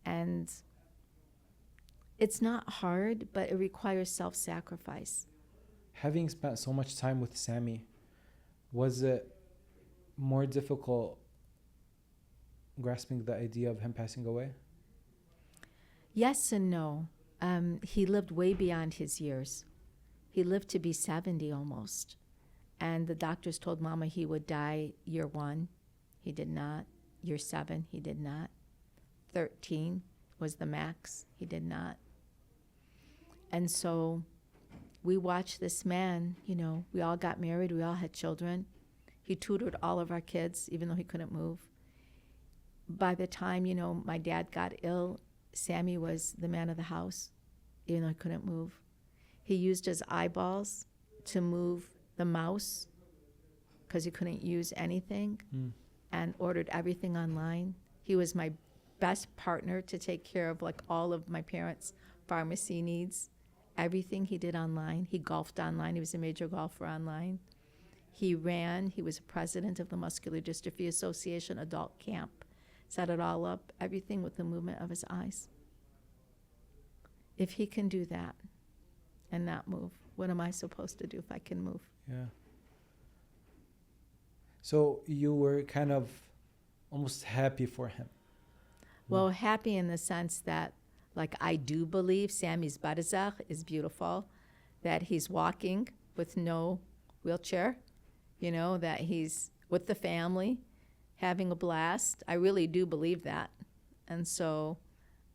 And it's not hard, but it requires self-sacrifice. Having spent so much time with Sammy, was it more difficult grasping the idea of him passing away? Yes and no. He lived way beyond his years. He lived to be 70 almost. And the doctors told Mama he would die year 1. He did not. Year 7, he did not. 13 was the max. He did not. And so we watched this man, you know, we all got married, we all had children. He tutored all of our kids, even though he couldn't move. By the time, you know, my dad got ill, Sammy was the man of the house, even though he couldn't move. He used his eyeballs to move the mouse because he couldn't use anything and ordered everything online. He was my best partner to take care of like all of my parents' pharmacy needs. Everything he did online. He golfed online. He was a major golfer online. He ran. He was president of the Muscular Dystrophy Association adult camp. Set it all up, everything with the movement of his eyes. If he can do that and not move, what am I supposed to do if I can move? Yeah. So you were kind of almost happy for him. Well, happy in the sense that, like, I do believe Sammy's barzakh is beautiful, that he's walking with no wheelchair, you know, that he's with the family, having a blast. I really do believe that. And so,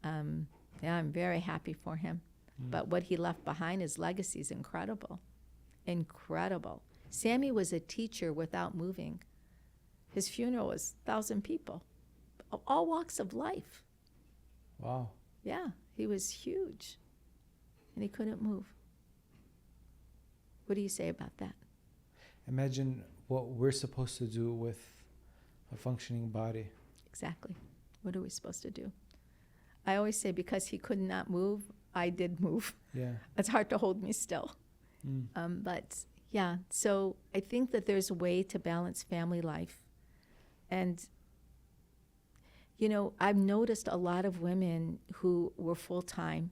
yeah, I'm very happy for him. But what he left behind, his legacy is incredible. Incredible. Sammy was a teacher without moving. His funeral was 1,000 people, all walks of life. Wow. Yeah, he was huge. And he couldn't move. What do you say about that? Imagine what we're supposed to do with a functioning body. Exactly. What are we supposed to do? I always say because he could not move, I did move. Yeah. It's hard to hold me still. But yeah, so I think that there's a way to balance family life. And, you know, I've noticed a lot of women who were full-time.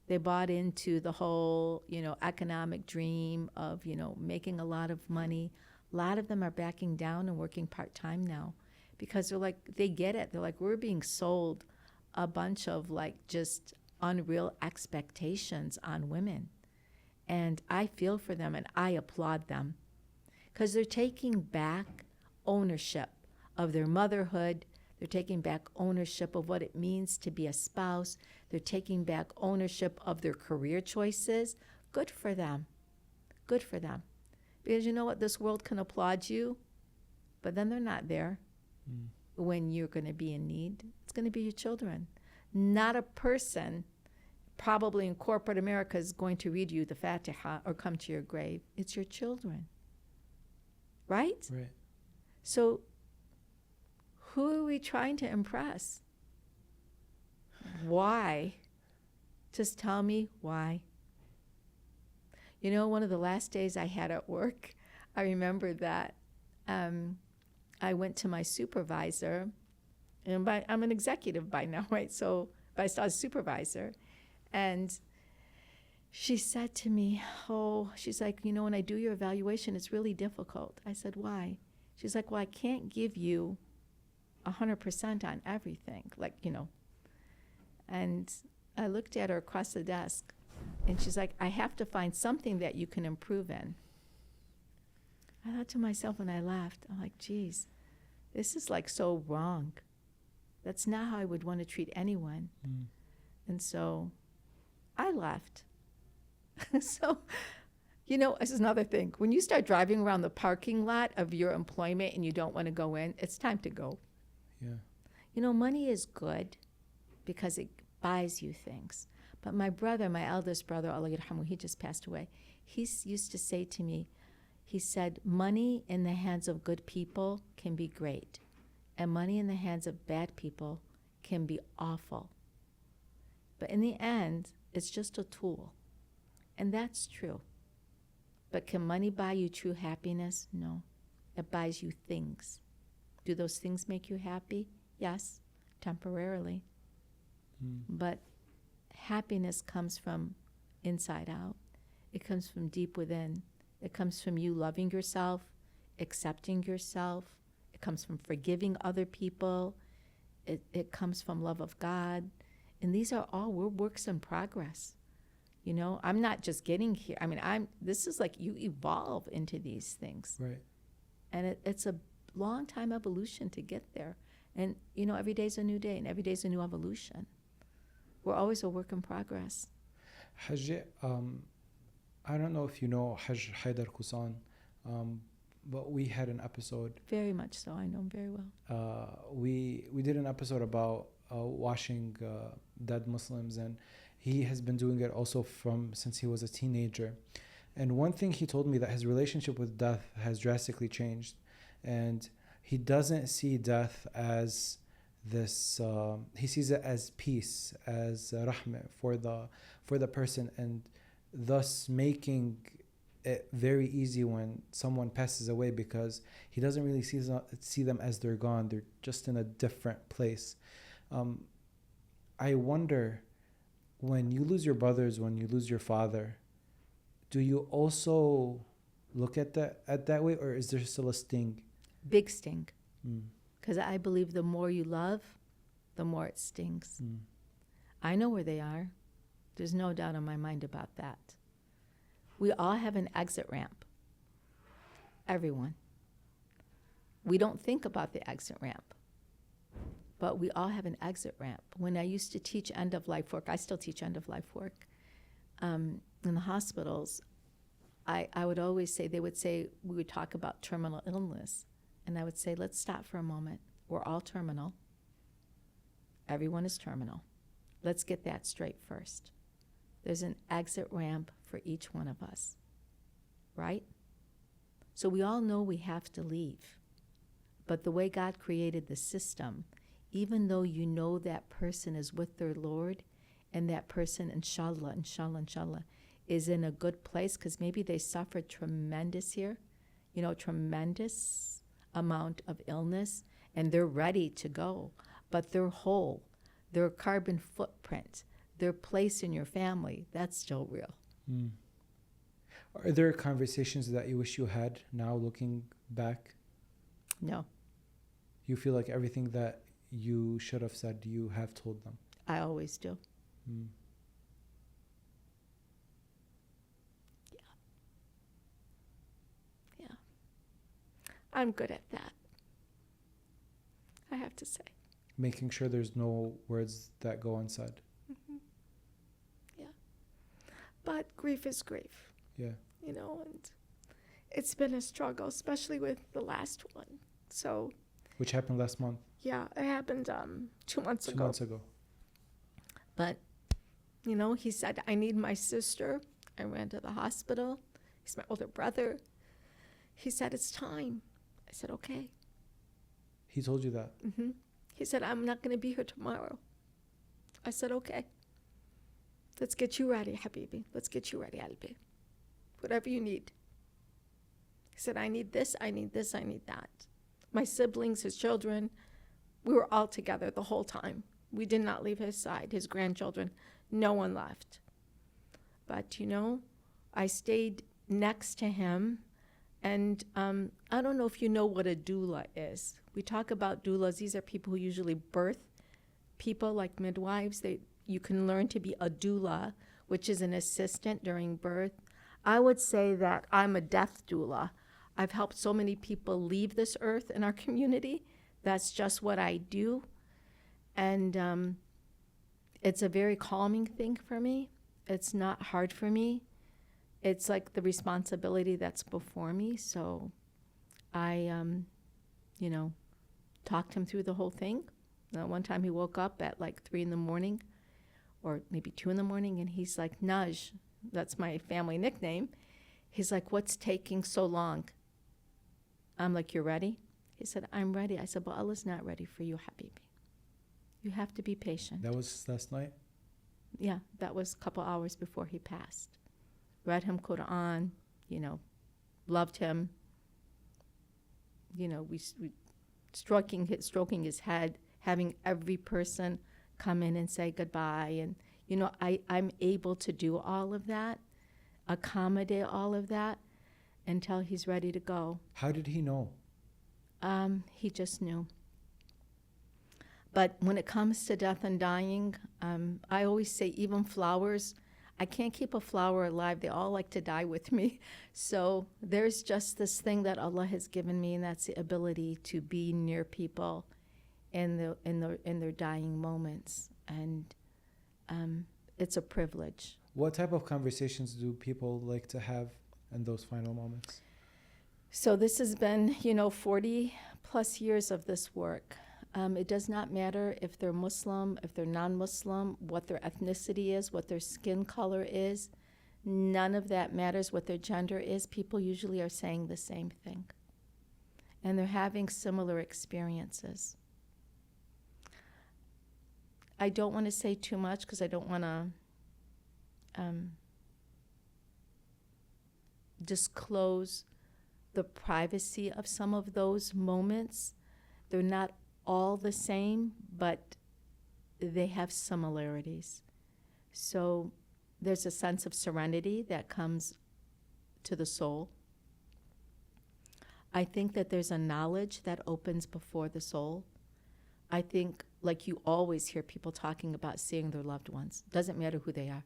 They bought into the whole, you know, economic dream of, you know, making a lot of money. A lot of them are backing down and working part-time now because they're like, they get it. They're like, we're being sold a bunch of like just unreal expectations on women. And I feel for them and I applaud them because they're taking back ownership of their motherhood. They're taking back ownership of what it means to be a spouse. They're taking back ownership of their career choices. Good for them. Good for them. Because you know what? This world can applaud you, but then they're not there when you're going to be in need. It's going to be your children. Not a person probably in corporate America is going to read you the Fatiha or come to your grave. It's your children. Right? Right. So who are we trying to impress? Why? Just tell me why. You know, one of the last days I had at work, I remember that I went to my supervisor, and I'm an executive by now, right? So, but I still was a supervisor. And she said to me, she's like, you know, when I do your evaluation, it's really difficult. I said, why? She's like, well, I can't give you 100% on everything, like, you know. And I looked at her across the desk, and she's like, I have to find something that you can improve in. I thought to myself, and I laughed, I'm like, geez, this is like so wrong. That's not how I would want to treat anyone. And so I left. So, you know, this is another thing. When you start driving around the parking lot of your employment and you don't want to go in, it's time to go. Yeah. You know, money is good because it buys you things. But my brother, my eldest brother, Allah yarhamu, he just passed away. He used to say to me, he said, money in the hands of good people can be great, and money in the hands of bad people can be awful. But in the end, it's just a tool. And that's true. But can money buy you true happiness? No. It buys you things. Do those things make you happy? Yes, temporarily. But happiness comes from inside out. It comes from deep within. It comes from you loving yourself, accepting yourself. It comes from forgiving other people. It comes from love of God. And these are all, we're works in progress. You know, I'm not just getting here. I mean, this is like you evolve into these things. Right. And it's a long time evolution to get there. And, you know, every day's a new day and every day's a new evolution. We're always a work in progress. Hajj, I don't know if you know Hajj Haidar Kusan, but we had an episode. Very much so. I know him very well. We did an episode about washing dead Muslims, and he has been doing it also since he was a teenager. And one thing he told me, that his relationship with death has drastically changed, and he doesn't see death as this. He sees it as peace, as rahmah for the person, and thus making it very easy when someone passes away, because he doesn't really see them as they're gone. They're just in a different place. I wonder, when you lose your brothers, when you lose your father, do you also look at that way, or is there still a sting? Big sting. Because I believe the more you love, the more it stings. I know where they are. There's no doubt in my mind about that. We all have an exit ramp. Everyone. We don't think about the exit ramp, but we all have an exit ramp. When I used to teach end-of-life work, I still teach end-of-life work, in the hospitals, I would always say, we would talk about terminal illness, and I would say, let's stop for a moment. We're all terminal. Everyone is terminal. Let's get that straight first. There's an exit ramp for each one of us, right? So we all know we have to leave. But the way God created the system, even though you know that person is with their Lord, and that person, inshallah, is in a good place, because maybe they suffered tremendous amount of illness, and they're ready to go, but they're whole. Their carbon footprint, their place in your family, that's still real. Are there conversations that you wish you had now, looking back? No. You feel like everything that you should have said, you have told them? I always do. Yeah. I'm good at that, I have to say. Making sure there's no words that go unsaid. Yeah. But grief is grief. Yeah. You know, and it's been a struggle, especially with the last one. So. Which happened last month. Yeah, it happened 2 months ago. 2 months ago. But, you know, he said, I need my sister. I ran to the hospital. He's my older brother. He said, it's time. I said, okay. He told you that? He said, I'm not going to be here tomorrow. I said, okay. Let's get you ready, Habibi. Let's get you ready, Albi. Whatever you need. He said, I need this, I need this, I need that. My siblings, his children, we were all together the whole time. We did not leave his side, his grandchildren. No one left. But, you know, I stayed next to him, And I don't know if you know what a doula is. We talk about doulas. These are people who usually birth people, like midwives. You can learn to be a doula, which is an assistant during birth. I would say that I'm a death doula. I've helped so many people leave this earth in our community. That's just what I do. And it's a very calming thing for me. It's not hard for me. It's like the responsibility that's before me. So I, talked him through the whole thing. One time he woke up at like 3 in the morning or maybe 2 in the morning, and he's like, Naj, that's my family nickname. He's like, what's taking so long? I'm like, you're ready? He said, I'm ready. I said, well, Allah's not ready for you, Habibi. You have to be patient. That was last night? Yeah, that was a couple hours before he passed. Read him Quran, loved him. We stroking his head, having every person come in and say goodbye. And, I'm able to do all of that, accommodate all of that until he's ready to go. How did he know? He just knew. But when it comes to death and dying, I always say even flowers, I can't keep a flower alive. They all like to die with me. So there's just this thing that Allah has given me, and that's the ability to be near people in their dying moments. And it's a privilege. What type of conversations do people like to have in those final moments? So this has been, 40 plus years of this work. It does not matter if they're Muslim, if they're non-Muslim, what their ethnicity is, what their skin color is. None of that matters, what their gender is. People usually are saying the same thing. And they're having similar experiences. I don't want to say too much because I don't want to disclose the privacy of some of those moments. They're not all the same, but they have similarities. So there's a sense of serenity that comes to the soul. I think that there's a knowledge that opens before the soul. I think, like you always hear people talking about seeing their loved ones. Doesn't matter who they are.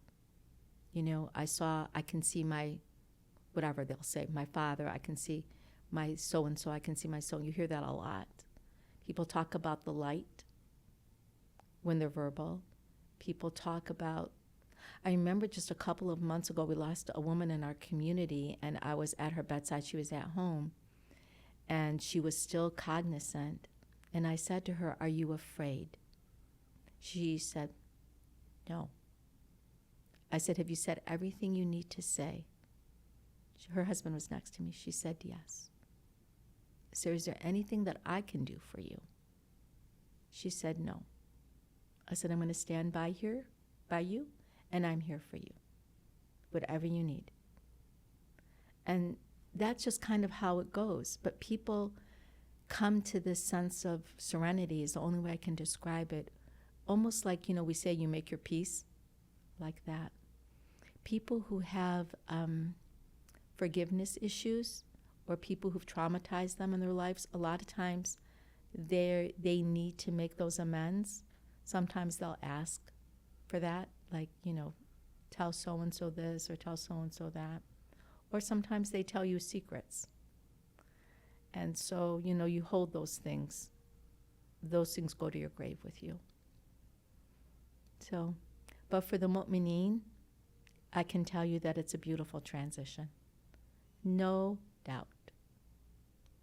I can see my, whatever they'll say, my father, I can see my so-and-so, I can see my so. You hear that a lot. People talk about the light when they're verbal. People talk about, I remember just a couple of months ago, we lost a woman in our community, and I was at her bedside. She was at home, and she was still cognizant. And I said to her, are you afraid? She said, no. I said, have you said everything you need to say? Her husband was next to me. She said, yes. So is there anything that I can do for you? She said, no. I said, I'm going to stand by you, and I'm here for you, whatever you need. And that's just kind of how it goes. But people come to this sense of serenity is the only way I can describe it. Almost like, we say you make your peace, like that. People who have forgiveness issues, or people who've traumatized them in their lives, a lot of times they need to make those amends. Sometimes they'll ask for that, like, tell so-and-so this or tell so-and-so that. Or sometimes they tell you secrets. And so, you hold those things. Those things go to your grave with you. So, but for the mu'mineen, I can tell you that it's a beautiful transition. No doubt.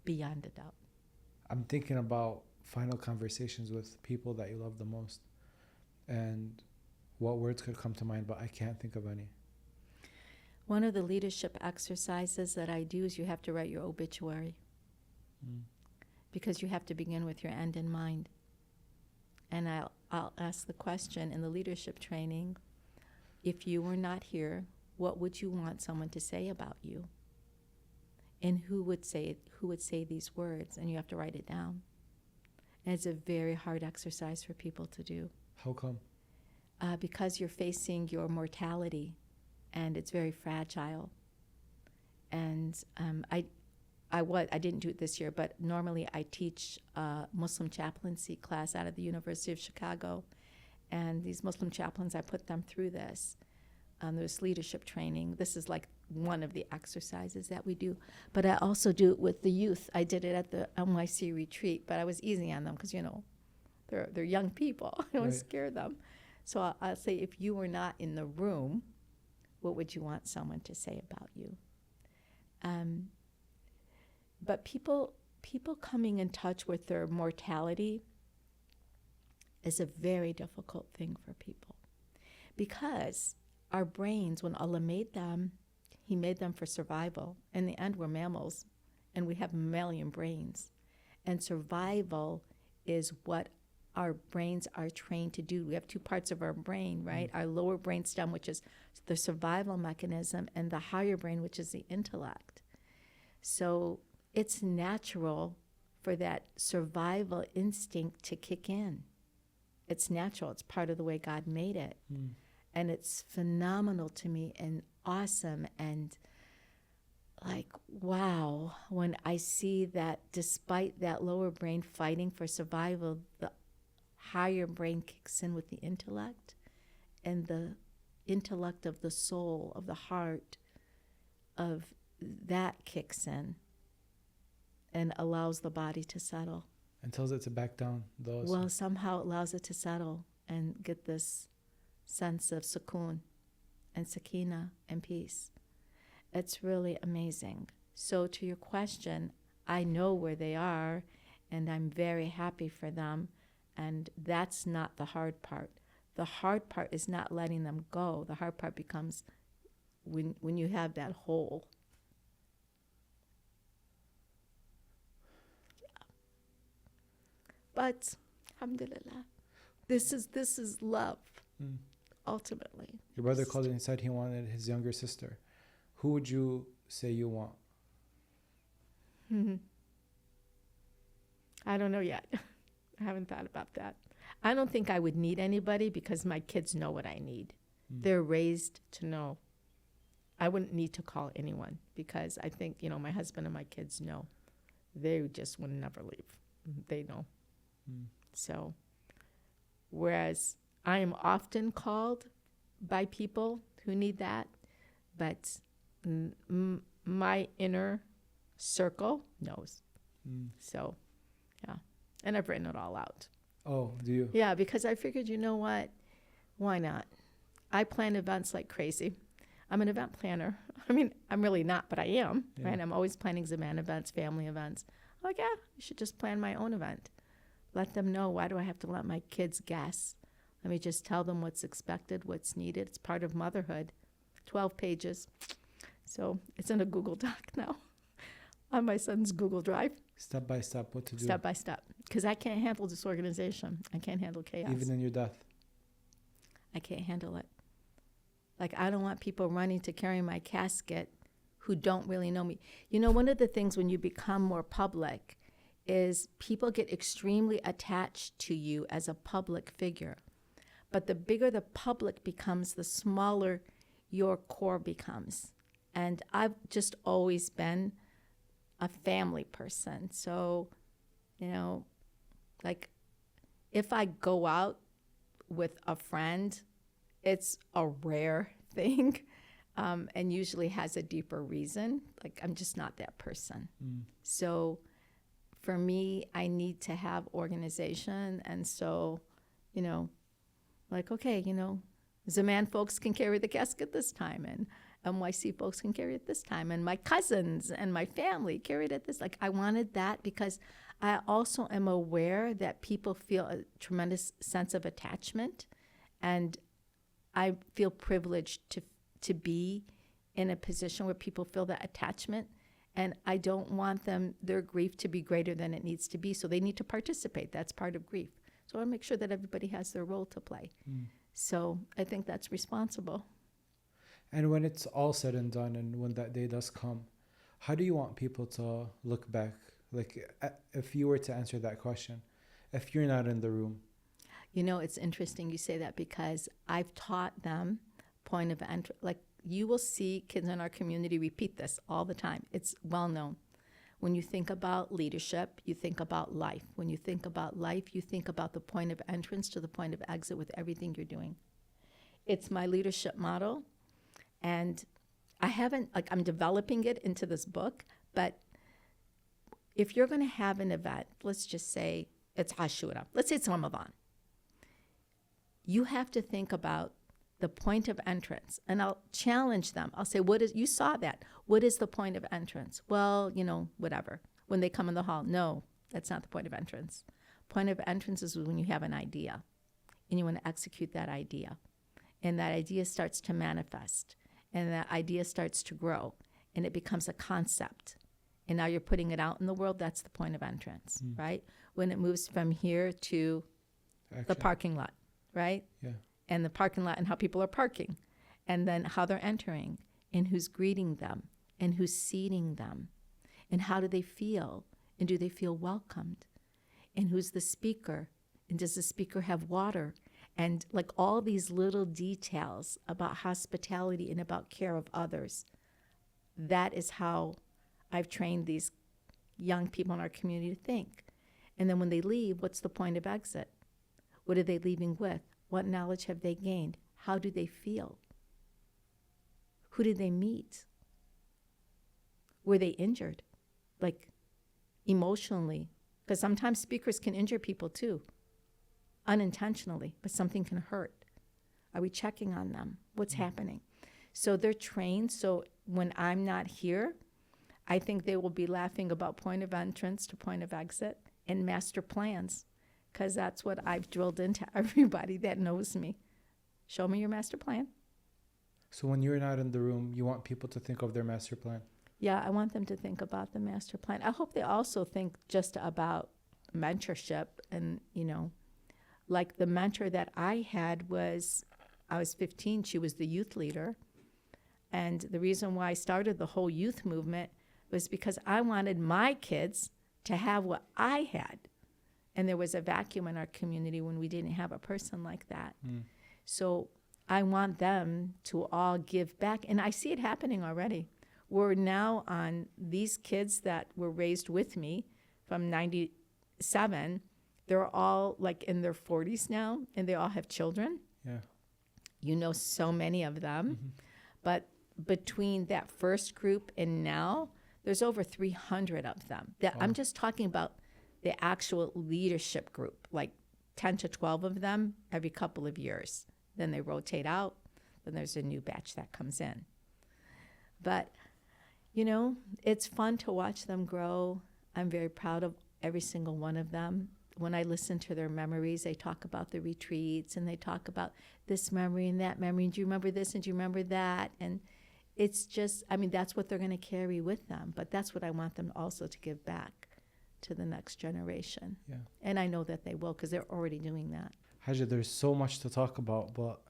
Beyond a doubt. I'm thinking about final conversations with people that you love the most, and what words could come to mind, but I can't think of any. One of the leadership exercises that I do is you have to write your obituary. Because you have to begin with your end in mind. And I'll ask the question in the leadership training, if you were not here, what would you want someone to say about you? And who would say these words? And you have to write it down. And it's a very hard exercise for people to do. How come? Because you're facing your mortality, and it's very fragile. And I didn't do it this year, but normally I teach a Muslim chaplaincy class out of the University of Chicago. And these Muslim chaplains, I put them through this. There's leadership training. This is like one of the exercises that we do. But I also do it with the youth. I did it at the NYC retreat, but I was easy on them because, you know, they're young people. I don't want to scare them. So I'll say, if you were not in the room, what would you want someone to say about you? But people coming in touch with their mortality is a very difficult thing for people, because our brains, when Allah made them, He made them for survival. In the end, we're mammals, and we have mammalian brains. And survival is what our brains are trained to do. We have two parts of our brain, right? Our lower brain stem, which is the survival mechanism, and the higher brain, which is the intellect. So it's natural for that survival instinct to kick in. It's natural. It's part of the way God made it. And it's phenomenal to me and awesome and like, wow, when I see that despite that lower brain fighting for survival, the higher brain kicks in with the intellect, and the intellect of the soul, of the heart, of that kicks in and allows the body to settle. And tells it to back down. Well, somehow it allows it to settle and get this sense of sukoon and sakina and peace. It's really amazing. So to your question, I know where they are, and I'm very happy for them, and that's not the hard part. The hard part is not letting them go. The hard part becomes when you have that hole. But, alhamdulillah, this is love, ultimately. Your brother called and said he wanted his younger sister. Who would you say you want? I don't know yet. I haven't thought about that. I don't think I would need anybody because my kids know what I need. They're raised to know. I wouldn't need to call anyone because I think, you know, my husband and my kids know. They just would never leave. They know. So, whereas I am often called by people who need that, but my inner circle knows. So, yeah. And I've written it all out. Oh, do you? Yeah, because I figured, you know what? Why not? I plan events like crazy. I'm an event planner. I mean, I'm really not, but I am, right? I'm always planning Zaman events, family events. I'm like, yeah, I should just plan my own event. Let them know. Why do I have to let my kids guess? Let me just tell them what's expected, what's needed. It's part of motherhood. 12 pages. So it's in a Google Doc now on my son's Google Drive. Step by step, what to do. Step by step. Because I can't handle disorganization. I can't handle chaos. Even in your death. I can't handle it. Like, I don't want people running to carry my casket who don't really know me. You know, one of the things when you become more public is people get extremely attached to you as a public figure. But the bigger the public becomes, the smaller your core becomes. And I've just always been a family person. So, you know, like if I go out with a friend, it's a rare thing and usually has a deeper reason. Like I'm just not that person. So for me, I need to have organization. And so, you know, like, okay, you know, Zaman folks can carry the casket this time and NYC folks can carry it this time. And my cousins and my family carried it this. Like I wanted that because I also am aware that people feel a tremendous sense of attachment. And I feel privileged to be in a position where people feel that attachment. And I don't want their grief to be greater than it needs to be. So they need to participate. That's part of grief. So I want to make sure that everybody has their role to play. So I think that's responsible. And when it's all said and done and when that day does come, how do you want people to look back? Like if you were to answer that question, if you're not in the room. You know, it's interesting you say that because I've taught them point of entry. Like you will see kids in our community repeat this all the time. It's well known. When you think about leadership, you think about life. When you think about life, you think about the point of entrance to the point of exit with everything you're doing. It's my leadership model, and I'm developing it into this book, but if you're going to have an event, let's just say it's Ashura, let's say it's Ramadan, you have to think about the point of entrance. And I'll challenge them. I'll say, you saw that. What is the point of entrance? Well, whatever. When they come in the hall, no, that's not the point of entrance. Point of entrance is when you have an idea and you want to execute that idea. And that idea starts to manifest. And that idea starts to grow. And it becomes a concept. And now you're putting it out in the world. That's the point of entrance, right? When it moves from here to the parking lot, right? Yeah. And the parking lot and how people are parking, and then how they're entering, and who's greeting them, and who's seating them, and how do they feel, and do they feel welcomed, and who's the speaker, and does the speaker have water, and like all these little details about hospitality and about care of others. That is how I've trained these young people in our community to think. And then when they leave, what's the point of exit? What are they leaving with? What knowledge have they gained? How do they feel? Who did they meet? Were they injured? Like emotionally? Because sometimes speakers can injure people too, unintentionally, but something can hurt. Are we checking on them? What's happening? So they're trained. So when I'm not here, I think they will be laughing about point of entrance to point of exit and master plans. Because that's what I've drilled into everybody that knows me. Show me your master plan. So when you're not in the room, you want people to think of their master plan? Yeah, I want them to think about the master plan. I hope they also think just about mentorship. And, like the mentor that I had I was 15, she was the youth leader. And the reason why I started the whole youth movement was because I wanted my kids to have what I had. And there was a vacuum in our community when we didn't have a person like that. So I want them to all give back. And I see it happening already. We're now on these kids that were raised with me from 97. They're all like in their 40s now, and they all have children. Yeah. So many of them. But between that first group and now, there's over 300 of them. I'm just talking about the actual leadership group, like 10 to 12 of them every couple of years. Then they rotate out. Then there's a new batch that comes in. But, it's fun to watch them grow. I'm very proud of every single one of them. When I listen to their memories, they talk about the retreats and they talk about this memory and that memory. And do you remember this? And do you remember that? And it's just, that's what they're going to carry with them. But that's what I want them also to give back to the next generation. Yeah. And I know that they will, because they're already doing that. Najah, there's so much to talk about, but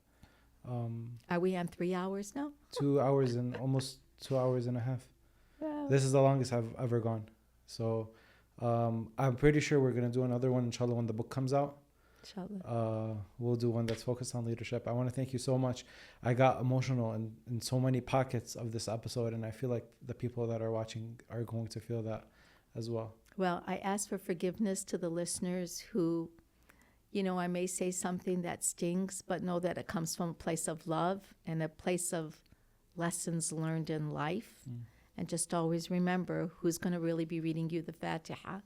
Are we on 3 hours now? 2 hours and almost 2 hours and a half. Wow. This is the longest I've ever gone. So I'm pretty sure we're going to do another one, inshallah, when the book comes out. Inshallah. We'll do one that's focused on leadership. I want to thank you so much. I got emotional in so many pockets of this episode, and I feel like the people that are watching are going to feel that as well. Well, I ask for forgiveness to the listeners who, I may say something that stings, but know that it comes from a place of love and a place of lessons learned in life. And just always remember who's going to really be reading you the Fatiha,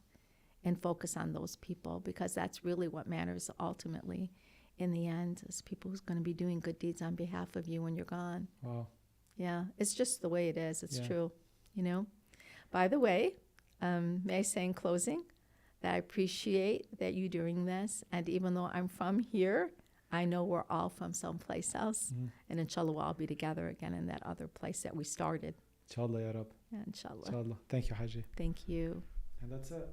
and focus on those people, because that's really what matters ultimately in the end, is people who's going to be doing good deeds on behalf of you when you're gone. Wow. Yeah, it's just the way it is. It's Yeah. true, By the way, may I say in closing that I appreciate that you doing this. And even though I'm from here, I know we're all from someplace else. And inshallah, we'll all be together again in that other place that we started. Inshallah, ya Rab. Yeah, inshallah. Inshallah. Thank you, Haji. Thank you. And that's it.